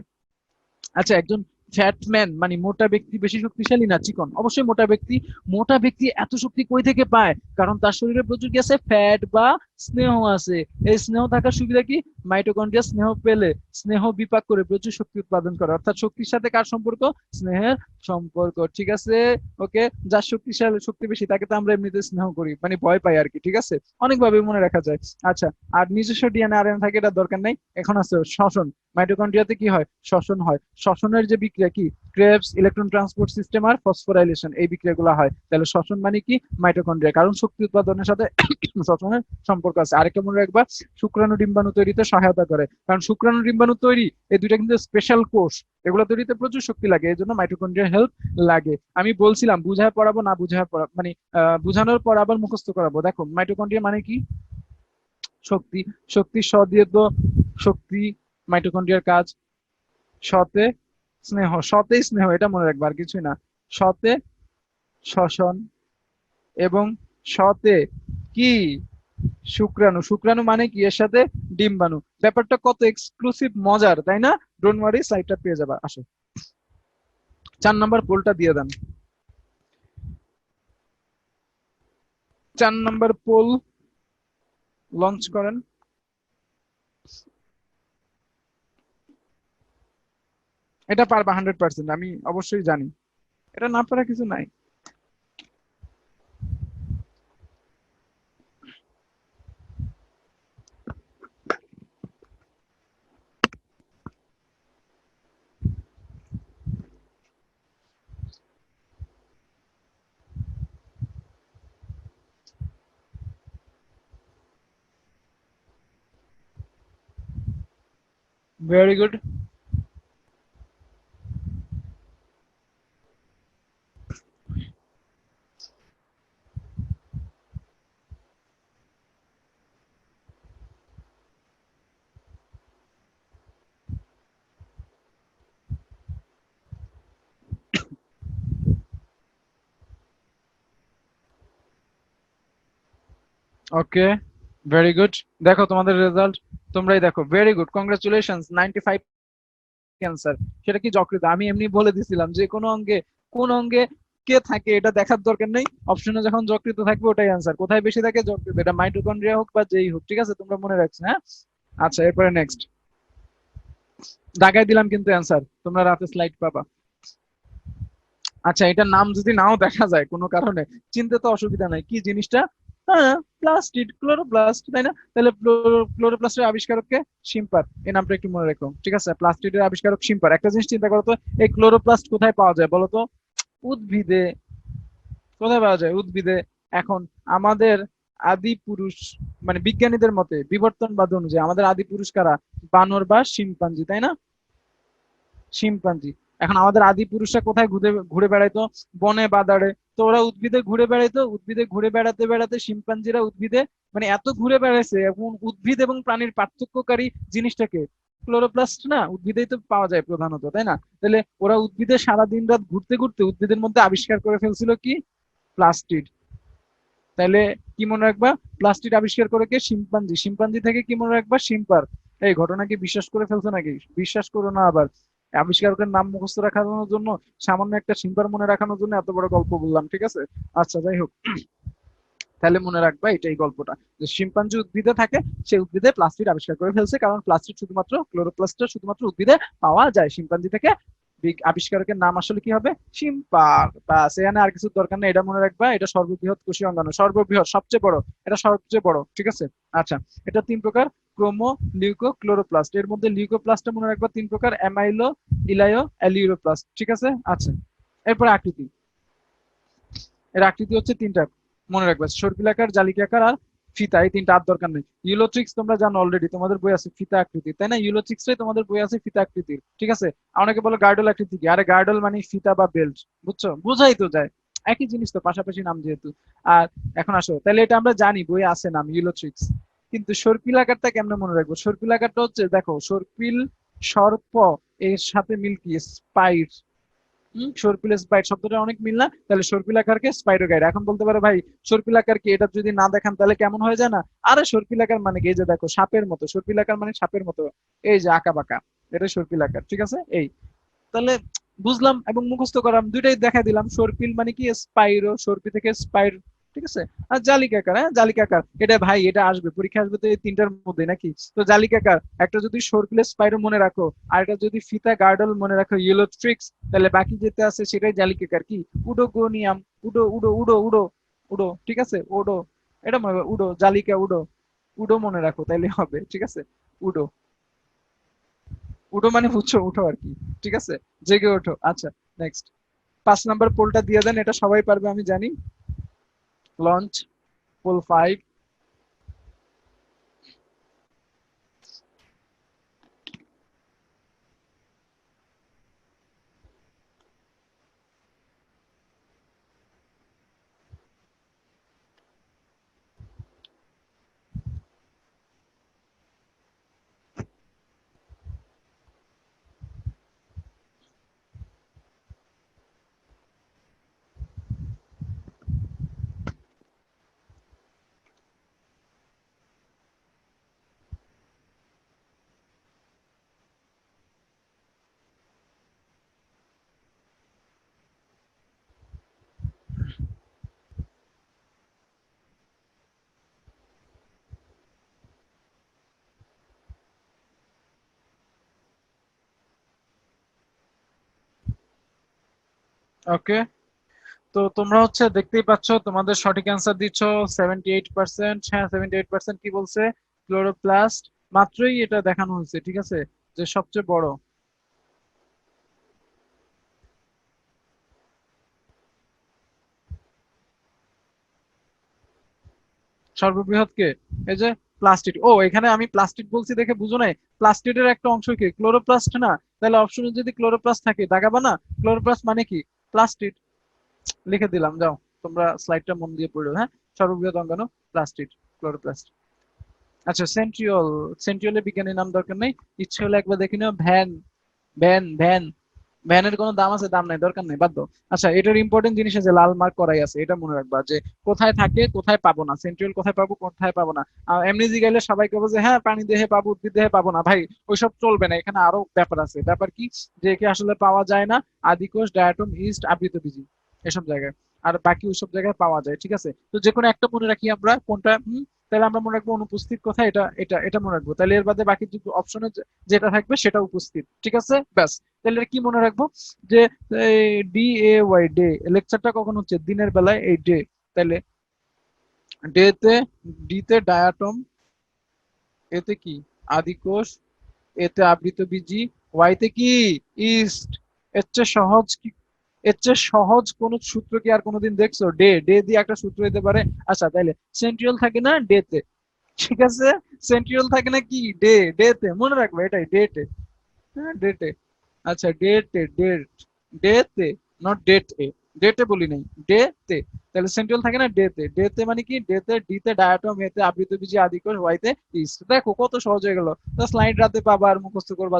আচ্ছা, একজন ফ্যাট ম্যান মানে মোটা ব্যক্তি বেশি শক্তিশালী না চিকন? অবশ্যই মোটা ব্যক্তি। মোটা ব্যক্তি এত শক্তি কই থেকে পায়? কারণ তার শরীরে প্রচুর কি আছে? ফ্যাট বা স্নেহ আছে। এই স্নেহ থাকার সুবিধা কি? মাইটোকন্ড্রিয়া স্নেহ পেলে স্নেহ বিপাক করে প্রচুর শক্তি উৎপাদন করে। অর্থাৎ শক্তির সাথে কার সম্পর্ক? স্নেহের সম্পর্ক, ঠিক আছে? ওকে, যার শক্তিশালী, শক্তি বেশি, তাকে তো আমরা এমনিতে স্নেহ করি, মানে ভয় পাই আর কি, ঠিক আছে? অনেকভাবে মনে রাখা যায়। আচ্ছা, আর নিজস্ব ডিএনএ আরএনএ থাকে, এটা দরকার নাই। এখন আছে শ্বসন। মাইটোকন্ড্রিয়াতে কি হয়? শ্বসন হয়। শ্বসনের যে বিক্রিয়া কি? ক্রেবস, ইলেকট্রন ট্রান্সপোর্ট সিস্টেম আর ফসফোরাইলেশন, এই বিক্রিয়াগুলো হয়। তাহলে শ্বসন মানে কি? মাইটোকন্ড্রিয়া, কারণ শক্তি উৎপাদনের সাথে শ্বসনের সম্পর্ক আছে। আরেকটা মনে রাখবা, শুক্রাণু ডিম্বাণু তৈরিতে সহায়তা করে, কারণ শুক্রাণু ডিম্বাণু তৈরি, এই দুইটা কিন্তু স্পেশাল কোষ, এগুলো তৈরিতে প্রচুর শক্তি লাগে, এই জন্য মাইটোকন্ড্রিয়ার হেল্প লাগে। আমি বলছিলাম বুঝায় পড়াবো না, বুঝায় পড়া মানে বুঝানোর পর আবার মুখস্থ করাবো। দেখো, মাইটোকন্ড্রিয়া মানে কি? শক্তি। শক্তি স দিয়ে তো শক্তি, মাইটোকন্ড্রিয়ার কাজ, সতে স্নেহ, সতেই স্নেহ, এটা মনে রাখবা, আর কিছুই না। সতে শ্বসন, এবং সতে কি? শুক্রাণু। শুক্রাণু মানে কি? এর সাথে ডিম্বাণু। ব্যাপারটা কত এক্সক্লুসিভ, মজার, তাই না? ডোন্ট ওয়ারি, সাইটটা পেয়ে যাবা। আসো, 4 নম্বর পোলটা দিয়ে দেন। 4 নম্বর পোল লঞ্চ করেন। এটা পারবা 100%, আমি অবশ্যই জানি, এটা না পারা কিছু নাই। Very good. Okay, very good. দেখো তোমাদের রেজাল্ট, তোমরাই দেখো। Very good, congratulations, 95 cancer. সেটা কি যকৃত? আমি এমনি বলে দিছিলাম যে কোনো অঙ্গে কোন অঙ্গে কে থাকে এটা দেখার দরকার নেই, অপশনে যখন যকৃত থাকবে ওটাই অ্যান্সার। কোথায় বেশি থাকে? যকৃত। এটা মাইটোকন্ড্রিয়া হোক বা যেই হোক, ঠিক আছে? তোমরা মনে রাখছো, হ্যাঁ? আচ্ছা, এরপরে নেক্সট। দাগাই দিলাম কিন্তু অ্যান্সার, তোমরা রাতে স্লাইড পাবা। আচ্ছা, এটার নাম যদি নাও দেখা যায় কোনো কারণে, চিনতে তো অসুবিধা নাই কি জিনিসটা। হ্যাঁ, প্লাস্টিড, ক্লোরোপ্লাস্ট, তাই না? তাহলে ক্লোরোপ্লাস্টের আবিষ্কারককে শিম্পার, এই নামটা একটু মনে রেখো, ঠিক আছে? প্লাস্টিডের আবিষ্কারক শিম্পার। একটা জিনিস চিন্তা করো তো, এই ক্লোরোপ্লাস্ট কোথায় পাওয়া যায় বলো তো? উদ্ভিদে। কোথায় পাওয়া যায়? উদ্ভিদে। এখন আমাদের আদি পুরুষ, মানে বিজ্ঞানীদের মতে বিবর্তনবাদ অনুযায়ী আমাদের আদি পুরুষ কারা? বানর বা শিম্পাঞ্জি, তাই না? শিম্পাঞ্জি। এখন আমাদের আদি পুরুষরা কোথায় ঘুরে ঘুরে বেড়াইতো? বনে বাদারে। তো ওরা উদ্ভিদে ঘুরে বেড়াইতো, উদ্ভিদে ঘুরে বেড়াতে বেড়াতে শিম্পাঞ্জিরা উদ্ভিদে, মানে এত ঘুরে বেড়াইছে। এখন উদ্ভিদ এবং প্রাণীর পার্থক্যকারী জিনিসটাকে ক্লোরোপ্লাস্ট না, উদ্ভিদেই তো পাওয়া যায় প্রধানত, তাই না? তাহলে ওরা উদ্ভিদে সারা দিন রাত ঘুরতে ঘুরতে উদ্ভিদের মধ্যে আবিষ্কার করে ফেলছিল কি? প্লাস্টিড। তাহলে কি মনে রাখবা? প্লাস্টিড আবিষ্কার করে কে? শিম্পাঞ্জি। শিম্পাঞ্জি থেকে কি মনে রাখবা? শিম্পার। এই ঘটনা কি বিশ্বাস করে ফেলছো নাকি? বিশ্বাস করো না আবার। আবিষ্কারকের নাম মুখস্থ রাখানোর জন্য, সামান্য একটা শিম্পার মনে রাখানোর জন্য এত বড় গল্প বললাম, ঠিক আছে? আচ্ছা, যাই হোক। তাহলে মনে রাখবা এটাই গল্পটা, যে শিম্পাঞ্জি উদ্ভিদে থাকে, সেই উদ্ভিদে প্লাস্টিড আবিষ্কার করে ফেলছে, কারণ প্লাস্টিড শুধুমাত্র, ক্লোরোপ্লাস্টটা শুধুমাত্র উদ্ভিদে পাওয়া যায়। শিম্পাঞ্জি থেকে আবিষ্কারকের নাম আসলে কি হবে? শিম্পার। বাস, এখানে আর কিছু দরকার নেই, এটা মনে রাখবা। এটা সর্ববৃহৎ কোষীয় অঙ্গাণু, সর্ববৃহৎ, সবচেয়ে বড়। এটা সবচেয়ে বড়, ঠিক আছে? আচ্ছা, এটা তিন প্রকার: ক্রোমো, লিউকো, ক্লোরোপ্লাস্ট। এর মধ্যে লিউকোপ্লাস্টটা মনে রাখবা তিন প্রকার: অ্যামাইলো, ইলায়ো, অ্যালিউরোপ্লাস্ট, ঠিক আছে? আচ্ছা, এরপর আকৃতি। এর আকৃতি হচ্ছে তিনটা, মনে রাখবে: সর্পিলাকার, জালিকাকার আর ফিতা। এই তিনটা আর দরকার নেই। ইউলোট্রিক্স তোমরা জানো অলরেডি, তোমাদের বই আছে ফিতা আকৃতি, তাই না? ইউলোট্রিক্সটাই তোমাদের বই আছে ফিতা আকৃতির, ঠিক আছে? অনেকে বলে গার্ডল আকৃতি কি? আরে গার্ডল মানে ফিতা বা বেল্ট, বুঝছো? বোঝাই তো যায়, একই জিনিস তো, পাশাপাশি নাম যেহেতু। আর এখন আসো, তাহলে এটা আমরা জানি বই আছে নাম ইউলোট্রিক্স, কিন্তু সর্পিলাকারটা কেমনে মনে রাখবো? সর্পিলাকারটা হচ্ছে, দেখো, সর্পিল, সর্প, এর সাথে মিল কি? স্পাইর। সর্পিল স্পাইড শব্দটা অনেক মিল না? তাহলে সর্পিল আকারকে স্পাইডার গাইড। এখন বলতে পারো ভাই সর্পিল আকার কি, এটা যদি না দেখান তাহলে কেমন হয়ে যায় না? আরে সর্পিল আকার মানে কি, এই যে দেখো সাপের মতো, সর্পিল আকার মানে সাপের মতো, এই যে আঁকা বাঁকা, এটা সর্পিল আকার, ঠিক আছে? এই, তাহলে বুঝলাম এবং মুখস্থ করাম, দুইটাই দেখা দিলাম। সর্পিল মানে কি? স্পাইরো, সর্পি থেকে স্পাইর, ঠিক আছে? আর জালিকাকার, হ্যাঁ জালিকাকার, এটা ভাই এটা আসবে পরীক্ষা, আসবে তো এই তিনটার মধ্যে নাকি? তো জালিকাকার একটা যদি সর্পিল স্পাইরো মনে রাখো, আর এটা যদি ফিতা গার্ডল মনে রাখো, ইয়েলোট্রিক্স, তাহলে বাকি যেটা আছে সেটাই জালিকাকার। কি? উডোগোনিয়াম, উডো উডো উডো উডো উডো, ঠিক আছে? উডো, এটা মনে রাখো, উডো, জালিকা, উডো, উডো মনে রাখো, তাইলে হবে, ঠিক আছে? উডো। উঠো মানে বুঝছো, উঠো আর কি, ঠিক আছে? জেগে ওঠো। আচ্ছা, নেক্সট। 5 নাম্বার পোলটা দিয়ে দেন, এটা সবাই পারবে আমি জানি। Launch, pole 5। ওকে, তো তোমরা হচ্ছে দেখতেই পাচ্ছ তোমাদের সঠিক অ্যান্সার দিচ্ছ 78%। হ্যাঁ, 78%। কি বলছে? ক্লোরোপ্লাস্ট। মাত্রই এটা দেখানো হয়েছে, ঠিক আছে, যে সবচেয়ে বড়। সর্ববৃহৎ কে? এই যে প্লাস্টিড। ও এখানে আমি প্লাস্টিড বলছি দেখে বুঝো নাই, প্লাস্টিডের একটা অংশ কি ক্লোরোপ্লাস্ট না? তাহলে অপশনে যদি ক্লোরোপ্লাস্ট থাকে দাগাবা না, ক্লোরোপ্লাস্ট মানে কি প্লাস্টিড। লিখে দিলাম, যাও তোমরা স্লাইডটা মন দিয়ে পড়ো। হ্যাঁ, সর্ববৃহৎ অঙ্গাণু প্লাস্টিড, ক্লোরোপ্লাস্ট। আচ্ছা সেন্ট্রিওল, সেন্ট্রিওলের বিজ্ঞানী নাম দরকার নেই, ইচ্ছে হলে একবার দেখে নিও। ভ্যান, ভ্যান ভ্যান, ভ্যানের কোনো দাম আছে? দাম নাই, দরকার নেই, বাদ দাও। আচ্ছা এটার ইম্পর্টেন্ট জিনিস আছে, লাল মার্ক করাই আছে, এটা মনে রাখবা যে কোথায় থাকে কোথায় পাবো না, সেন্ট্রিওল কোথায় পাবো কোথায় পাবো না। এমনি জিগাইলে সবাই কেবল যে হ্যাঁ পানি দেহে পাবো উদ্ভিদ দেহে পাবো না, ভাই ওইসব চলবে না, এখানে আরো ব্যাপার আছে। ব্যাপার কি, যে একে আসলে পাওয়া যায় না আদিকোষ, ডায়াটম, ইস্ট, আবৃতবীজী এসব জায়গায়, আর বাকি ওইসব জায়গায় পাওয়া যায়। ঠিক আছে, তো যে কোনো একটা মনে রাখি আমরা, কোনটা তাহলে আমরা মনে রাখবো অনুপস্থিত কোথায়, এটা এটা এটা মনে রাখবো। তাহলে এর বাদে বাকি অপশনে যেটা থাকবে সেটা উপস্থিত। ঠিক আছে, ব্যাস। তাহলে এটা কি মনে রাখবো, যে ডি এ ওয়াই, ডে, লেকচারটা কখন হচ্ছে, দিনের বেলায়, এই ডে। তাহলে ডে তে, ডি তে ডায়াটম, এতে কি আদিকোষ, এতে আবৃতবীজী, ওয়াই তে কি ইস্ট। এর চেয়ে সহজ কি, এর চেয়ে সহজ কোন সূত্র কি আর কোনোদিন দেখছো? ডে, ডে দিয়ে একটা সূত্র হতে পারে। আচ্ছা তাইলে সেন্ট্রিওল থাকে না ডে তে, ঠিক আছে, সেন্ট্রিওল থাকে না কি ডে, ডে তে মনে রাখবো, এটাই ডেটে। হ্যাঁ ডেটে। আচ্ছা ডেটে, ডেট, ডেতে, নট ডেট এ, ডেটে বলি নাই, ডে তে। তাহলে সেন্ট্রাল থাকে না ডেতে, ডেতে মানে কি ডেতে, ডিতে ডায়াটম, এতে আবৃতবীজী, আদিকোষ, ওয়াইতে ইস্ট। দেখো কত সহজ হয়ে গেল। স্লাইড রাতে পাবা আর মুখস্থ করবা,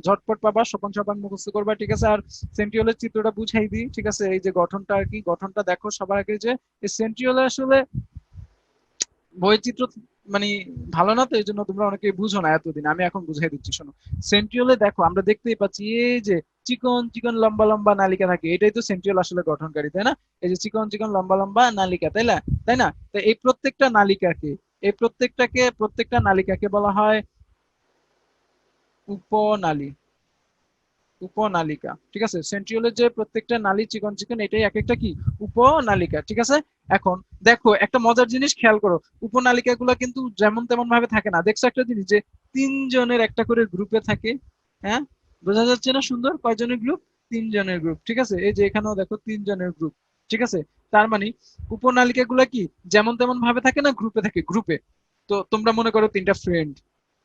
ঝটপট পাবা, সপান সপান মুখস্থ করবা। ঠিক আছে, আর সেন্ট্রিওলের চিত্রটা বুঝাই দিই। ঠিক আছে, এই যে গঠনটা আর কি, গঠনটা দেখো সবার আগে, যে এই সেন্ট্রিওলে আসলে বৈচিত্র্য মানে ভালো না, তো এই জন্য তোমরা অনেকে বুঝো না এতদিন, আমি এখন বুঝাই দিচ্ছি শোনো। সেন্ট্রিওলে দেখো আমরা দেখতেই পাচ্ছি এই যে চিকন চিকন লম্বা লম্বা নালিকা থাকে, এটাই তো সেন্ট্রিওল আসলে গঠনকারী, তাই না? এই যে চিকন চিকন লম্বা লম্বা নালিকা, তাই না? তাই না? তো এই প্রত্যেকটা নালিকাকে, এই প্রত্যেকটা নালিকাকে বলা হয় উপনালী, উপনালিকা। ঠিক আছে, সেন্ট্রিওলের যে প্রত্যেকটা নালী চিকন চিকন, এটাই এক একটা কি উপনালিকা। ঠিক আছে, এখন দেখো একটা মজার জিনিস খেয়াল করো, উপনালিকা গুলা কিন্তু যেমন তেমন ভাবে থাকে না। দেখছো একটা জিনিস, যে তিনজনের একটা করে গ্রুপে থাকে। হ্যাঁ, বোঝা যাচ্ছে না সুন্দর, কয়জনের গ্রুপ? তিনজনের গ্রুপ। ঠিক আছে, এই যে এখানেও দেখো তিনজনের গ্রুপ। ঠিক আছে, তার মানে উপনালিকা গুলা কি যেমন তেমন ভাবে থাকে না, গ্রুপে থাকে, গ্রুপে। তো তোমরা মনে করো তিনটা ফ্রেন্ড,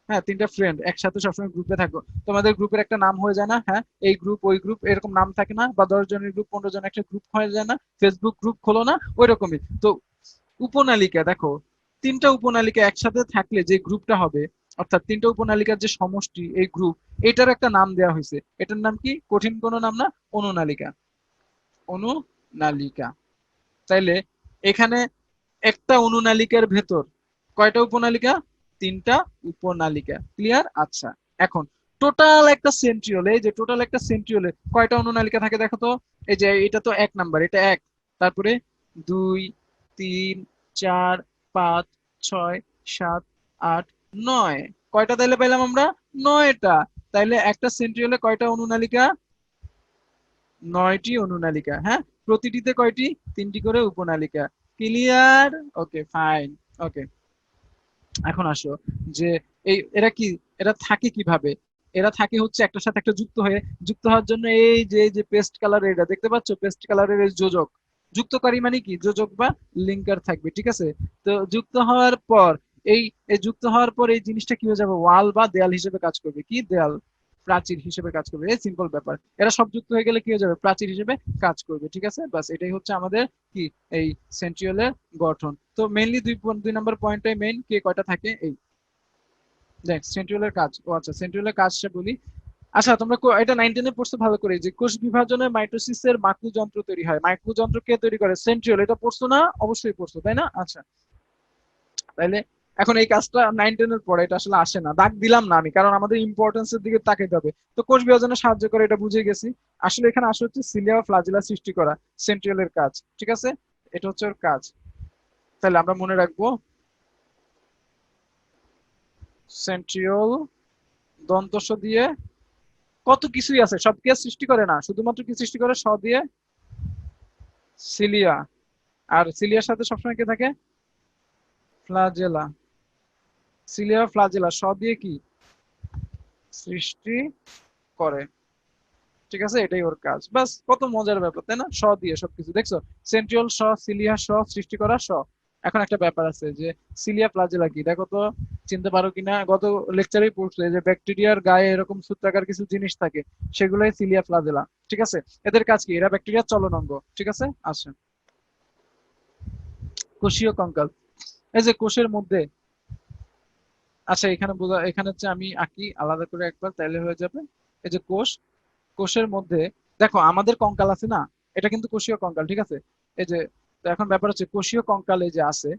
হ্যাঁ তিনটা ফ্রেন্ড একসাথে সবসময় গ্রুপে থাকো, তোমাদের গ্রুপের একটা নাম হয়ে যায় না? হ্যাঁ, এই গ্রুপ ওই গ্রুপ এরকম নাম থাকে না? বা 10 জনের গ্রুপ, 15 জন একটা গ্রুপ হয়ে যায় না? ফেসবুক গ্রুপ খোলো না, ওই রকমই তো উপনালিকা। দেখো তিনটা উপনালিকা একসাথে থাকলে যে গ্রুপটা হবে, অর্থাৎ তিনটা উপনালিকার যে সমষ্টি, এই গ্রুপ, এটার একটা নাম দেওয়া হয়েছে। এটার নাম কি? কঠিন কোনো নাম না, অনুনালিকা, অনুনালিকা। তাইলে এখানে একটা অনুনালিকার ভেতর কয়টা উপনালিকা? তিনটা উপনালিকা। ক্লিয়ার? আচ্ছা, এখন টোটাল একটা সেন্ট্রিওলে, এই যে টোটাল একটা সেন্ট্রিওলে কয়টা অনুনালিকা থাকে দেখো তো। এই যে এটা তো 1 নাম্বার, এটা এক, তারপরে 2, 3, 4, 5, 6, 7, 8, 9। কয়টা তাইলে পেলাম আমরা? 9টা। তাইলে একটা সেন্ট্রিওলে কয়টা অনুনালিকা? 9টি অনুনালিকা। হ্যাঁ, প্রতিটিতে কয়টি? 3টি করে উপনালিকা। ক্লিয়ার? Okay fine. ওকে, এখন আসো, যে এই এরা কি, এরা থাকে কিভাবে? এরা থাকে হচ্ছে একটার সাথে একটা যুক্ত হয়ে। যুক্ত হওয়ার জন্য এই যে পেস্ট কালারের, এটা দেখতে পাচ্ছ পেস্ট কালারের এই যোজক, যুক্তকারী মানে কি যোজক বা লিঙ্কার থাকবে। ঠিক আছে, তো যুক্ত হওয়ার পর এই এই যুক্ত হওয়ার পর এই জিনিসটা কি হয়ে যাবে? ওয়াল বা দেয়াল হিসেবে কাজ করবে। কি দেয়াল? প্রাচীর হিসেবে কাজ করবে। এই সিম্পল ব্যাপার। এরা সব যুক্ত হয়ে গেলে কি হয়ে যাবে? প্রাচীর হিসেবে কাজ করবে। ঠিক আছে, বাস এটাই হচ্ছে আমাদের কি এই সেন্ট্রিওলের গঠন। তো মেইনলি দুই নাম্বার পয়েন্টটাই মেইন, কে কয়টা থাকে এই। দেখ সেন্ট্রিওলের কাজ, ও আচ্ছা সেন্ট্রিওলের কাজটা বলি। আচ্ছা তোমরা এটা 9-10 এ পড়ছো ভালো করে, যে কোষ বিভাজনে মাইটোসিসের মাকু যন্ত্র তৈরি হয়। মাইক্রো যন্ত্র কে তৈরি করে? সেন্ট্রিওল। এটা পড়ছো না? অবশ্যই পড়ছো, তাই না? আচ্ছা, তাইলে এখন এই কাজটা 9-10 এর পরে, এটা আসলে আসে না, দাগ দিলাম না আমি, কারণ আমাদের ইম্পর্টেন্স এর দিকে তাকাইতে হবে। তো কোষ বিভাজনে সাহায্য করে, এটা বুঝে গেছি। আসলে এখানে আসলে হচ্ছে সিলিয়া বা ফ্লাজেলা সৃষ্টি করা, সেন্ট্রিওলের কাজ। ঠিক আছে, এটা হচ্ছে ওর কাজ। তাহলে আমরা মনে রাখবো সেন্ট্রিওল দন্তস দিয়ে কত কিছুই আছে, সব কি আর সৃষ্টি করে না, শুধুমাত্র কি সৃষ্টি করে? স দিয়ে সিলিয়া, আর সিলিয়ার সাথে সবসময় কে থাকে? ফ্লাজেলা। সিলিয়া ফ্লাজেলা স দিয়ে কি সৃষ্টি করে। ঠিক আছে, এটাই ওর কাজ। বাস কত মজার ব্যাপার, তাই না? স দিয়ে সবকিছু দেখছো, সেন্ট্রিওল স, সিলিয়া স, সৃষ্টি করা স। এখন একটা ব্যাপার আছে যে সিলিয়া ফ্লাজেলা কি, দেখো তো চিনতে পারো কিনা। গত লেকচারেই পড়ছিলে যে ব্যাকটেরিয়ার গায়ে এরকম সূত্রাকার কিছু জিনিস থাকে, সেগুলোই সিলিয়া ফ্লাজেলা। ঠিক আছে, এদের কাজ কি? এরা ব্যাকটেরিয়ার চলনাঙ্গ। ঠিক আছে, আসে কোষীয় কঙ্কাল। এই যে কোষের মধ্যে, আচ্ছা এখানে বোঝা, এখানে হচ্ছে আমি আঁকি আলাদা করে একবার, তাইলে হয়ে যাবে। এই যে কোষ, কোষের মধ্যে দেখো আমাদের কঙ্কাল আছে না, এটা কিন্তু কোষীয় কঙ্কাল। ঠিক আছে, এই যে, তো এখন ব্যাপার হচ্ছে কোষীয় কঙ্কাল এই যে আছে,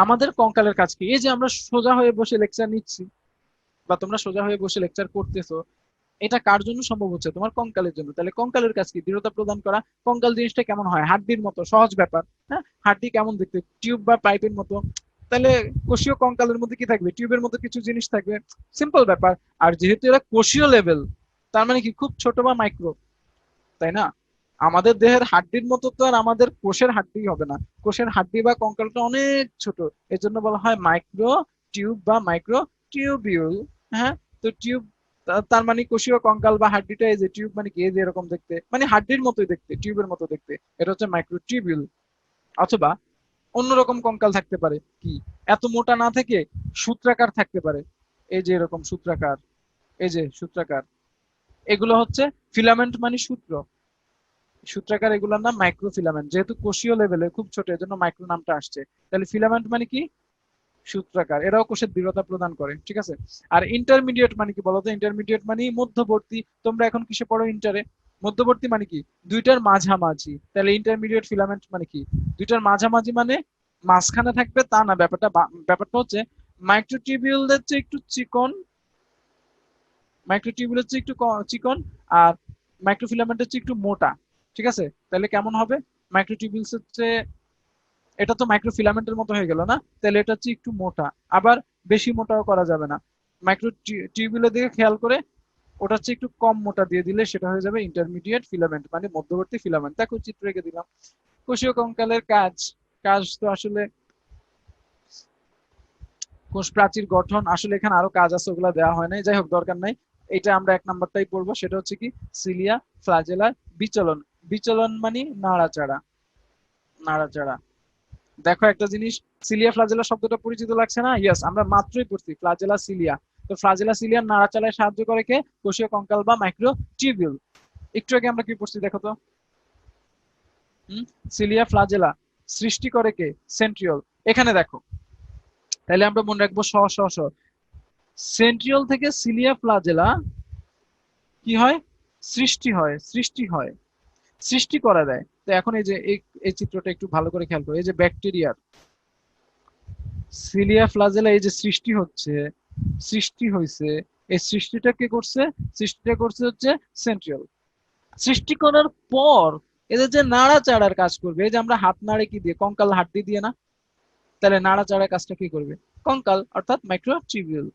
আমাদের কঙ্কালের কাজ কি? এই যে আমরা সোজা হয়ে বসে লেকচার নিচ্ছি, বা তোমরা সোজা হয়ে বসে লেকচার করতেছো, এটা কার জন্য সম্ভব হচ্ছে? তোমার কঙ্কালের জন্য। তাহলে কঙ্কালের কাজ কি? দৃঢ়তা প্রদান করা। কঙ্কাল জিনিসটা কেমন হয়? হাড্ডির মতো, সহজ ব্যাপার। হ্যাঁ, হাড্ডি কেমন দেখতে? টিউব বা পাইপের মতো। তাহলে কোষীয় কঙ্কালের মধ্যে কি থাকবে? টিউবের মতো কিছু জিনিস থাকবে। সিম্পল ব্যাপার। আর যেহেতু এরা কোষীয় লেভেল, তার মানে কি খুব ছোট বা মাইক্রো, তাই না? আমাদের দেহের হাড্ডির মতো তো আর আমাদের কোষের হাড্ডি হবে না। কোষের হাড্ডি বা কঙ্কালটা অনেক ছোট, এর জন্য বলা হয় মাইক্রো টিউব বা মাইক্রো টিউবিউল। হ্যাঁ, তো টিউব, তার মানে কোষীয় কঙ্কাল বা হাড্ডিটা এই যে টিউব, মানে কি এই যে এরকম দেখতে, মানে হাড্ডির মতোই দেখতে, টিউবের মতো দেখতে, এটা হচ্ছে মাইক্রো টিউবিউল। অথবা অন্যরকম কঙ্কাল থাকতে পারে, কি এত মোটা না থেকে সূত্রাকার থাকতে পারে, এই যে এরকম সূত্রাকার, এই যে সূত্রাকার, এগুলো হচ্ছে ফিলামেন্ট, মানে সূত্র, সূত্রাকার, এগুলোর নাম মাইক্রোফিলামেন্ট। যেহেতু কোষীয় লেভেলে খুব ছোট, এজন্য মাইক্রো নামটা আসছে। তাহলে ফিলামেন্ট মানে কি? সূত্রাকার। এরাও কোষের দৃঢ়তা প্রদান করে। ঠিক আছে, আর ইন্টারমিডিয়েট মানে কি বলতো? ইন্টারমিডিয়েট মানে মধ্যবর্তী। তোমরা এখন কিসে পড়ো? ইন্টারে। মধ্যবর্তী মানে কি? দুইটার মাঝামাঝি। তাহলে ইন্টারমিডিয়েট ফিলামেন্ট মানে কি? দুইটার মাঝামাঝি, মানে মাঝখানে থাকবে তা না। ব্যাপারটা ব্যাপারটা হচ্ছে মাইক্রোটিবিউলদের চেয়ে একটু চিকন, মাইক্রোটিবিউলের চেয়ে একটু চিকন, আর মাইক্রোফিলামেন্টের চেয়ে একটু মোটা। ঠিক আছে, তাহলে কেমন হবে? মাইক্রোটিবিউলস হচ্ছে, এটা তো মাইক্রোফিলামেন্টের মতো হয়ে গেল না, তাহলে এটা হচ্ছে একটু মোটা, আবার বেশি মোটাও করা যাবে না। মাইক্রো টিউবুলের দিকে খেয়াল করে, ওটা হচ্ছে একটু কম মোটা দিয়ে দিলে সেটা হয়ে যাবে ইন্টারমিডিয়েট ফিলামেন্ট, মানে মধ্যবর্তী ফিলামেন্ট। দেখো চিত্র এঁকে দিলাম। কোষীয় কঙ্কালের কাজ, কাজ তো আসলে কোষ প্রাচীর গঠন, আসলে এখানে আরো কাজ আছে, ওগুলা দেওয়া হয় নাই, যাই হোক দরকার নাই। এটা আমরা এক নাম্বারটাই পড়বো, সেটা হচ্ছে কি সিলিয়া ফ্লাজেলার বিচলন। বিচলন মানে নাড়াচাড়া, নাড়াচাড়া। দেখো একটা জিনিস, সিলিয়া ফ্লাজেলা শব্দটা পরিচিত লাগছে না? ইয়েস, আমরা মাত্রই পড়ছি ফ্লাজেলা সিলিয়া। তো ফ্লাজেলা সিলিয়ার নাড়াচাড়ায় সাহায্য করে কে? কোষীয় কঙ্কাল বা মাইক্রো টিউবিউল। একটু আগে আমরা কি পড়ছি দেখো তো? সিলিয়া ফ্লাজেলা সৃষ্টি করে কে? সেন্ট্রিওল। এখানে দেখো, তাহলে আমরা মনে রাখবো স স স, সেন্ট্রিওল থেকে সিলিয়া ফ্লাজেলা কি হয়? সৃষ্টি হয়, সৃষ্টি হয়, সৃষ্টি করা দেয়। তো এখন এই যে এই চিত্রটা একটু ভালো করে খেয়াল করো। এই যে ব্যাকটেরিয়ার সিলিয়া ফ্লাজেলা এই যে সৃষ্টি হচ্ছে, সৃষ্টি হয়েছে, এই সৃষ্টিটা কে করছে? সৃষ্টিটা করছে হচ্ছে সেন্ট্রিওল। সৃষ্টি করার পর এদের যে নাড়াচাড়ার কাজ করবে, এই যে আমরা হাত নাড়ে কি দিয়ে? কঙ্কাল হাড্ডি দিয়ে না? তাহলে নাড়াচাড়ার কাজটা কি করবে? কঙ্কাল, অর্থাৎ মাইক্রোটিবিউল।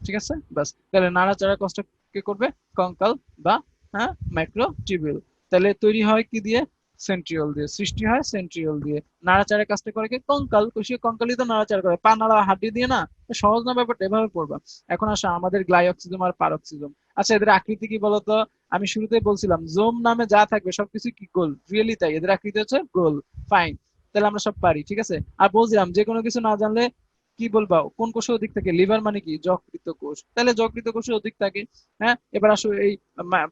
ঠিক আছে, বাস। তাহলে নাড়াচাড়ার কাজটা কে করবে? কঙ্কাল বা, হ্যাঁ, মাইক্রোটিবিউল। তাহলে তৈরি হয় কি দিয়ে? সেন্ট্রিওল দিয়ে। সৃষ্টি হয় সেন্ট্রিওল দিয়ে। নাড়াচাড়ার কাজটা করে কি? কঙ্কাল। কোষীয় কঙ্কালই তো নাড়াচাড়া করে, পা নাড়া হাড্ডি দিয়ে না। সহজ না ব্যাপারটা? এভাবে পড়বা। এখন আসো আমাদের গ্লাইঅক্সিজম আর পারক্সিজম। আচ্ছা, এদের আকৃতি কি বলতো? আমি শুরুতেই বলছিলাম জোম নামে যা থাকবে সবকিছু কি? গোল। রিয়েলি তাই, এদের আকৃতি হচ্ছে গোল। ফাইন, তাহলে আমরা সব পারি। ঠিক আছে, আর বলছিলাম যে কোনো কিছু না জানলে কি বলবা? কোন কোষে অধিক থাকে? লিভার মানে কি? যকৃত কোষ। তাহলে যকৃত কোষে অধিক থাকে। হ্যাঁ, এবার আসো এই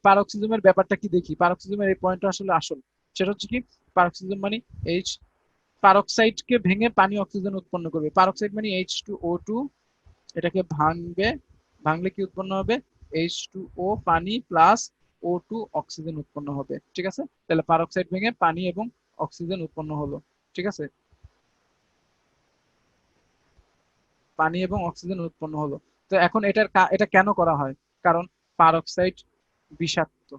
পারক্সিজমের ব্যাপারটা কি দেখি। পারক্সিজমের এই পয়েন্টটা আসলে আসল। সেটা হচ্ছে কি? পারক্সিজম মানে এইচ, পারক্সাইডকে ভেঙে পানি অক্সিজেন উৎপন্ন করবে। পারক্সাইড মানে H2O2, এটাকে ভাঙবে, ভাঙলে কি উৎপন্ন হবে? H2O, পানি প্লাস O2, অক্সিজেন উৎপন্ন হবে। ঠিক আছে, তাহলে পারক্সাইড ভেঙে পানি এবং অক্সিজেন উৎপন্ন হলো। ঠিক আছে, পানি এবং অক্সিজেন উৎপন্ন হলো। তো এখন এটা কেন করা হয়? কারণ পারক্সাইড বিষাক্ত।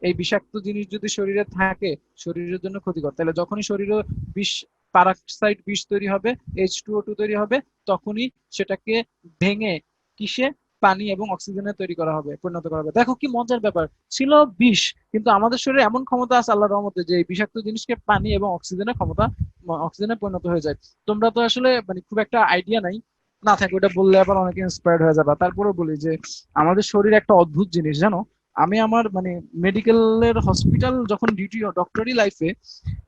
এই বিষাক্ত জিনিস যদি শরীরে থাকে, শরীরের জন্য ক্ষতিকর। তাহলে যখনই শরীরে বিষ, পারক্সাইড বিষ তৈরি হবে, H2O2 তৈরি হবে, তখনই সেটাকে ভেঙে কিসে? পানি এবং অক্সিজেনে তৈরি করা হবে, পরিণত করা হবে। দেখো কি মজার ব্যাপার, ছিল বিষ, কিন্তু আমাদের শরীরে এমন ক্ষমতা আছে আল্লাহর রহমতে যে এই বিষাক্ত জিনিসকে পানি এবং অক্সিজেনের ক্ষমতা, অক্সিজেনে পরিণত হয়ে যায়। তোমরা তো আসলে মানে খুব একটা আইডিয়া নাই, না থাকে ওটা বললে আবার অনেকে ইন্সপায়ার্ড হয়ে যাবে। তারপরে বলি যে আমাদের শরীর একটা অদ্ভুত জিনিস জানো। আমি আমার মানে মেডিকেলের হসপিটাল যখন ডিউটি ডক্টরি লাইফে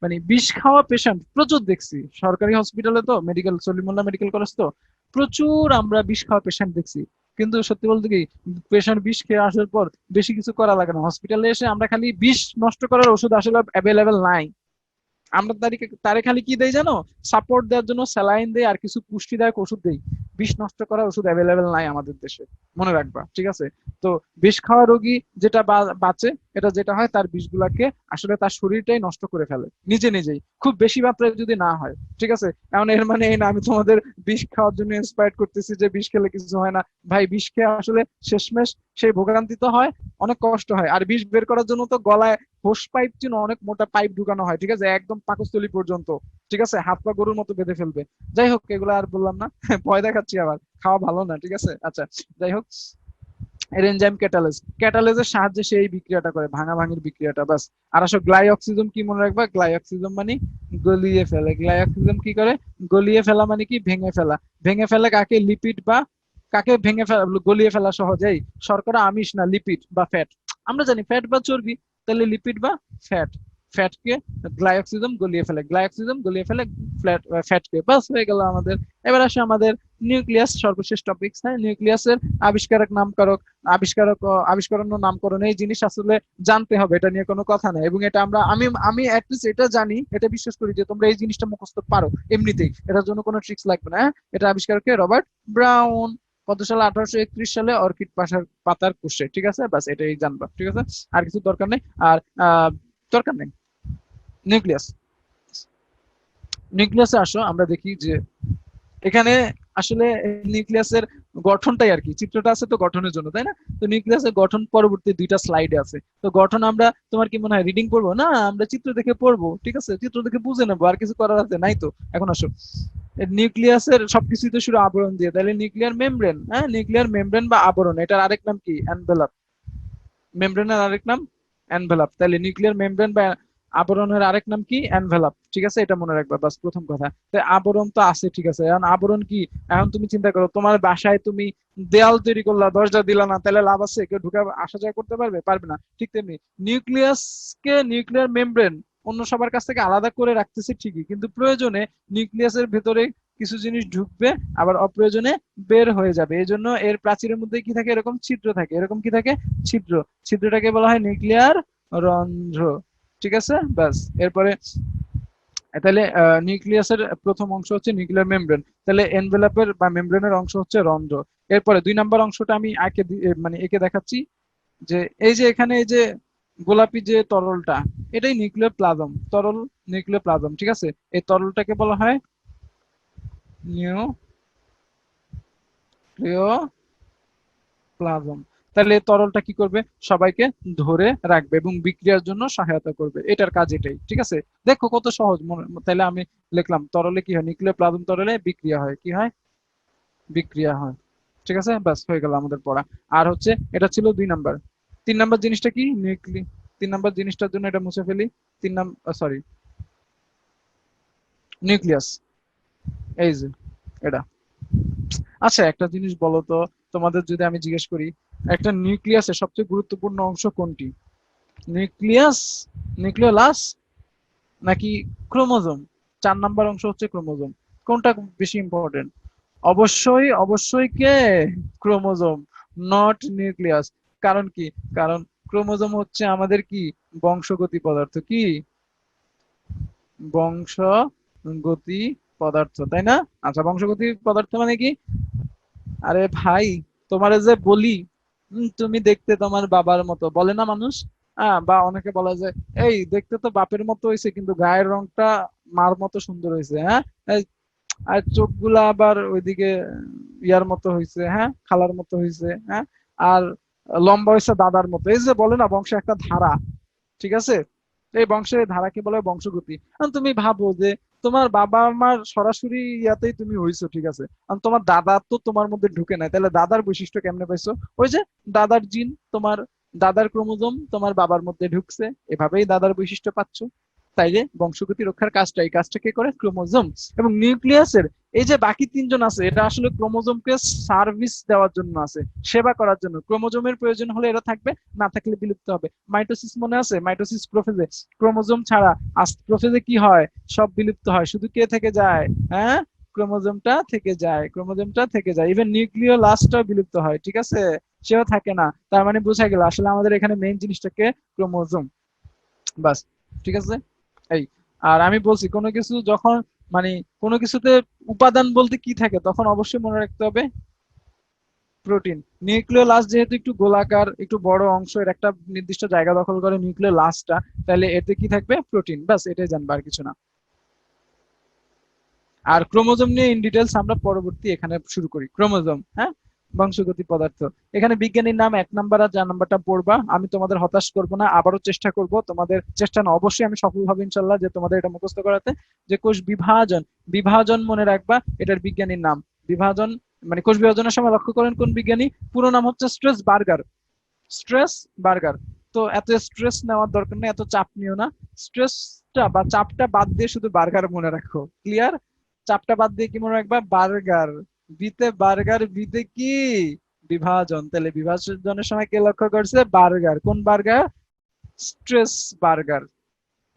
মানে বিষ খাওয়া পেশেন্ট প্রচুর দেখছি। সরকারি হসপিটালে তো মেডিকেল সলিমুল্লাহ মেডিকেল কলেজ তো প্রচুর আমরা বিষ খাওয়া পেশেন্ট দেখছি। কিন্তু সত্যি বলতে কি পেশেন্ট বিষ খেয়ে আসার পর বেশি কিছু করা লাগে না, হসপিটালে এসে আমরা খালি বিষ নষ্ট করার ওষুধ আসলে অ্যাভেলেবেল নাই। আমরা তারে খালি কি দেই জানো, সাপোর্ট দেওয়ার জন্য স্যালাইন দেই আর কিছু পুষ্টিদায়ক ওষুধ দেই। বিষ নষ্ট করার ওষুধ অ্যাভেলেবেল নাই আমাদের দেশে, মনে রাখবা ঠিক আছে। তো বিষ খাওয়া রোগী যেটা বাঁচে, এটা যেটা হয় তার বিষগুলাকে আসলে তার শরীরটাই নষ্ট করে ফেলে নিজে নিজেই, খুব বেশি মাত্রায় যদি না হয়, ঠিক আছে। এখন এর মানে এই না আমি তোমাদের বিষ খাওয়ার জন্য ইন্সপায়ার করতেছি যে বিষ খেলে কিছু হয় না। ভাই বিষ খেয়ে আসলে শেষমেশ সেই ভোগান্তি তো হয়, অনেক কষ্ট হয়। আর বিষ বের করার জন্য তো গলায় হোস পাইপ চিনো, অনেক মোটা পাইপ ঢুকানো হয়, ঠিক আছে, একদম পাকস্থলী পর্যন্ত, ঠিক আছে, হাত পা গরুর মতো বেঁধে ফেলবে। যাই হোক এগুলো আর বললাম না ভয় দেখাচ্ছি আবার, খাওয়া ভালো না, ঠিক আছে। আচ্ছা, যাই হোক, এনজাইম ক্যাটালেজ, ক্যাটালেজের সাহায্যে সেই বিক্রিয়াটা করে, ভাঙাভাঙির বিক্রিয়াটা, বাস। আর আসো গ্লাইঅক্সিজম কি মনে রাখবা, গ্লাইঅক্সিজম মানে গলিয়ে ফেলে। গ্লাইঅক্সিজম কি করে, গলিয়ে ফেলা মানে কি ভেঙে ফেলা। ভেঙে ফেলে কাকে, লিপিড বা কাকে ভেঙে ফেলা, গলিয়ে ফেলা সহজেই শর্করা আমিষ না, লিপিড বা ফ্যাট। আমরা জানি ফ্যাট বা চর্বি, তাহলে লিপিড বা ফ্যাট। ফ্যাটকে গ্লাইঅক্সিজম গলিয়ে ফেলে, গ্লাইঅক্সিজম গলিয়ে ফেলে ফ্যাটকে, বাস হয়ে গেল আমাদের। এবার আসে আমাদের নিউক্লিয়াস, সর্বশেষ টপিক। হ্যাঁ, নিউক্লিয়াসের আবিষ্কারক নামকারক, আবিষ্করণ ও নামকরণ, এই জিনিস আসলে জানতে হবে, এটা নিয়ে কোনো কথা নাই। এবং এটা আমি অ্যাটলিস্ট এটা জানি, এটা বিশ্বাস করি যে তোমরা এই জিনিসটা মুখস্থ পারো এমনিতেই, এটার জন্য কোনো ট্রিক্স লাগবে না। হ্যাঁ, এটা আবিষ্কারকে রবার্ট ব্রাউন, কত সালে, 1831 সালে, অর্কিড পাতার কোষে, ঠিক আছে, বাস এটাই জানবা, ঠিক আছে, আর কিছু দরকার নেই। আর দরকার নেই। নিউক্লিয়াস, নিউক্লিয়াসে আসো আমরা দেখি যে এখানে আসলে নিউক্লিয়াসের গঠনটাই আর কি, চিত্রটা আছে তো গঠনের জন্য, তাই না? তো নিউক্লিয়াসের গঠন পরবর্তী দুইটা স্লাইডে আছে। তো গঠন আমরা, তোমার কি মনে হয় রিডিং পড়বো না, আমরা চিত্র দেখে পড়বো, ঠিক আছে, চিত্র দেখে বুঝে নেবো, আর কিছু করার আছে নাই তো। এখন আসো, নিউক্লিয়াসের সবকিছুই তো শুরু আবরণ দিয়ে, তাহলে নিউক্লিয়ার মেমব্রেন, হ্যাঁ, নিউক্লিয়ার মেমব্রেন বা আবরণ, এটার আরেক নাম কি, এনভেলাপ। মেমব্রেনের আরেক নাম এনভেলাপ, তাহলে নিউক্লিয়ার মেমব্রেন বা আবরণের আরেক নাম কি, এনভেলাপ, ঠিক আছে, এটা মনে রাখবা, বাস প্রথম কথা। তাই আবরণ তো আছে, ঠিক আছে। এখন আবরণ কি, এখন তুমি চিন্তা করো, তোমার বাসায় তুমি দেয়াল তৈরি করলা, দরজা দিলা না, তাহলে লাভ আছে, কেউ ঢুকে আসা যাওয়া করতে পারবে, পারবে না। ঠিক তেমনি নিউক্লিয়াসকে, নিউক্লিয়ার মেমব্রেন অন্য সবার কাছ থেকে আলাদা করে রাখতেছে ঠিকই, কিন্তু প্রয়োজনে নিউক্লিয়াসের ভেতরে কিছু জিনিস ঢুকবে, আবার অপ্রয়োজনে বের হয়ে যাবে। এই জন্য এর প্রাচীরের মধ্যে কি থাকে, এরকম ছিদ্র থাকে, এরকম কি থাকে, ছিদ্র। ছিদ্রটাকে বলা হয় নিউক্লিয়ার রন্ধ্র, ঠিক আছে, ব্যাস। এরপরে তাহলে নিউক্লিয়াসের প্রথম অংশ হচ্ছে নিউক্লিয়ার মেমব্রেন, তাহলে এনভেলাপের বা মেমব্রেনের অংশ হচ্ছে রন্ধ্র। এরপরে 2 নম্বর অংশটা আমি মানে একে দেখাচ্ছি, যে এই যে এখানে এই যে গোলাপি যে তরলটা, এটাই নিউক্লিয়ার প্লাজম, তরল নিউক্লিয়ার প্লাজম, ঠিক আছে। এই তরলটাকে বলা হয় নিউক্লিয় প্লাজম। তাহলে এই তরলটা কি করবে, সবাইকে ধরে রাখবে এবং বিক্রিয়ার জন্য সহায়তা করবে, এটার কাজ এটাই, ঠিক আছে। দেখো কত সহজ তাহলে আমি লিখলাম তরলে কি হয়, নিউক্লিয়ার প্লাজম তরলে বিক্রিয়া হয়, কি হয়, বিক্রিয়া হয়, ঠিক আছে, ব্যাস হয়ে গেল আমাদের পড়া। আর হচ্ছে এটা ছিল 2 নাম্বার। 3 নাম্বার জিনিসটা কি, 3 নাম্বার জিনিসটার জন্য এটা মুছে ফেলি। 3 নাম্বার, সরি, নিউক্লিয়াস, এই যে এটা। আচ্ছা একটা জিনিস বলো তো, তোমাদের যদি আমি জিজ্ঞেস করি, একটা নিউক্লিয়াসের সবচেয়ে গুরুত্বপূর্ণ অংশ কোনটি, নিউক্লিয়াস, নিউক্লিওলাস, নাকি ক্রোমোজোম? 4 নাম্বার অংশ হচ্ছে ক্রোমোজোম। কোনটা বেশি ইম্পর্টেন্ট? অবশ্যই অবশ্যই কে, ক্রোমোজোম, নট নিউক্লিয়াস। কারণ কি, কারণ ক্রোমোজোম হচ্ছে আমাদের কি, বংশগতি পদার্থ, কি বংশগতি পদার্থ, তাই না? আচ্ছা, বংশগতি পদার্থ মানে কি, আরে ভাই তোমারে যে বলি, তুমি দেখতে তোমার বাবার মতো, বলে না মানুষ। বা অনেকে বলে যে এই দেখতে তো বাপের মতো হয়েছে কিন্তু গায়ের রংটা মার মতো সুন্দর হয়েছে, হ্যাঁ, এই, আর চোখগুলা আবার ওইদিকে ইয়ার মতো হয়েছে, হ্যাঁ, খালার মতো হয়েছে, হ্যাঁ, আর লম্বা হয়েছে দাদার মতো, এই যে বলে না বংশে একটা ধারা, ঠিক আছে। এই বংশের ধারাকে বলে বংশগতি। এখন তুমি ভাবো যে তোমার বাবা মার সরাসরি ইয়াতেই তুমি হইছো, ঠিক আছে, আর তোমার দাদা তো তোমার মধ্যে ঢুকে নাই, তাহলে দাদার বৈশিষ্ট্য কেমনে পাইছো? ওই যে দাদার জিন, তোমার দাদার ক্রোমোজোম তোমার বাবার মধ্যে ঢুকছে, এভাবেই দাদার বৈশিষ্ট্য পাচ্ছ। তাইলে বংশগতি রক্ষার কাজটা, এই কাজটা কে করে, ক্রোমোজোম। এবং নিউক্লিয়াসের এই যে বাকি তিনজন আছে, এটা আসলে ক্রোমোজোমকে সার্ভিস দেওয়ার জন্য আছে, সেবা করার জন্য। ক্রোমোজোমের প্রয়োজন হলে এরা থাকবে, না থাকলে বিলুপ্ত হবে। মাইটোসিস মনে আছে? মাইটোসিস প্রোফেজে, ক্রোমোজোম ছাড়া প্রোফেজে কি হয়? সব বিলুপ্ত হয়, শুধু কে থেকে যায়? হ্যাঁ, ক্রোমোজোমটা থেকে যায়, ক্রোমোজোমটা থেকে যায়। ইভেন নিউক্লিয় লাস্টটাও বিলুপ্ত হয়, ঠিক আছে, সেও থাকে না। তার মানে বোঝা গেল আসলে আমাদের এখানে মেইন জিনিসটাকে ক্রোমোজোম, বাস, ঠিক আছে। এই, আর আমি বলছি কোনো কিছু যখন মানে কোনো কিছুতে উপাদান বলতে কি থাকে, তখন অবশ্যই মনে রাখতে হবে প্রোটিন। নিউক্লিওলাস যেহেতু একটু গোলাকার, একটু বড় অংশ, এর একটা নির্দিষ্ট জায়গা দখল করে নিউক্লিওলাসটা, তাহলে এতে কি থাকবে? প্রোটিন, বাস, এটাই জানবা, আর কিছু না। আর ক্রোমোজোম নিয়ে ইন ডিটেলস আমরা পরবর্তী এখানে শুরু করি। ক্রোমোজোম, হ্যাঁ, বংশগতি পদার্থ। এখানে বিজ্ঞানীর নাম 1 নাম্বার, আর 4 নাম্বারটা পড়বা। আমি তোমাদের হতাশ করব না, আবারও চেষ্টা করব, তোমাদের চেষ্টা না, অবশ্যই আমি সফল হব ইনশাল্লাহ, যে তোমাদের এটা মুখস্থ করাতে। যে কোষ বিভাজন, বিভাজন মনে রাখবা, এটার বিজ্ঞানীর নাম। বিভাজন মানে কোষ বিভাজনের সময় লক্ষ্য করেন কোন বিজ্ঞানী, পুরো নাম হচ্ছে স্ট্রেস বার্গার। Stress burger. তো এত স্ট্রেস নেওয়ার দরকার নেই, এত চাপ নিও না। স্ট্রেসটা বা চাপটা বাদ দিয়ে শুধু বার্গার মনে রাখো, ক্লিয়ার? চাপটা বাদ দিয়ে কি মনে রাখবা? বার্গার। বিতে বার্গার, বিতে কি? বিভাজন। তাহলে বিভাজনের সময় কে লক্ষ্য করছে? বার্গার। কোন বার্গার? Stress burger.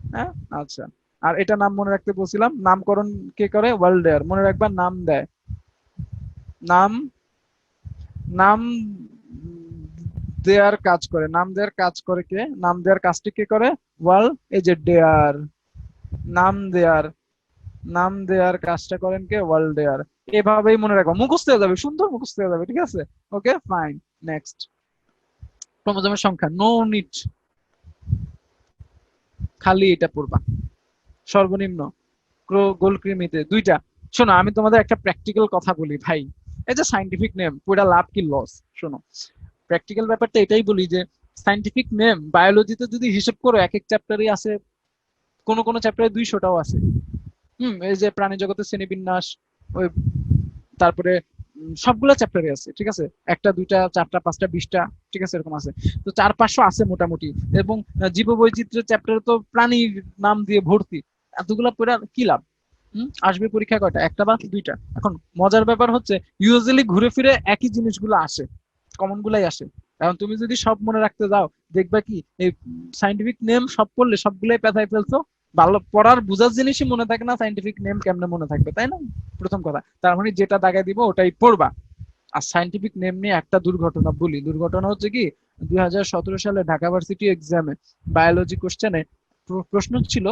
হ্যাঁ, আচ্ছা। আর এটা নাম মনে রাখতে বলছিলাম, নামকরণ কে করে? ওয়াল্ডেয়ার। মনে রাখবা, নাম দেয়। নাম, নাম দেয়ার কাজ করে, নাম দেয়ার কাজ করে কে? নাম দেয়ার কাজটি কে করে? ওয়াল, এই যে ডেয়ার, নাম দেয়ার, নাম দেয়ার কাজটা করেন কে? ওয়াল ডেয়ার। এভাবেই মনে রাখবা, মুখস্থ হয়ে যাবে, সুন্দর মুখস্থ হয়ে যাবে, ঠিক আছে। ওকে, ফাইন। নেক্সট, ক্রোমোজোমের সংখ্যা, নো নিড, খালি এটা পড়বা। সর্বনিম্ন গোলকৃমিতে 2টা। শোনো, আমি তোমাদের একটা প্র্যাকটিক্যাল কথা বলি ভাই। এই যে সাইন্টিফিক নেম, পুরা লাভ কি লস? শোনো, প্র্যাকটিক্যাল ব্যাপারটা এটাই বলি যে সাইন্টিফিক নেম বায়োলজিতে যদি হিসেব করো, এক এক চ্যাপ্টারই আছে, কোন কোন চ্যাপ্টারে 200টাও আছে। এই যে প্রাণী জগতের শ্রেণীবিন্যাস, ওই, তারপরে সবগুলা চ্যাপ্টারে আছে, ঠিক আছে, একটা দুইটা চারটা পাঁচটা 20টা, ঠিক আছে, এরকম আছে। তো 400-500 আছে মোটামুটি। এবং জীববৈচিত্র্যের চ্যাপ্টারে তো প্রাণীর নাম দিয়ে ভর্তি। এতগুলা পড়ে কি লাভ? আসবে পরীক্ষা কয়টা? একটা বা দুইটা? এখন মজার ব্যাপার হচ্ছে ইউজুয়ালি ঘুরে ফিরে একই জিনিসগুলো আসে, কমন গুলাই আসে। এখন তুমি যদি সব মনে রাখতে যাও, দেখবা কি এই সাইন্টিফিক নেম সব পড়লে সবগুলাই পেঁচায় ফেলছো। ভালো পড়ার বুঝার জিনিসই মনে থাকে না, সাইন্টিফিক নেম কেমনে মনে থাকবে, তাই না? প্রথম কথা। তার মানে যেটা দাগায় দিব ওটাই পড়বা। আর সাইন্টিফিক নেম নিয়ে একটা দুর্ঘটনা বলি। দুর্ঘটনা হচ্ছে কি, 2017 সালে ঢাকা ভার্সিটি এক্সামে বায়োলজি কোশ্চেনে প্রশ্ন ছিল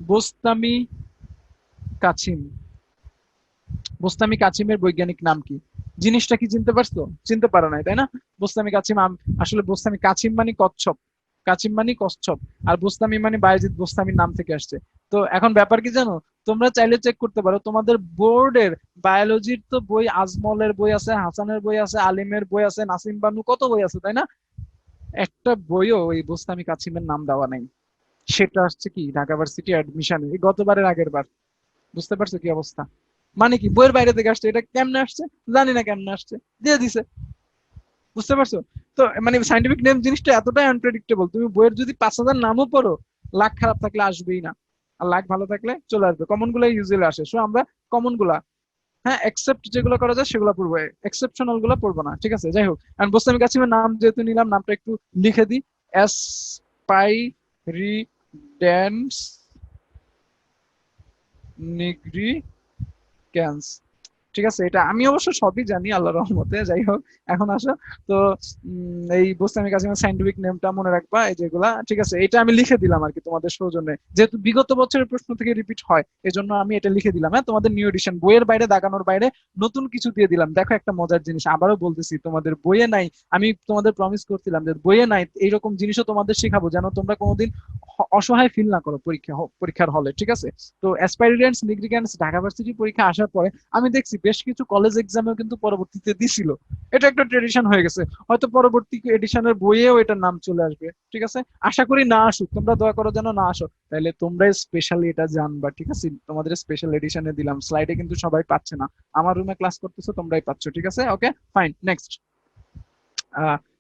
বোস্তামি কাছিম, বোস্তামি কাছিমের বৈজ্ঞানিক নাম কি? জিনিসটা কি চিনতে পারছো? চিনতে পারো নাই, তাই না? বোস্তামি কাছিম, আসলে বোস্তামি কাছিম মানে কচ্ছপ, কাছিম মানে কচ্ছপ, আর বোস্তামি মানে বায়েজিদ বোস্তামির নাম থেকে আসছে। তো এখন ব্যাপার কি জানো, তোমরা চাইলে চেক করতে পারো তোমাদের বোর্ডের বায়োলজির তো বই, আজমলের বই আছে, হাসানের বই আছে, আলিমের বই আছে, নাসিম বানু, কত বই আছে, তাই না? একটা বইও ওই বোস্তামি কাছিমের নাম দেওয়া নাই। সেটা আসছে কি ঢাকা ভার্সিটি অ্যাডমিশনে, গতবারের আগের বার। বুঝতে পারছো কি অবস্থা? মানে কি বইয়ের বাইরে থেকে আসছে, এটা কেমনে আসছে জানি না, কেমনে আসছে, দিয়ে দিছে। বুঝতে পারছো? তো মানে সাইন্টিফিক নেম জিনিসটা এতটাই আনপ্রেডিক্টেবল, তুমি বইয়ের যদি 5,000 নামও পড়ো, লাখ খারাপ থাকলে আসবেই না, আর লাখ ভালো থাকলে চলে আসবে। কমন গুলাই ইউজুয়ালি আসে, সো আমরা কমন গুলা, হ্যাঁ, এক্সেপ্ট যেগুলো করা যায় সেগুলো পড়বো, এক্সেপশনাল গুলো পড়বো না, ঠিক আছে। যাই হোক, এখন বোস্তামি কাছিমের নাম যেহেতু নিলাম, নামটা একটু লিখে দিই। অ্যাসপাইরিডেন্স নিগ্রিক্যান্স, ঠিক আছে। এটা আমি অবশ্য সবই জানি আল্লাহর রহমতে। যাই হোক, এখন আসো। তো এই বোস্তামি কাসিমের সাইন্টিফিক নেমটা মনে রাখবা, এই যেগুলা, ঠিক আছে। এটা আমি লিখে দিলাম আর কি তোমাদের সৌজন্যে, যেহেতু বিগত বছরের প্রশ্ন থেকে রিপিট হয়, এজন্য আমি এটা লিখে দিলাম। হ্যাঁ, তোমাদের নিউ এডিশন, বইয়ের বাইরে দাগানোর বাইরে নতুন কিছু দিয়ে দিলাম। দেখো একটা মজার জিনিস, আবারও বলতেছি, তোমাদের বইয়ে নাই। আমি তোমাদের প্রমিস করছিলাম যে বইয়ে নাই এইরকম জিনিসও তোমাদের শেখাবো, যেন তোমরা কোনোদিন অসহায় ফিল না করো পরীক্ষার হলে, ঠিক আছে। তো অ্যাসপাইরেন্টস নিগ্রিক্যান্স ঢাকা ভার্সিটি পরীক্ষা আসার পরে আমি দেখছি বেশ কিছু কলেজ এক্সামেও কিন্তু পরবর্তীতে দিছিল। এটা একটা ট্রেডিশন হয়ে গেছে, হয়তো পরবর্তী এডিশনের বইয়েও এটার নাম চলে আসবে, ঠিক আছে। আশা করি না আসুক, তোমরা দয়া করো যেন না আসো, তাহলে তোমরা স্পেশালি এটা জানবা, ঠিক আছে। তোমাদের স্পেশাল এডিশনে দিলাম, স্লাইডে কিন্তু সবাই পাচ্ছে না, আমার রুমে ক্লাস করতেছো তোমরাই পাচ্ছ, ঠিক আছে। ওকে, ফাইন। নেক্সট,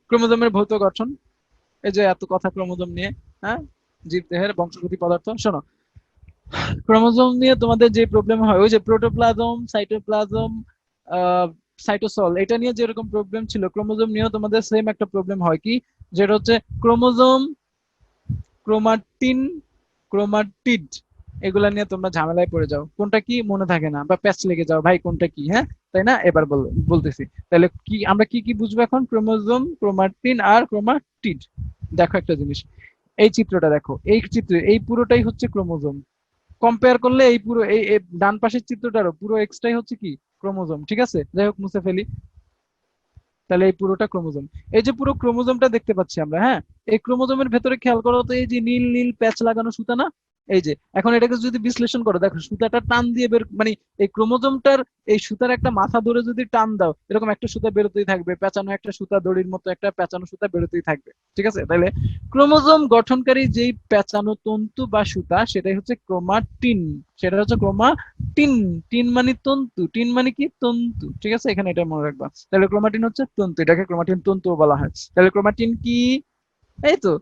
ক্রোমোজোমের ভৌত গঠন। এই যে এত কথা ক্রোমোজোম নিয়ে, হ্যাঁ, জীবদেহের বংশগতি পদার্থ। শোনো, ক্রোমোজোম নিয়ে তোমাদের যে প্রবলেম হয়, ওই যে প্রোটোপ্লাজম, সাইটোপ্লাজম, সাইটোসল, এটা নিয়ে যেরকম প্রবলেম ছিল, ক্রোমোজোম নিয়েও তোমাদের সেম একটা প্রবলেম হয়, কি যেটা হচ্ছে ক্রোমোজোম, ক্রোমাটিন, ক্রোমাটিড, এগুলা নিয়ে তোমরা ঝামেলায় পড়ে যাও, কোনটা কি মনে থাকে না বা প্যাচ লেগে যাও ভাই কোনটা কি। হ্যাঁ, তাই না? এবার বলতেছি, তাহলে কি আমরা কি কি বুঝবো এখন? ক্রোমোজোম, ক্রোমাটিন আর ক্রোমাটিড। দেখো একটা জিনিস, এই চিত্রটা দেখো, এই চিত্র, এই পুরোটাই হচ্ছে ক্রোমোজোম। কম্পেয়ার করলে এই পুরো এই ডান পাশের চিত্রটারও পুরো এক্সটাই হচ্ছে কি ক্রোমোজোম। ঠিক আছে, যাই হোক মুছে ফেলি, তাহলে এই পুরোটা ক্রোমোজোম। এই যে পুরো ক্রোমোজোমটা দেখতে পাচ্ছি আমরা, হ্যাঁ, এই ক্রোমোজোমের ভেতরে খেয়াল করো তো, এই যে নীল নীল প্যাচ লাগানো সুতা না, এই যে এখন এটাকে যদি বিশ্লেষণ করো, দেখো সুতাটা টান দিয়ে বের, মানে এই ক্রোমোজোমটার এই সুতার একটা মাথা ধরে যদি টান দাও, এরকম একটা সুতা বেরোতেই থাকবে, পেঁচানো একটা সুতা, দড়ির মতো একটা পেঁচানো সুতা বেরোতেই থাকবে। ঠিক আছে, তাহলে ক্রোমোজোম গঠনকারী যেই পেঁচানো তন্তু বা সুতা, সেটাই হচ্ছে ক্রোমাটিন। সেটা হচ্ছে ক্রোমাটিন। টিন মানে তন্তু, টিন মানে কি তন্তু। ঠিক আছে, এখানে এটা মনে রাখবা। তাহলে ক্রোমাটিন হচ্ছে তন্তু, এটাকে ক্রোমাটিন তন্তু বলা হয়। তাহলে ক্রোমাটিন কি? এই তো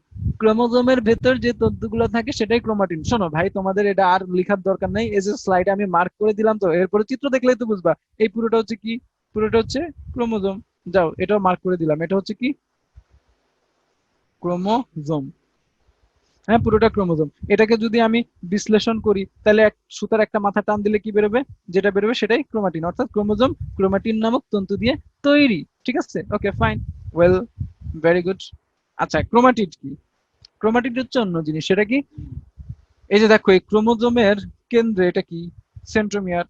ক্রোমোজোমের ভেতর যে তন্তুগুলো থাকে সেটাই ক্রোমাটিন। শোনো ভাই, তোমাদের এটা আর লেখার দরকার নেই, এই যে স্লাইডে আমি মার্ক করে দিলাম, তো এরপরে চিত্র দেখলেই তো বুঝবা এই পুরোটা হচ্ছে কি, পুরোটা হচ্ছে ক্রোমোজোম। যাও, এটাও মার্ক করে দিলাম, এটা হচ্ছে কি ক্রোমোজোম। হ্যাঁ, পুরোটা ক্রোমোজোম। এটাকে যদি আমি বিশ্লেষণ করি, তাহলে এক সুতার একটা মাথা টান দিলে কি বেরোবে? যেটা বেরোবে সেটাই ক্রোমাটিন, অর্থাৎ ক্রোমোজোম ক্রোমাটিন নামক তন্তু দিয়ে তৈরি। ঠিক আছে, okay fine, well, very good. আচ্ছা, ক্রোমাটিড কি? ক্রোমাটিড হচ্ছে অন্য জিনিস। সেটা কি? এই যে দেখো, এই ক্রোমোজোমের কেন্দ্রে, এটা কি সেন্ট্রোমিয়ার।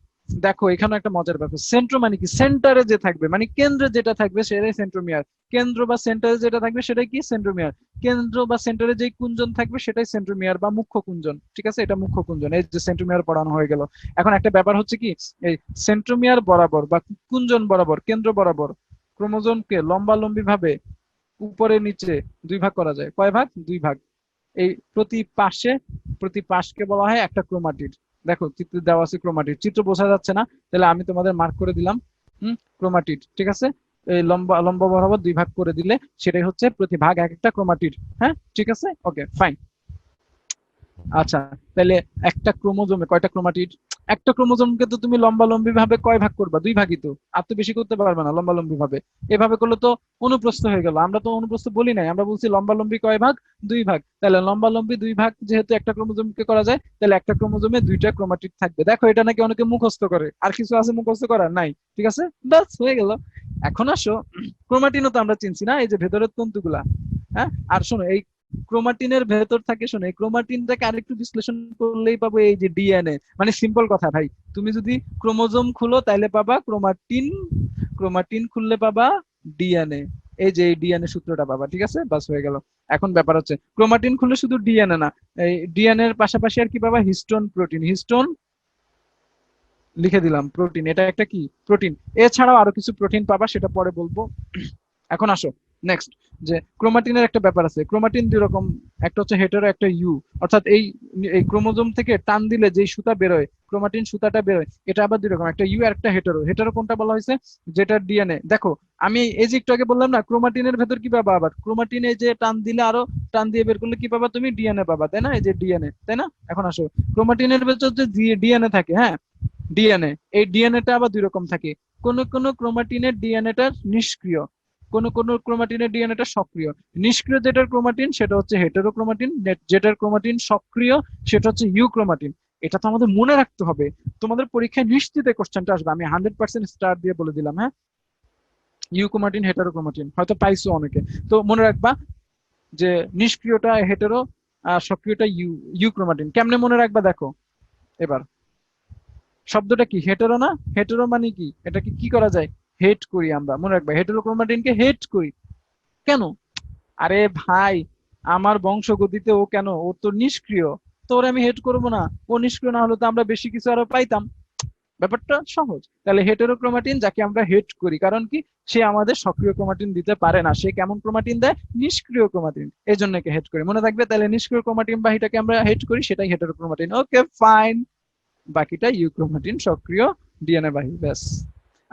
দেখো এখানে একটা মজার ব্যাপার, সেন্ট্রো মানে কি, সেন্টারে যে থাকবে, মানে কেন্দ্রে যেটা থাকবে সেটাই সেন্ট্রোমিয়ার। কেন্দ্র বা সেন্টারে যেটা থাকবে সেটাই কি সেন্ট্রোমিয়ার। কেন্দ্র বা সেন্টারে যে কুঞ্জন থাকবে সেটাই সেন্ট্রোমিয়ার বা মুখ্য কুঞ্জন। ঠিক আছে, এটা মুখ্য কুঞ্জন। এই যে সেন্ট্রোমিয়ার পড়ানো হয়ে গেল। এখন একটা ব্যাপার হচ্ছে কি, এই সেন্ট্রোমিয়ার বরাবর বা কুঞ্জন বরাবর, কেন্দ্র বরাবর ক্রোমোজোমকে লম্বালম্বি ভাবে উপরে নিচে দুই ভাগ করা যায়। কয় ভাগ? দুই ভাগ। এই প্রতি পাশকে বলা হয় একটা ক্রোমাটিড। দেখো চিত্রে দেওয়া আছে ক্রোমাটিড, চিত্র বোঝা যাচ্ছে না, তাহলে আমি তোমাদের মার্ক করে দিলাম। ক্রোমাটিড। ঠিক আছে, এই লম্বা লম্বা বরাবর দুই ভাগ করে দিলে সেটাই হচ্ছে প্রতি ভাগ এক একটা ক্রোমাটিড। হ্যাঁ, ঠিক আছে, ওকে ফাইন। আচ্ছা, তাহলে একটা ক্রোমোজোমে কয়টা ক্রোমাটিড? একটা ক্রোমোজোমকে তো তুমি লম্বালম্বি ভাবে কয় ভাগ করবা? দুই ভাগই তো, আর তো বেশি করতে পারবে না লম্বালম্বি ভাবে। এভাবে করলে তো অনুপ্রস্থ হয়ে গেল। আমরা তো অনুপ্রস্থ বলি নাই, আমরা বলছি লম্বালম্বি কয় ভাগ? দুই ভাগ। তাহলে লম্বালম্বি দুই ভাগ যেহেতু একটা ক্রোমোজোমকে করা যায়, তাহলে একটা ক্রোমোজোমে দুইটা ক্রোমাটিড থাকবে। দেখো এটা নাকি অনেকে মুখস্থ করে, আর কিছু আছে মুখস্থ করার নাই। ঠিক আছে, ব্যাস হয়ে গেল। এখন আসো, ক্রোমাটিনও তো আমরা চিনছি না, এই যে ভেতরের তন্তুগুলা। হ্যাঁ, আর শোনো, এই ক্রোমাটিনের ভেতর থাকে, শোনো এই ক্রোমাটিনটাকে আরেকটু বিশ্লেষণ করলেই পাবো এই যে ডিএনএ। মানে সিম্পল কথা ভাই, তুমি যদি ক্রোমোজোম খুলো তাইলে পাবা ক্রোমাটিন, ক্রোমাটিন খুললে পাবা ডিএনএ। এই যে এই ডিএনএ সূত্রটা পাবা। ঠিক আছে, বাস হয়ে গেল। এখন ব্যাপার হচ্ছে, ক্রোমাটিন খুললে শুধু ডিএনএ না, এই ডিএনএ এর পাশাপাশি আর কি পাবা? Histone, protein. হিস্টোন লিখে দিলাম, প্রোটিন, এটা একটা কি প্রোটিন। এছাড়াও আরো কিছু প্রোটিন পাবা, সেটা পরে বলবো। এখন আসো নেক্সট, যে ক্রোমাটিনের একটা ব্যাপার আছে। ক্রোমাটিন দুই রকম, একটা হচ্ছে হেটেরো, একটা ইউ। অর্থাৎ এই এই ক্রোমোজোম থেকে টান দিলে যে সুতা বেরোয়, ক্রোমাটিন সুতাটা বেরোয়, এটা আবার দুই রকম, একটা ইউ আর একটা হেটেরো। হেটেরো কোনটা বলা হয়েছে? যেটা ডিএনএ। দেখো আমি এই যে একটু আগে বললাম না, ক্রোমাটিনের ভেতর কি পাবা? আবার ক্রোমাটিন এই যে টান দিলে, আরো টান দিয়ে বের করলে কি পাবা? তুমি ডিএনএ পাবা, তাই না? এই যে ডিএনএ, তাই না? এখন আসো, ক্রোমাটিনের ভেতর যে ডিএনএ থাকে, হ্যাঁ, ডিএনএ, এই ডিএনএটা আবার দুই রকম থাকে। কোন কোন ক্রোমাটিনের ডিএনএটা নিষ্ক্রিয়, কোন কোন ক্রোমাটিনের ডিএনএটা সক্রিয়। নিষ্ক্রিয় যেটার ক্রোমাটিন সেটা হচ্ছে হেটেরোক্রোমাটিন, যেটার ক্রোমাটিন সক্রিয় সেটা হচ্ছে ইউক্রোমাটিন। এটা তো আমাদের মনে রাখতে হবে, তোমাদের পরীক্ষায় নিশ্চিত এই কোশ্চেনটা আসবে, আমি 100% স্টার দিয়ে বলে দিলাম। হ্যাঁ, ইউক্রোমাটিন, হেটেরোক্রোমাটিন হয়তো পাইছো অনেকে। তো মনে রাখবা যে নিষ্ক্রিয়টা হেটেরো, আর সক্রিয়টা ইউক্রোমাটিন। কেমনে মনে রাখবা দেখো এবার, শব্দটা কি? হেটেরো না? হেটেরো মানে কি? এটাকে কি করা যায়? হেট করি আমরা। মনে রাখবা, হেটেরোক্রোমাটিনকে হেট করি। কেন? আরে ভাই, আমার বংশগতিতে ও কেন, ও তো নিষ্ক্রিয়, তো ওরে আমি হেট করবো না? ও নিষ্ক্রিয় না হলে তো আমরা বেশি কিছু আরো পাইতাম। ব্যাপারটা সহজ। তাহলে হেটেরোক্রোমাটিন যাকে আমরা হেট করি, কারণ কি? সে আমাদের সক্রিয় ক্রোমাটিন দিতে পারে না, সে কেমন ক্রোমাটিন দেয়? নিষ্ক্রিয় ক্রোমাটিন, এই জন্য একে হেট করি। মনে থাকবে, তাহলে নিষ্ক্রিয় ক্রোমাটিন বাহিটাকে আমরা হেট করি, সেটাই হেটেরোক্রোমাটিন। Okay fine. বাকিটা ইউক্রোমাটিন, সক্রিয় ডিএনএ বাহী, ব্যাস।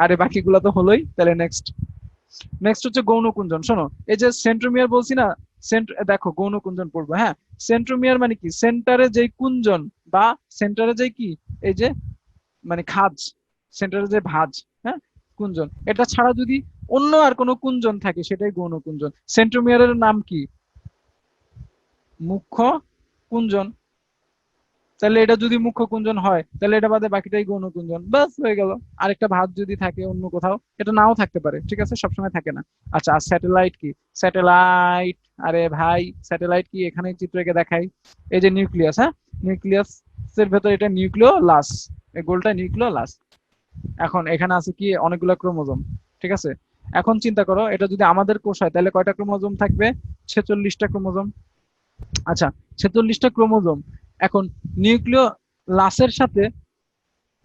আরে বাকিগুলো তো হলোই। তাহলে নেক্সট, নেক্সট হচ্ছে গৌণ কুঞ্জন। শোনো, এই যে সেন্ট্রোমিয়ার বলছি না, দেখো গৌণ কুঞ্জন পড়বো। হ্যাঁ, সেন্ট্রোমিয়ার মানে কি? সেন্টারে যে কুঞ্জন, বা সেন্টারে যে কি এই যে মানে খাজ, সেন্টারে যে ভাঁজ, হ্যাঁ কুঞ্চন, এটা ছাড়া যদি অন্য আর কোনো কুঞ্চন থাকে সেটাই গৌণ কুঞ্চন। সেন্ট্রোমিয়ারের নাম কি? মুখ্য কুঞ্চন। তাহলে এটা যদি মুখ্য কুঞ্চন হয় তাহলে এটা বাদে বাকিটাই গৌণ কুঞ্চন, ব্যাস হয়ে গেল। আরেকটা ভাঁজ যদি থাকে অন্য কোথাও, এটা নাও থাকতে পারে, ঠিক আছে, সবসময় থাকে না। আচ্ছা, আর স্যাটেলাইট কি? স্যাটেলাইট, আরে ভাই স্যাটেলাইট কি এখানে চিত্র এঁকে দেখাই। এই যে নিউক্লিয়াস, হ্যাঁ নিউক্লিয়াস এর ভেতর এটা নিউক্লিওলাস, এই গোলটা নিউক্লিওলাস। এখন এখানে আছে কি অনেকগুলো ক্রোমোজোম, ঠিক আছে। এখন চিন্তা করো এটা যদি আমাদের কোষ হয় তাহলে কয়টা ক্রোমোজোম থাকবে? 46টা ক্রোমোজোম। আচ্ছা, 46টা ক্রোমোজোম। এখন নিউক্লিয় লাসের সাথে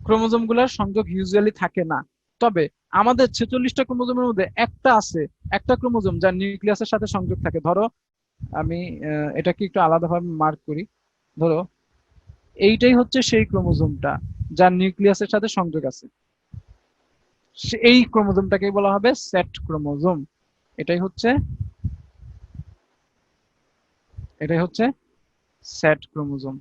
ক্রোমোজোম গুলার সংযোগ ইউজুয়ালি থাকে না, তবে আমাদের 46টা ক্রোমোজোমের মধ্যে একটা আছে, একটা ক্রোমোজোম যার নিউক্লিয়াসের সাথে সংযোগ থাকে। ধরো আমি এটাকে একটু আলাদাভাবে মার্ক করি। ধরো এইটাই হচ্ছে সেই ক্রোমোজোমটা যার নিউক্লিয়াসের সাথে সংযোগ আছে, এই ক্রোমোজোমটাকেই বলা হবে সেট ক্রোমোজোম। এটাই হচ্ছে এটাই হচ্ছে সেট ক্রোমোজোম,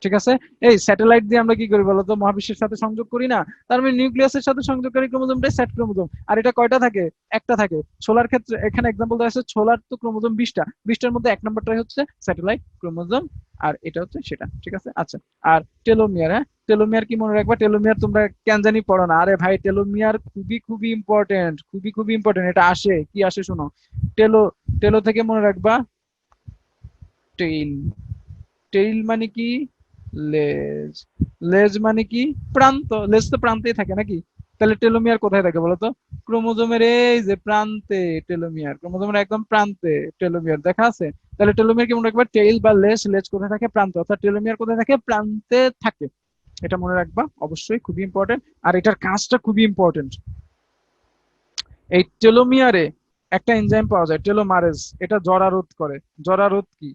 ঠিক আছে। এই স্যাটেলাইট দিয়ে আমরা কি করি বলতো? মহাবিশ্বের সাথে সংযোগ করি না? তার মানে নিউক্লিয়াসের সাথে সংযোগকারী ক্রোমোজোমটাই সেট ক্রোমোজোম। আর এটা কয়টা থাকে? একটা থাকে। ছোলার ক্ষেত্রে এখানে এক্সাম্পল দেওয়া আছে, ছোলার তো ক্রোমোজোম 20টা, 20টার মধ্যে এক নম্বরটাই হচ্ছে স্যাটেলাইট ক্রোমোজোম, আর এটা হচ্ছে সেটা, ঠিক আছে। আচ্ছা, আর টেলোমিয়ার, হ্যাঁ টেলোমিয়ার কি মনে রাখবা? টেলোমিয়ার তোমরা কেন জানি পড়ো না। আরে ভাই টেলোমিয়ার খুবই খুবই ইম্পর্টেন্ট, খুবই খুবই ইম্পর্টেন্ট। এটা আসে কি আসে শোনো। টেলো, টেলো থেকে মনে রাখবা টেইল। টেইল মানে কি? লেজ। লেজ মানে কি? প্রান্ত। লেজ তো প্রান্তেই থাকে নাকি? তাহলে টেলোমিয়ার কোথায় থাকে বলতো? ক্রোমোজোমের এই যে প্রান্তে টেলোমিয়ার, ক্রোমোজোমের একদম প্রান্তে টেলোমিয়ার দেখা আছে। তাহলে টেলোমিয়ার কি মনে রাখবা? টেইল বা লেজ, লেজ কোথায় থাকে? প্রান্তে, অর্থাৎ টেলোমিয়ার কোথায় থাকে? প্রান্তে থাকে। এটা মনে রাখবা অবশ্যই, খুবই ইম্পর্টেন্ট। আর এটার কাজটা খুবই ইম্পর্টেন্ট। এই টেলোমিয়ারে একটা এনজাইম পাওয়া যায় টেলোমারেজ, এটা জরা রোধ করে। জরা রোধ কি?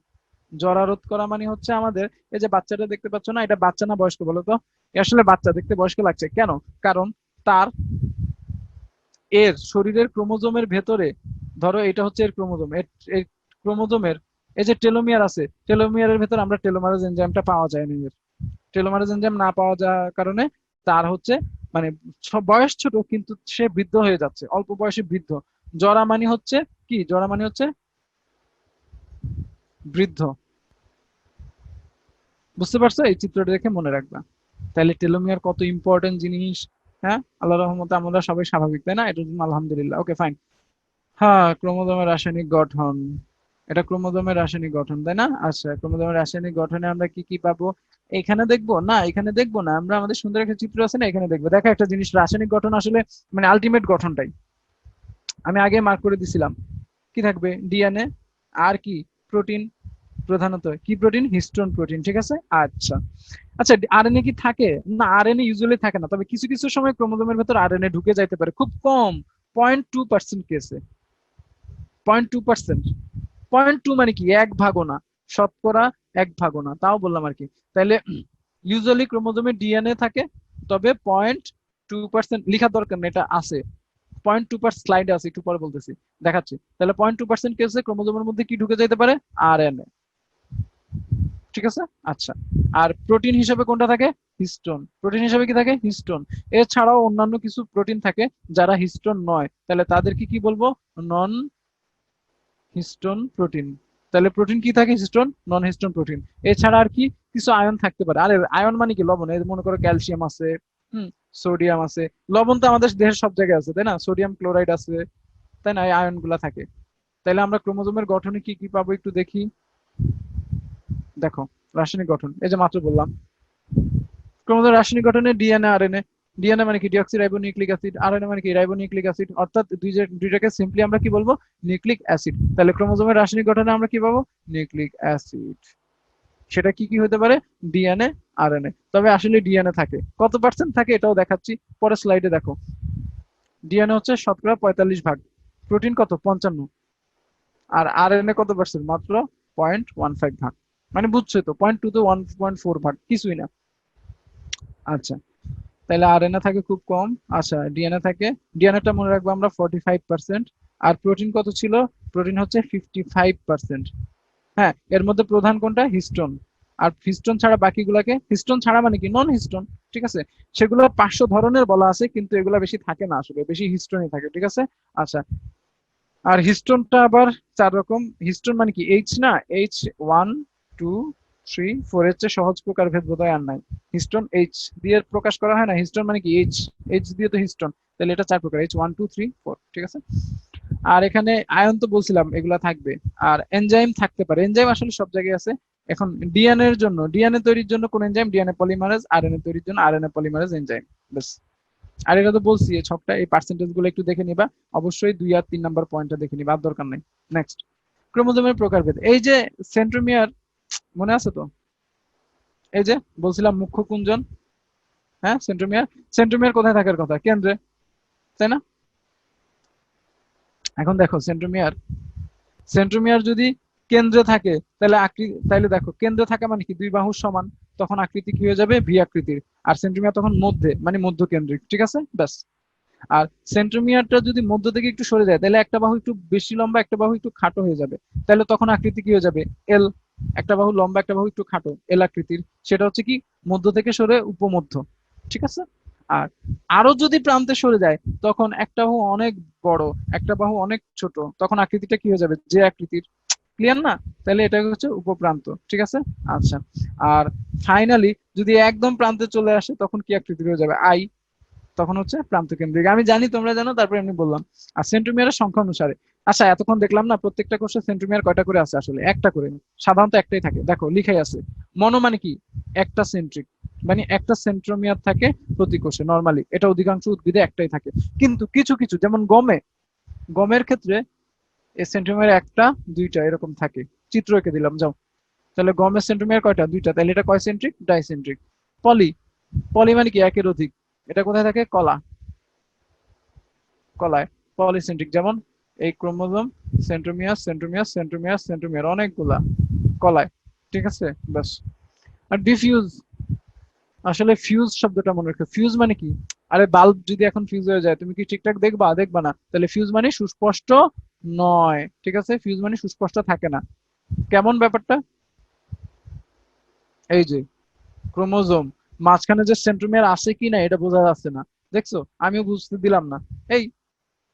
জরা রোধ করা মানে হচ্ছে আমাদের এই যে বাচ্চাটা দেখতে পাচ্ছ না, এটা বাচ্চা না বয়স্ক বলো তো? এ আসলে বাচ্চা, দেখতে বয়স্ক লাগছে কেন? কারণ তার এর শরীরের ক্রোমোজোমের ভেতরে, ধরো এটা হচ্ছে এর ক্রোমোজোম, এর ক্রোমোজোমের এই যে টেলোমিয়ার আছে, টেলোমিয়ারের ভেতর আমরা টেলোমারেজ এনজাইমটা পাওয়া যায় না। এর টেলোমারেজ এনজাইম না পাওয়া যাওয়ার কারণে তার হচ্ছে মানে বয়স ছোট কিন্তু সে বৃদ্ধ হয়ে যাচ্ছে, অল্প বয়সে বৃদ্ধ। জরা মানে হচ্ছে কি? জরা মানে হচ্ছে বৃদ্ধ। বুঝতে পারছো? এই চিত্রটা দেখে মনে রাখবা। তাহলে টেলোমিয়ার কত ইম্পর্টেন্ট জিনিস। হ্যাঁ, আল্লাহ রহমতে আমরা সবাই স্বাভাবিক, তাই না? এটার জন্য আলহামদুলিল্লাহ। Okay fine. হ্যাঁ, ক্রোমোজোমের রাসায়নিক গঠন। এটা ক্রোমোজোমের রাসায়নিক গঠন, তাই না? আচ্ছা, ক্রোমোজোমের রাসায়নিক গঠনে আমরা কি কি পাবো? এখানে দেখবো না, এখানে দেখবো না, আমরা আমাদের সুন্দর একটা চিত্র আছে না, এখানে দেখবো। দেখো একটা জিনিস, রাসায়নিক গঠন আসলে মানে আলটিমেট গঠনটাই আমি আগে মার্ক করে দিছিলাম। কি থাকবে? ডিএনএ, আর কি? প্রোটিন। প্রধানত কি প্রোটিন? হিস্টোন প্রোটিন, ঠিক আছে। আচ্ছা আচ্ছা, আরএনএ কি থাকে? না, আরএনএ ইউজুয়ালি থাকে না, তবে কিছু কিছু সময় ক্রোমোজোমের ভেতর আরএনএ ঢুকে যাইতে পারে, খুব কম, 0.2% কেসে। 0.2%। 0.2 মানে কি? এক ভাগও না, শতকরা এক ভাগও না, তাও বললাম আর কি। তাহলে ইউজুয়ালি ক্রোমোজোমে ডিএনএ থাকে, তবে 0.2% লিখার দরকার নেই, এটা আছে। 0.2% স্লাইডে আছে, একটু পরে বলতেছি, দেখাচ্ছি। তাহলে 0.2% কেসে ক্রোমোজোমের মধ্যে কি ঢুকে যাইতে পারে? আরএনএ, ঠিক আছে। আচ্ছা, আর প্রোটিন হিসেবে কোনটা থাকে? হিস্টোন। প্রোটিন হিসেবে কি থাকে? হিস্টোন। এছাড়াও অন্যান্য কিছু প্রোটিন থাকে যারা হিস্টোন নয়, তাহলে তাদেরকে কি বলবো? নন হিস্টোন প্রোটিন। তাহলে প্রোটিন কি থাকে? হিস্টোন, নন হিস্টোন প্রোটিন। এছাড়া আর কি কিছু আয়ন থাকতে পারে। আরে আয়ন মানে কি? লবণ। এই মনে করো ক্যালসিয়াম আছে, হুম, সোডিয়াম আছে। লবণ তো আমাদের দেহের সব জায়গায় আছে, তাই না? সোডিয়াম ক্লোরাইড আছে, তাই না? এই আয়ন গুলা থাকে। তাহলে আমরা ক্রোমোজোমের গঠনে কি কি পাবো একটু দেখি। দেখো, রাসায়নিক গঠন এই যে মাত্র বললাম, ক্রোমোজোমের রাসায়নিক গঠনে ডিএনএ, আরএনএ। ডিএনএ মানে কি? Deoxy ribo nucleic acid. RNA মানে কি? Ribo nucleic acid. অর্থাৎ দুইটাকে সিম্পলি আমরা কি বলবো? Nucleic acid. তাহলে ক্রোমোজোমের রাসায়নিক গঠনে আমরা কি পাবো? Nucleic acid. সেটা কি কি হতে পারে? DNA, RNA. তবে আসলে ডিএনএ থাকে কত পার্সেন্ট থাকে এটাও দেখাচ্ছি পরে স্লাইডে। দেখো, ডিএনএ হচ্ছে শতকরা 45 ভাগ, প্রোটিন কত? 55। আর আরএনএ কত পার্সেন্ট? মাত্র 0.15 ভাগ। মানে বুঝছোই তো, 0.2 তো 1.4 ভাগ, কিছুই না। আচ্ছা, তাহলে আরএনএ থাকে খুব কম। আচ্ছা, ডিএনএ থাকে, ডিএনএটা মনে রাখবো আমরা 45%। আর প্রোটিন কত ছিল? প্রোটিন হচ্ছে 55%। হ্যাঁ, এর মধ্যে প্রধান কোনটা? হিস্টোন। আর হিস্টোন ছাড়া বাকিগুলাকে, হিস্টোন ছাড়া মানে কি নন হিস্টোন, ঠিক আছে, সেগুলো 500 ধরনের বলা আছে, কিন্তু এগুলা বেশি থাকে না, আসলে বেশি হিস্টোনই থাকে, ঠিক আছে। আচ্ছা, আর হিস্টোনটা আবার 4 রকম। হিস্টোন মানে কি এইচ না, এইচ 1 2 3 4, এর চেয়ে সহজ প্রকার ভেদ বোধহয় আর নাই। হিস্টোন এইচ দিয়ে প্রকাশ করা হয় না, হিস্টোন মানে কি এইচ, এইচ দিয়ে তো হিস্টোন, তাহলে এটা 4 প্রকার, এইচ 1 2 3 4, ঠিক আছে। আর এখানে আয়ন তো বলছিলাম এগুলা থাকবে। আর এনজাইম থাকতে পারে, এনজাইম আসলে সব জায়গায় আছে। এখন ডিএনএ এর জন্য, ডিএনএ তৈরির জন্য কোন এনজাইম, ডিএনএ পলিমারেজ, আরএনএ তৈরির জন্য আরএনএ পলিমারেজ এনজাইম, ব্যাস। আর এটা তো বলছি এই ছকটা, এই পার্সেন্টেজ গুলো একটু দেখে নিবা, অবশ্যই 2 আর 3 নাম্বার পয়েন্টটা দেখে নিবা, আর দরকার নাই। নেক্সট, ক্রোমোজোমের প্রকারভেদ। এই যে সেন্ট্রোমিয়ার, মনে আছে তো, এই যে বলছিলাম মুখ্য কুঞ্চন, হ্যাঁ সেন্ট্রোমিয়ার, সেন্ট্রোমিয়ার কোথায় থাকার কথা, কেন্দ্রে, তাই না? এখন দেখো সেন্ট্রোমিয়ার, সেন্ট্রোমিয়ার যদি কেন্দ্রে থাকে তাহলে তাহলে দেখো কেন্দ্রে থাকা মানে কি, দুই বাহুর সমান, তখন আকৃতি কি হয়ে যাবে, ভি আকৃতির। আর সেন্ট্রোমিয়ার তখন মধ্যে, মানে মধ্য কেন্দ্রিক, ঠিক আছে, ব্যাস। আর সেন্ট্রোমিয়ারটা যদি মধ্য থেকে একটু সরে যায়, তাহলে একটা বাহু একটু বেশি লম্বা, একটা বাহু একটু খাটো হয়ে যাবে, তাহলে তখন আকৃতি কি হয়ে যাবে, এল। একটা বাহু লম্বা, একটা বাহু একটু খাটো, এল আকৃতির, সেটা হচ্ছে কি মধ্য থেকে সরে উপমধ্য, ঠিক আছে। আর আরো যদি প্রান্তে সরে যায়, তখন একটা বাহু অনেক বড়, একটা বাহু অনেক ছোট, তখন আকৃতিটা কি হয়ে যাবে, যে আকৃতির। ক্লিয়ার না? তাহলে এটা হচ্ছে উপপ্রান্ত, ঠিক আছে। আচ্ছা, আর ফাইনালি যদি একদম প্রান্তে চলে আসে, তখন কি আকৃতির হয়ে যাবে, আই, তখন হচ্ছে প্রান্ত কেন্দ্রিক। আমি জানি তোমরা জানো, তারপরে এমনি বললাম। আর সেন্ট্রোমিয়ারের সংখ্যা অনুসারে, আচ্ছা এতক্ষণ দেখলাম না প্রত্যেকটা কোষে সেন্ট্রোমিয়ার কয়টা করে আছে, আসলে একটা করে, সাধারণত একটাই থাকে, দেখো লিখাই আছে। মনো মানে কি, একটা সেন্ট্রিক, মানে একটা সেন্ট্রোমিয়ার থাকে প্রতি কোষে, নর্মালি এটা অধিকাংশ উদ্ভিদে একটাই থাকে। কিন্তু কিছু কিছু, যেমন গমে, গমের ক্ষেত্রে এই সেন্ট্রোমিয়ার একটা দুইটা এরকম থাকে। চিত্র এঁকে দিলাম, যাও। তাহলে গমের সেন্ট্রোমিয়ার কয়টা, দুইটা, তাহলে এটা কয় সেন্ট্রিক, ডাইসেন্ট্রিক। পলি, পলি মানে কি একের অধিক, এটা কোথায় থাকে, কলা, কলায়। পলিসেন্ট্রিক, যেমন এই chromosome, centromere centromere centromere centromere, অনেকগুলা কলায়, ঠিক আছে, ব্যাস। আর ডিফিউজ, আসলে ফিউজ শব্দটা মনে রাখো, ফিউজ মানে কি, আরে বাল্ব যদি এখন ফিউজ হয়ে যায়, তুমি কি ঠিকঠাক দেখবা, দেখবা না, তাহলে ফিউজ মানে সুস্পষ্ট নয়, ঠিক আছে, ফিউজ মানে সুস্পষ্ট থাকে না। কেমন ব্যাপারটা, এই যে ক্রোমোজোম মাঝখানে যে সেন্ট্রোমিয়ার আছে কি না এটা বোঝা যাচ্ছে না, দেখছো, আমিও বুঝতে দিলাম না। এই,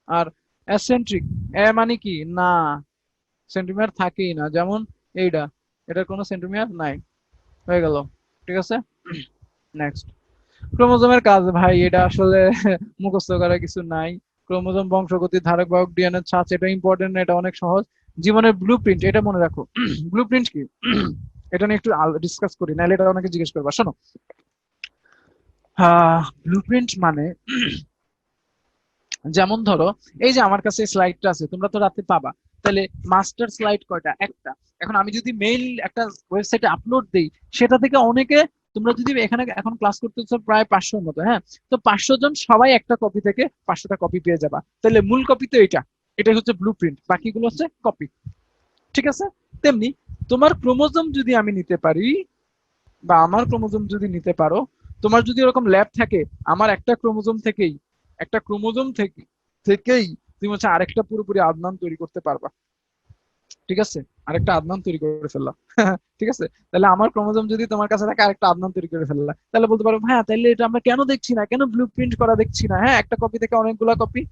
আর অ্যাসেন্ট্রিক, এ মানে কি না, সেন্টিমিটার থাকেই না, যেমন এইটা, এটার কোনো সেন্টিমিটার নাই, হয়ে গেল, ঠিক আছে। নেক্সট, ক্রোমোজোমের কাজ ভাই, এটা আসলে মুখস্থ করার কিছু নাই। ক্রোমোজোম বংশগতির ধারক বাহক ডিএনএ ছাঁচ, এটা ইম্পর্টেন্ট, এটা অনেক সহজ। জীবনের ব্লু প্রিন্ট, এটা মনে রাখো। ব্লু প্রিন্ট কি, এটা নিয়ে একটু ডিসকাস করি, নাহলে এটা অনেকে জিজ্ঞেস করবা, শোনো। ব্লু প্রিন্ট মানে, যেমন ধরো এই যে আমার কাছে স্লাইডটা আছে, তোমরা তো রাতে পাবা, তাহলে মাস্টার স্লাইড কয়টা, একটা। এখন আমি যদি মেইল একটা ওয়েবসাইটে আপলোড দেই, সেটা থেকে অনেকে, তোমরা যদি এখানে এখন ক্লাস করতেছো প্রায় 500 মতো, হ্যাঁ, তো 500 জন সবাই একটা কপি থেকে 500টা কপি পেয়ে যাবা, তাহলে মূল কপি তো এটা, এটাই হচ্ছে ব্লু প্রিন্ট, বাকিগুলো হচ্ছে কপি, ঠিক আছে। তেমনি তোমার ক্রোমোজোম যদি আমি নিতে পারি, বা আমার ক্রোমোজোম যদি নিতে পারো, তোমার যদি এরকম ল্যাব থাকে, আমার একটা ক্রোমোজোম থেকেই, একটা ক্রোমোজোম থেকে থেকেই তুমি হচ্ছে আরেকটা পুরোপুরি আদনান তৈরি করতে পারবা, ঠিক আছে, আরেকটা আদনান তৈরি করে ফেললা। ঠিক আছে, তাহলে আমার ক্রোমোজোম যদি তোমার কাছে থাকে, আরেকটা আদনান তৈরি করে ফেললা, তাহলে বলতে পারো হ্যাঁ, তাহলে এটা আমরা কেন দেখছি না, কেন ব্লু প্রিন্ট করা দেখছি না, হ্যাঁ একটা কপি থেকে অনেকগুলা কপি,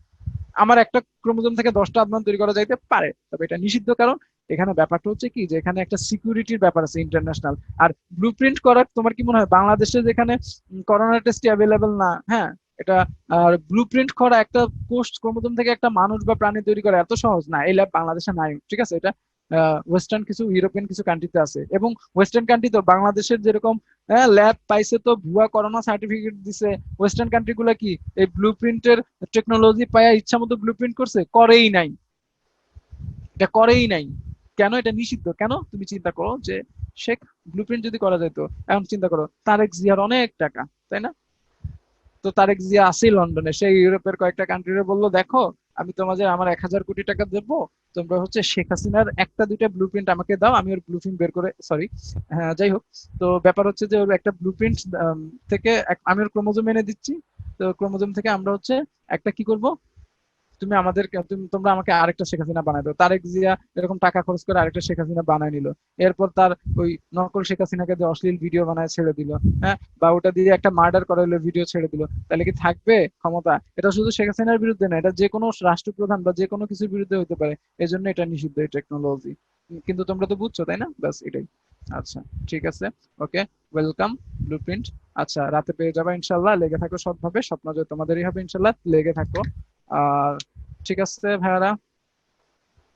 আমার একটা ক্রোমোজোম থেকে 10টা আদনান তৈরি করা যাইতে পারে, তবে এটা নিষিদ্ধ, কারণ এখানে ব্যাপারটা হচ্ছে কি, যে এখানে একটা সিকিউরিটির ব্যাপার আছে ইন্টারন্যাশনাল। আর ব্লুপ্রিন্ট করার তোমার কি মনে হয় বাংলাদেশে যেখানে করোনা টেস্ট অ্যাভেলেবেল না, হ্যাঁ, এটা, আর ব্লুপ্রিন্ট করা একটা কোষ ক্রোমোজোম থেকে একটা মানুষ বা প্রাণী তৈরি করা এত সহজ না, এই ল্যাব বাংলাদেশে নাই, ঠিক আছে। এটা ওয়েস্টার্ন কিছু ইউরোপিয়ান কিছু কান্ট্রিতে আছে, এবং ওয়েস্টার্ন কান্ট্রি তো বাংলাদেশের যেরকম ল্যাব পাইছে তো ভুয়া করোনা সার্টিফিকেট দিছে, ওয়েস্টার্ন কান্ট্রি গুলা কি এই ব্লুপ্রিন্টের টেকনোলজি পায়া ইচ্ছা মতো ব্লুপ্রিন্ট করছে, করেই নাই, এটা করেই নাই। কেন এটা নিষিদ্ধ, কেন তুমি চিন্তা করো, যে শেখ ব্লুপ্রিন্ট যদি করা যেত, এখন চিন্তা করো তারেক জিয়ার অনেক টাকা, তাই না, তো তারেক জিয়া আছে লন্ডনে, সেই ইউরোপের কয়েকটা কান্ট্রিরে বললো দেখো, আমি তোমাদের আমার 1000 কোটি টাকা দেবো, তোমরা হচ্ছে শেখ হাসিনার একটা দুইটা ব্লুপ্রিন্ট আমাকে দাও, আমি ওর ব্লুপ্রিন্ট বের করে, সরি, হ্যাঁ যাই হোক, তো ব্যাপার হচ্ছে যে ওর একটা ব্লুপ্রিন্ট থেকে আমি ওর ক্রোমোজোম এনে দিচ্ছি, তো ক্রোমোজোম থেকে আমরা হচ্ছে একটা কি করব, তুমি আমাদেরকে তোমরা আমাকে আরেকটা শেখ হাসিনা বানাই দাও, তারেক জিয়া এরকম টাকা খরচ করে আরেকটা শেখ হাসিনা বানায় নিল, এরপর তার ওই নকল শেখ হাসিনাকে দিয়ে অশ্লীল ভিডিও বানায় ছেড়ে দিল, হ্যাঁ, বা ওটা দিয়ে একটা মার্ডার করাইলো ভিডিও ছেড়ে দিল, তাহলে কি থাকবে ক্ষমতা? এটা শুধু শেখ হাসিনার বিরুদ্ধে না, এটা যে কোনো রাষ্ট্রপ্রধান বা যে কোনো কিছুর বিরুদ্ধে হতে পারে, এই জন্য এটা নিষিদ্ধ এই টেকনোলজি। কিন্তু তোমরা তো বুঝছো তাই না, ব্যাস এটাই। আচ্ছা, ঠিক আছে, ওকে, ওয়েলকাম ব্লুপ্রিন্ট। আচ্ছা, রাতে পেয়ে যাবে ইনশাল্লাহ, লেগে থাকো সৎভাবে, স্বপ্ন যে তোমাদেরই হবে ইনশাল্লাহ, লেগে থাকো। আর ঠিক আছে ভাইয়ারা,